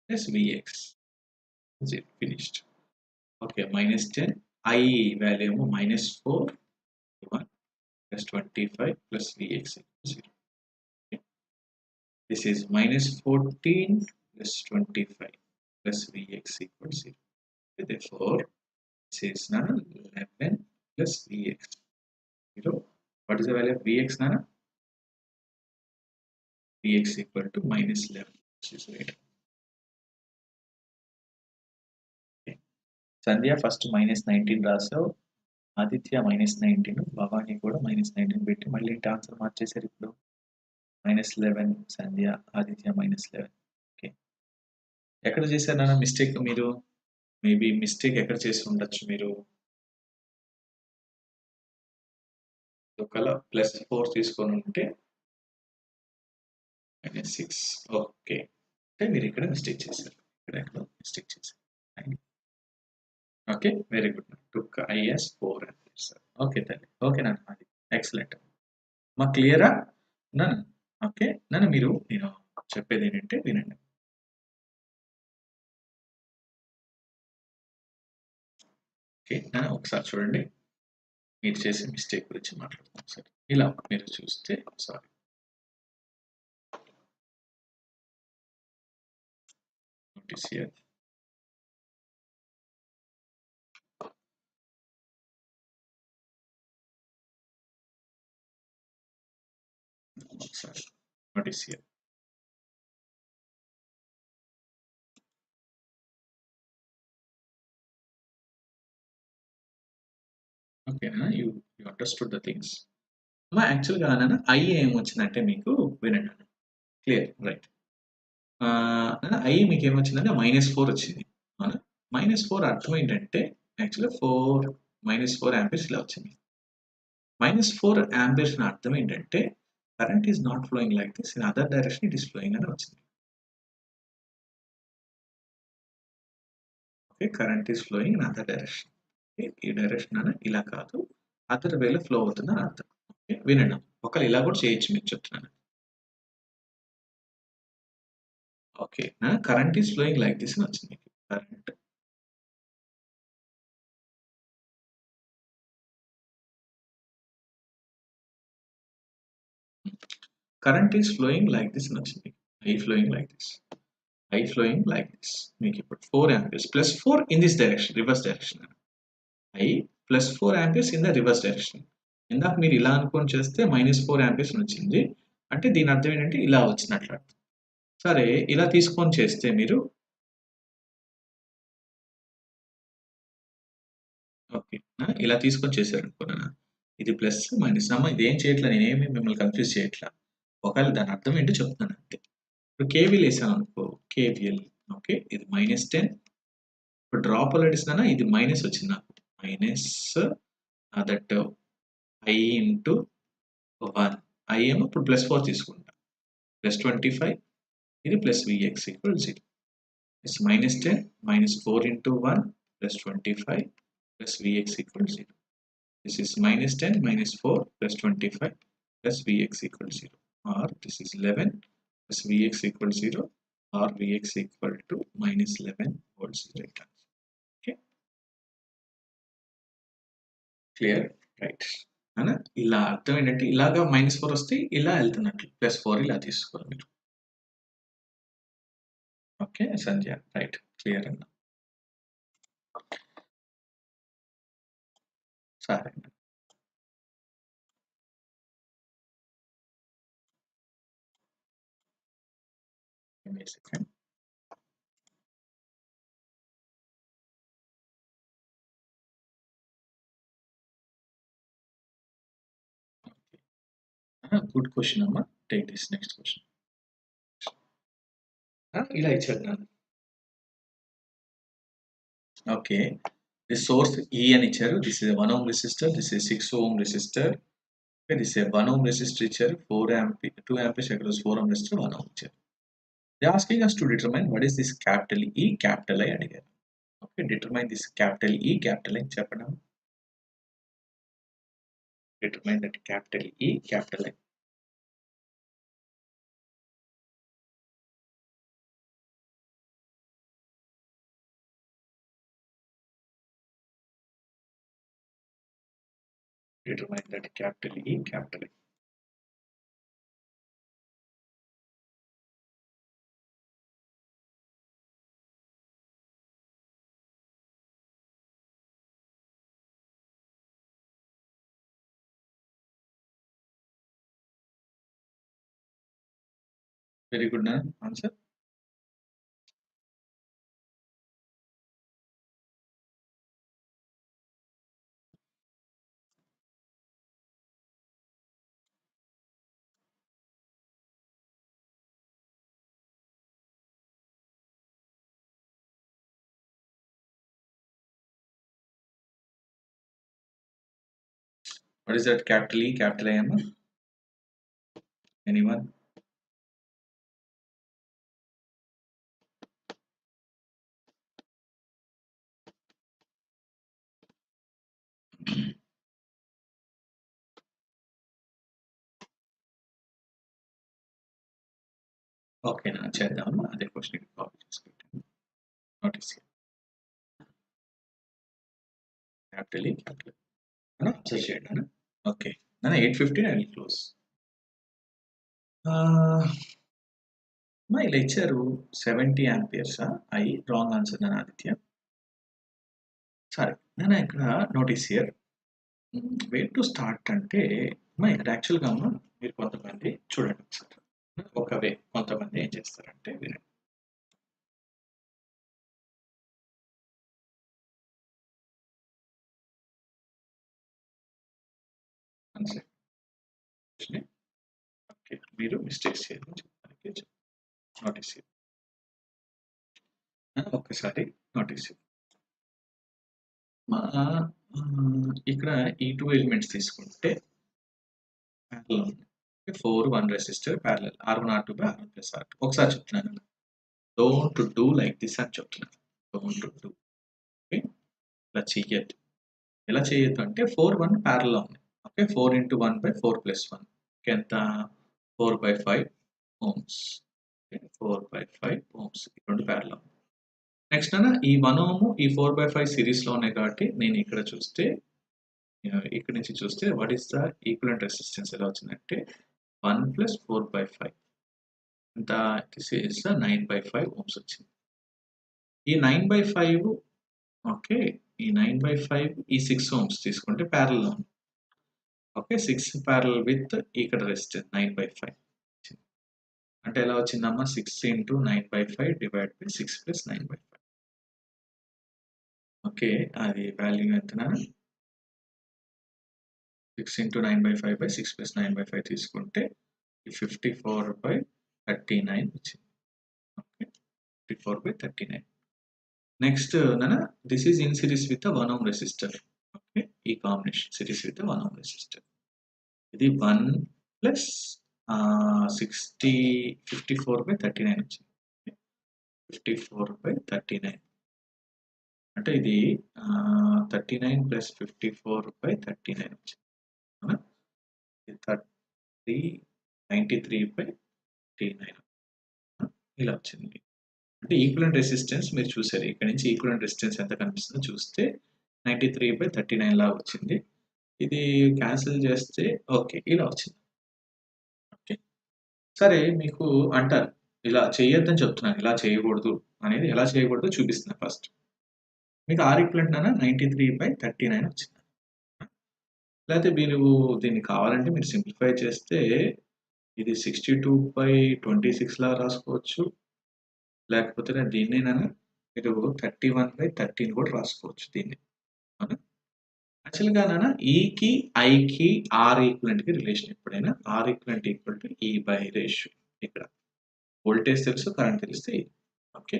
plus Vx 0, finished. Okay, -10 I value -4 1 plus 25 plus Vx 0. Okay. This is -14 plus 25 plus Vx equals 0. Okay, therefore this is 11 plus Vx 0. What is the value of Vx nana? Vx equal to -11, which is right. Okay. Sandhya first -19 రాసావు, ఆదిత్య -19, భవానీ కూడా -19 పెట్టి మళ్ళీ answer మార్చేసారు. ఇప్పుడు -11 సంధ్య, Aditya -11. Okay, ఎక్కడ చేశారు నాన్న mistake? మీరు maybe mistake ఎక్కడ చేసి ఉండొచ్చు మీరు? ఒకవేళ +4 తీసుకొని ఉంటే -6. ఓకే, అంటే మీరు ఇక్కడ మిస్టేక్ చేశారు, ఇక్కడ మిస్టేక్ చేశారు. Okay, very good. took IS 4 and 4. Okay తల్లి, ఓకే నాన్న, ఎక్సలెంట్. మా క్లియరా? నన్ను ఓకే. నన్ను మీరు నేను చెప్పేది ఏంటంటే వినండి. ఓకే. ఒకసారి చూడండి. మీరు చేసే మిస్టేక్ గురించి మాట్లాడదాం సార్. ఇలా మీరు చూస్తే సారీ. Notice here. ఒకసారి నోటీస్ హియర్. ఓకేనా? You understood the things. యాక్చువల్‌గా ఐ ఏమొచ్చిందంటే మీకు వినండి. Clear right. ఐ మీకేమొచ్చిందంటే -4 వచ్చింది. అవునా? -4 అర్థం ఏంటంటే యాక్చువల్‌గా 4 యాంపియర్స్ ఇలా వచ్చింది. -4 యాంపియర్స్ అర్థం ఏంటంటే current is not flowing like this in other direction it is flowing అని వచ్చింది. Okay. Current is flowing in other direction. Okay. ఈ డైరెక్షన్ అని ఇలా కాదు. అదర్ వేలో ఫ్లో అవుతుందని అర్థం. ఓకే. వినండి. ఒకవేళ ఇలా కూడా చేయొచ్చు మీకు చెప్తున్నాను. Okay. Current is flowing like this అని వచ్చింది. Current current is flowing like this అని వచ్చింది. I flowing like this. I flowing like this. మీకు ఇప్పుడు 4 amperes +4 in this direction reverse direction. I +4 amperes in the reverse direction. ఇందాక మీరు ఇలా అనుకోని చేస్తే -4 ఆంపియర్స్ అని వచ్చింది. అంటే దీని అర్థం ఏంటంటే ఇలా వచ్చినట్లు అర్థం. సరే ఇలా తీసుకొని చేస్తే మీరు ఓకే. ఇలా తీసుకొని చేశారనుకోనా ఇది ప్లస్, మైనస్. ఇదేం చేయట్లా నేనేమి మిమ్మల్ని కన్‌ఫ్యూజ్ చేయట్లా. ఒకవేళ దాని అర్థం ఏంటో చెప్తున్నాను అంతే. ఇప్పుడు కేవీఎల్ ఏసామనుకో కేవీఎల్ ఓకే. ఇది -10 ఇప్పుడు డ్రాప్ అలర్ట్స్ ఇది మైనస్ వచ్చింది నాకు. Minus that I into 1 I ఏమో ఇప్పుడు +4 తీసుకుంటా. +25 ఇది plus Vx equal 0. It's -10 -4 into 1 plus 25 plus Vx equals 0. This is -10 -4 plus 25 plus Vx equals 0. Or this is 11 plus Vx equals 0 or Vx equal to -11 volts right answer. Okay, clear? Right. అనా ఇలా అర్థం ఏంటంటే ఇలాగా -4 వస్తే ఇలా వెళ్తున్నట్లు +4 ఇలా తీసుకోవాలి మీరు. ఓకే సంధ్య రైట్ క్లియర్ అన్న సరే అన్న. Give me a second. Good question అమ్మా. Take this next question. ఇలా ఇచ్చారు నాకు. ఓకే. ది సోర్స్ E అని ఇచ్చారు. This is 1 ohm resistor. This is 6 ohm resistor. Okay. This is 1 ohm resistor ఇచ్చారు. 2 amperes across 4 ohm resistor 1 ohm ఇచ్చారు. They asking us to determine what is this capital E, capital I అడిగారు. Okay. Determine this capital E, capital I చెప్పండి. Determine that capital E, capital I. Determine that capital E, capital I. Very good answer. What is that capital E, capital I అమ్మా? Anyone? ఓకేనా, చేద్దాము. అదే question copy చేసి పెట్టాను. Notice capital ఈ capital observe చేయండి అన్న. ఓకే నాన్న 8:15 ఐ విల్ క్లోజ్. ఇలా ఇచ్చారు 70 ఆంపియర్స్. అయి రాంగ్ ఆన్సర్ నాన్న ఆదిత్య. సరే నేను ఇక్కడ notice here where to start అంటే ఇక్కడ యాక్చువల్గా మీరు కొంతమంది చూడండి ఒకసారి. ఒక వే కొంతమంది ఏం చేస్తారంటే వినండి. ఓకే మీరు మిస్టేక్స్ చేయదని చెప్పడానికి నోటీస్ ఒక్కసారి నోటీస్ ఇక్కడ ఈ 2 ఎలిమెంట్స్ తీసుకుంటే 4 1 resistor parallel R1 R2 by R1 plus R2. ఒకసారి చెప్తున్నాను, డోంట్ డూ లైక్ దిస్ అని చెప్తున్నాను. డోంట్ డూ, ఓకే ఇలా చెయ్యొద్దు. ఎలా చేయొద్దు అంటే 4 1 ప్యారలల్ ఉంది. ఓకే 4 into 1 by 4 plus 1 ఎంత 4 by 5 ohms. 4 by 5 ohms రెండు ప్యారలల్. నెక్స్ట్ అన్న ఈ 1 ohm ఈ 4 by 5 సిరీస్ లో ఉన్నాయి కాబట్టి నేను ఇక్కడ చూస్తే ఇక్కడ నుంచి చూస్తే what is the equivalent resistance ఎలా వచ్చిందంటే 1 plus 4 by 5 అంత దిస్ ఈస్ 9 by 5 ohms వచ్చింది. ఈ 9 by 5 ఓకే ఈ 9 by 5 ఈ 6 ohms తీసుకుంటే ప్యారలల్ ఉంది. ఓకే 6 ప్యారలల్ విత్ ఇక్కడ రెసిస్టెన్స్ 9 by 5 అంటే ఎలా వచ్చిందమ్మా 6 into 9 by 5 divide by 6 plus 9 by 5. Okay అది వాల్యూ ఎంతనా 6 into 9 by 5 by 6 plus 9 by 5 తీసుకుంటే 54 by 39 వచ్చింది. Okay 54 by 39. నెక్స్ట్ నానా this is in series with 1 ohm resistor. Okay ఈ combination series with 1 ohm resistor. ఇది 1 ప్లస్ 54 by 39 వచ్చింది. 54 by 39 అంటే ఇది 39 plus 54 by 39 వచ్చింది. 93 by 39 ఇలా వచ్చింది. అంటే ఈక్వలెంట్ రెసిస్టెన్స్ మీరు చూసారు, ఇక్కడ నుంచి ఈక్వలెంట్ రెసిస్టెన్స్ ఎంత కనిపిస్తుందో చూస్తే 93 by 39 లా వచ్చింది. ఇది క్యాన్సిల్ చేస్తే ఓకే ఇలా వచ్చింది. ఓకే సరే మీకు అంటారు ఇలా చేయొద్దని చెప్తున్నాను, ఇలా చేయకూడదు అనేది ఎలా చేయకూడదో చూపిస్తున్నా. ఫస్ట్ మీకు ఆర్ ఈక్వలెంట్ అన్న 93 by 39 వచ్చింది. లేకపోతే మీరు దీన్ని కావాలంటే మీరు సింప్లిఫై చేస్తే ఇది 62 by 26 లా రాసుకోవచ్చు. లేకపోతే దీన్నేనైనా మీరు 31 by 13 కూడా రాసుకోవచ్చు దీన్ని. యాక్చువల్గా నాన్న ఈకి ఐకి ఆర్ ఈక్వలెంట్కి రిలేషన్ ఎప్పుడైనా ఆర్ ఈక్వలెంట్ ఈక్వల్ టు ఈ బై రేషియో. ఇక్కడ వోల్టేజ్ తెలుసు, కరెంట్ తెలిస్తే ఓకే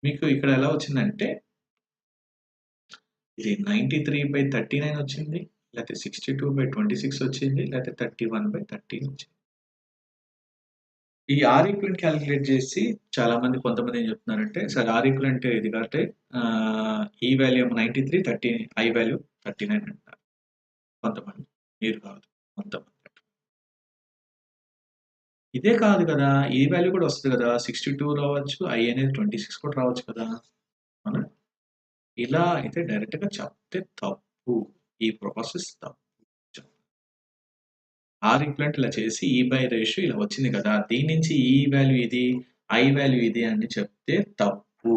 మీకు ఇక్కడ ఎలా వచ్చిందంటే ఇది 93 by 39 వచ్చింది, లేకపోతే 62 by 26 వచ్చింది, లేకపోతే 31 by 13 వచ్చింది. ఈ ఆర్ ఈక్వలెంట్ క్యాలిక్యులేట్ చేసి చాలా మంది కొంతమంది ఏం చెప్తున్నారంటే సార్ ఆర్ ఈక్వలెంట్ ఇది కాబట్టి ఈ వాల్యూ 93 30 ఐ వాల్యూ 39 అంటారు కొంతమంది. మీరు కాదు కొంతమంది. ఇదే కాదు కదా, ఈ వాల్యూ కూడా వస్తుంది కదా, 62 రావచ్చు, ఐ అనేది 26 కూడా రావచ్చు కదా. అవునా, ఇలా అయితే డైరెక్ట్గా చెప్తే తప్పు, ఈ ప్రాసెస్ తప్పు. ఆర్ ఈక్వలెంట్ ఇలా చేసి ఈ బై రేషియో ఇలా వచ్చింది కదా, దీని నుంచి ఈ వాల్యూ ఇది ఐ వాల్యూ ఇది అని చెప్తే తప్పు,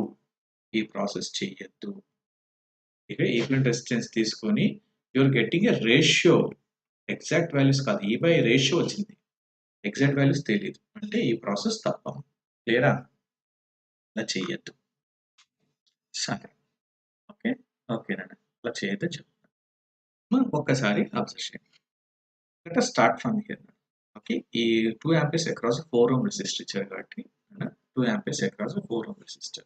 ఈ ప్రాసెస్ చెయ్యొద్దు. ఇక ఈక్వలెంట్ రెసిస్టెన్స్ తీసుకొని you're getting a ratio, exact values కాదు, ఈ బై రేషియో వచ్చింది, ఎగ్జాక్ట్ వాల్యూస్ తెలియదు అంటే ఈ ప్రాసెస్ తప్ప. క్లియరా, ఇలా చెయ్యొద్దు. సరే ఓకే ఓకేనండి, అలా చేయొద్దు చెప్తాను. ఒక్కసారి అబ్జర్వ్ చేయండి. Let us start from here. Okay, ఈ 2 amperes across 4 ohm resistor ఇచ్చారు కాబట్టి 2 amperes across 4 ohm resistor.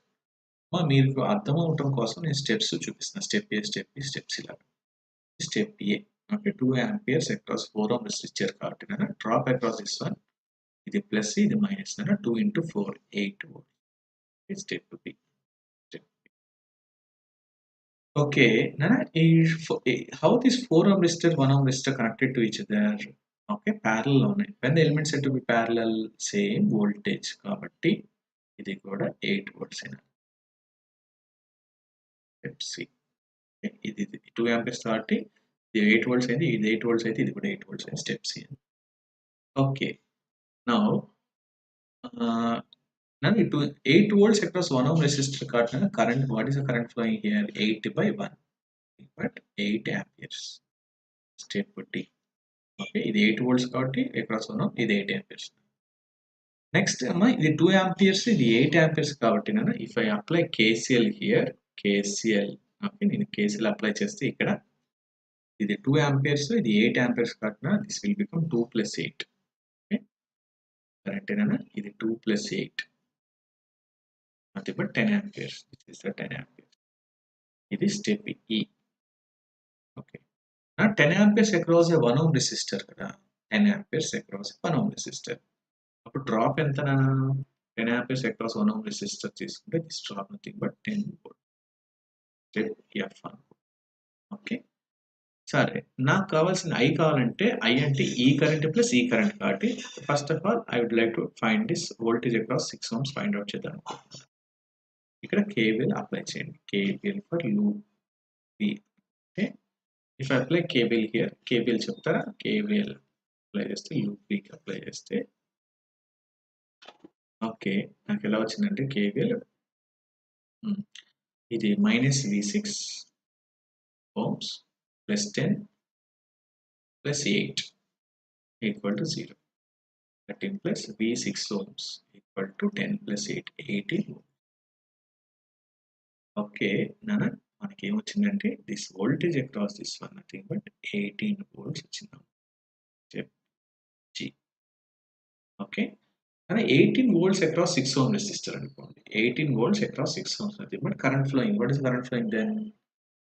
మీకు అర్థం అవటం కోసం నేను స్టెప్స్ చూపిస్తున్నా, step A step B steps ఇలా. Step A okay 2 amperes across 4 ohm resistor కాబట్టి డ్రాప్ అక్రాస్ దిస్ వన్, ఇది ప్లస్ ఇది minus 2 into 4 8 volt. Step B. Okay, Nana, how this 4 ohm resistor, 1 ohm resistor connected to each other? Okay, parallel ఉన్నాయి. When the elements set to be parallel same voltage కాబట్టి ఇది కూడా 8 volts అయినా. Let's see. ఇది 2 amperes కాబట్టి ఇది 8 volts అయింది, ఇది 8 వోల్ట్స్ అయితే ఇది కూడా 8 వోల్ట్స్ అయింది. Step C. Okay, now now it 8 volts across 1 ohm resistor current. What is the current flowing here? 8 by 1, but 8 amperes. Step D. Okay, ఇది 8 volts కాబట్టి across 1 ohm, ఇది 8 amperes. Next ఇది 2 amperes, ఇది 8 amperes కాబట్టి if I apply KCL here, KCL, okay, నేను KCL apply చేస్తే ఇక్కడ ఇది 2 amperes, ఇది 8 amperes కాబట్టి this will become 2 plus 8. Okay, కరెక్టేనా? ఇది 2 plus 8, nothing but 10 amperes. This is the 10 amperes. It is step E. Okay. Now 10 amperes across a 1 ohm resistor. 10 amperes across a 1 ohm resistor. Now drop ఎంత 10 amperes across 1 ohm resistor తీసుకుంటే this drop nothing but 10 volt. Step F1. Okay. సరే, నాకు కావాల్సిన I కావాలంటే I అంటే ఈ current plus ఈ current కాబట్టి first of all I would like to find this voltage across 6 ohms find out చేద్దాం. ఇక్కడ KVL అప్లై చేయండి. KVL ఫర్ లూప్ B. ఓకే, if I apply KVL here, KVL చెప్తారా? KVL అప్లై చేస్తే లూప్ B కి అప్లై చేస్తే ఓకే, నాకు ఎలా వచ్చిందంటే KVL ఇది -V6 ohms plus 10 plus 8 equal to 0. 13 plus V6 ohms equal to 10 plus 8, 18. Okay నాన్న, మనకి ఏమొచ్చిందంటే this voltage across this one nothing but 18 volts వచ్చింది. Step G. Okay, and 18 volts across 6 ohm resistor అనుకోండి. 18 volts across 6 ohms nothing but current flowing. What is current flowing then?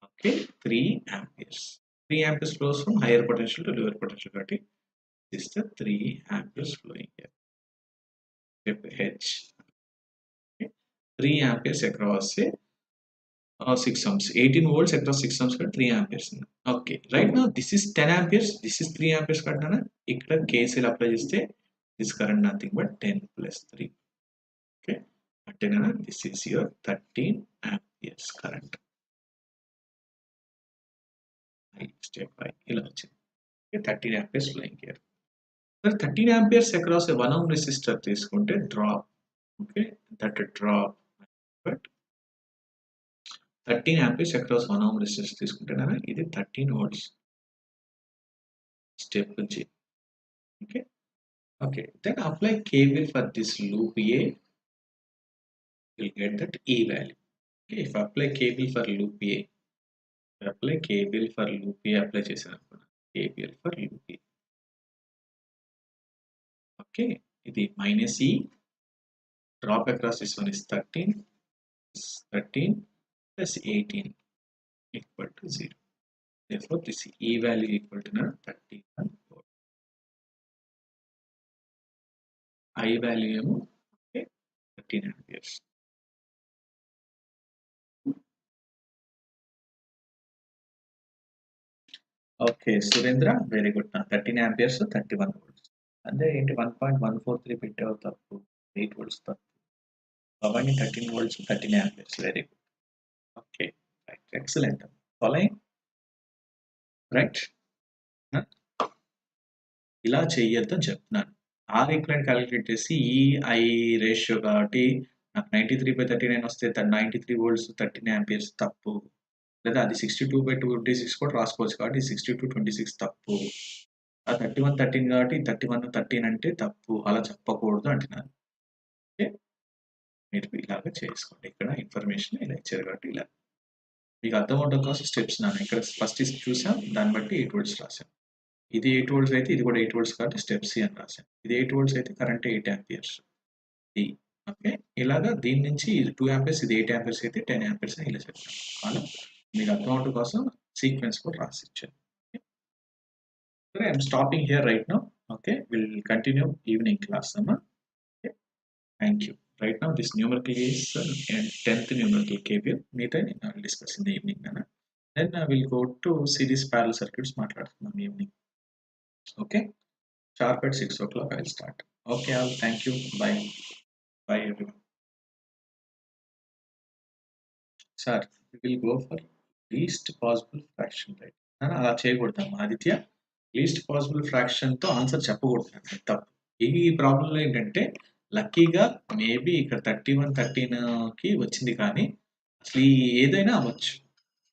Okay, 3 amperes. 3 amperes flows from higher potential to lower potential. This is the 3 amperes flowing here. Step H. Okay, 3 amperes across 6 ohms. 18 volts across 6 ohms 3 amperes. Okay, right now this is 10 amperes, this is 3 amperes kadana. Ikkada KCL apply cheste this current nothing but 10 plus 3. Okay, this is your 13 amperes current. Step I. Okay, 13 amperes flowing here. So 13 amperes across a 1 ohm resistor తీసుకుంటే drop. Okay, that drop but 13 amperes across 1 ohm resistor తీసుకుంటే ఇది 13 volts. Step G. Okay. Okay, then apply KVL for this loop A. You'll get that E value. Okay, if I apply KVL for loop A, apply KVL for loop A, apply చేశాను KVL for loop A. Okay, ఇది -E, drop across this one is 13 plus 18 equal to 0. Therefore, this E value equal to 31 volt. I value okay, 13 amperes. Okay, Surendra, very good. 13 amperes, 31 volts. అంటే ఏంటి 1.143 పెట్టావు తప్పు, 8 volts తప్పు. అవన్నీ 13 volts, 13 amperes. Very good. Okay, right, excellent. Following, right? ఇలా చెయ్యొద్దని చెప్తున్నాను. R equivalent calculate చేసి I ratio కాబట్టి నాకు 93/39 వస్తే 93 volts 13 amperes తప్పు. లేదా అది 62/26 కూడా రాసుకోవచ్చు కాబట్టి 62/26 తప్పు. ఆ 31/13 కాబట్టి 31/13 అంటే తప్పు, అలా చెప్పకూడదు అంటున్నాను. ఓకే, మీరు ఇలాగ చేసుకోండి. ఇక్కడ ఇన్ఫర్మేషన్ ఇలా ఇచ్చారు కాబట్టి ఇలా మీకు అర్థం అవడం కోసం స్టెప్స్ ఇక్కడ ఫస్ట్ చూసాం, దాన్ని బట్టి 8 volts రాసాం. ఇది 8 volts అయితే ఇది కూడా 8 volts కాబట్టి స్టెప్ C అని రాసాం. ఇది 8 volts అయితే కరెంట్ 8 amperes. ఓకే, ఇలాగా దీని నుంచి ఇది 2 amperes, ఇది 8 amperes అయితే 10 amperes అని ఇలా చెప్తాను. అలా మీకు అర్థం అవడం కోసం సీక్వెన్స్ కూడా రాసి ఇచ్చాను. Okay, I'm stopping here right now. Okay, we'll continue evening class. Okay, thank you. Right now this numerical is 10th numerical KVL. Meantime, I will discuss in the evening. Then I will go to series parallel circuits evening. Okay. Sharp at 6 o'clock I'll start. Okay, Al, thank you. Bye. Bye everyone. Sir, we will go for least possible fraction, right? అలా చేయకూడదమ్మా Aditya. Least possible ఫ్రాక్షన్తో answer చెప్పకూడదు, అది తప్పు. ఈ ప్రాబ్లంలో ఏంటంటే లక్కీగా maybe ఇక్కడ 31 13కి వచ్చింది, కానీ అసలు ఈ ఏదైనా అవ్వచ్చు.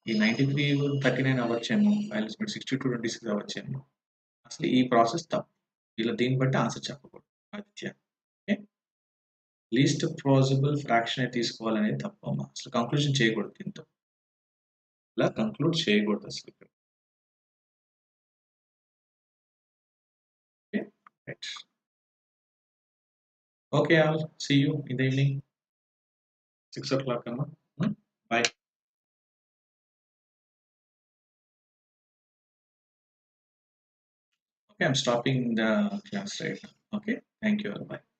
ఈ 93 39 అవ్వచ్చేమో, 62 26 అవ్వచ్చేమో. అసలు ఈ ప్రాసెస్ తప్పు. ఇలా దీన్ని బట్టి ఆన్సర్ చెప్పకూడదు Aditya. Okay, least possible fraction తీసుకోవాలనేది తప్పమ్మా. అసలు కంక్లూజన్ చేయకూడదు దీంతో. ఇలా కంక్లూడ్ చేయకూడదు అసలు. Okay, right. Okay, all see you in the evening 6 o'clock అమ్మా. Bye. Okay, I'm stopping the class right now. Okay, thank you all. Bye.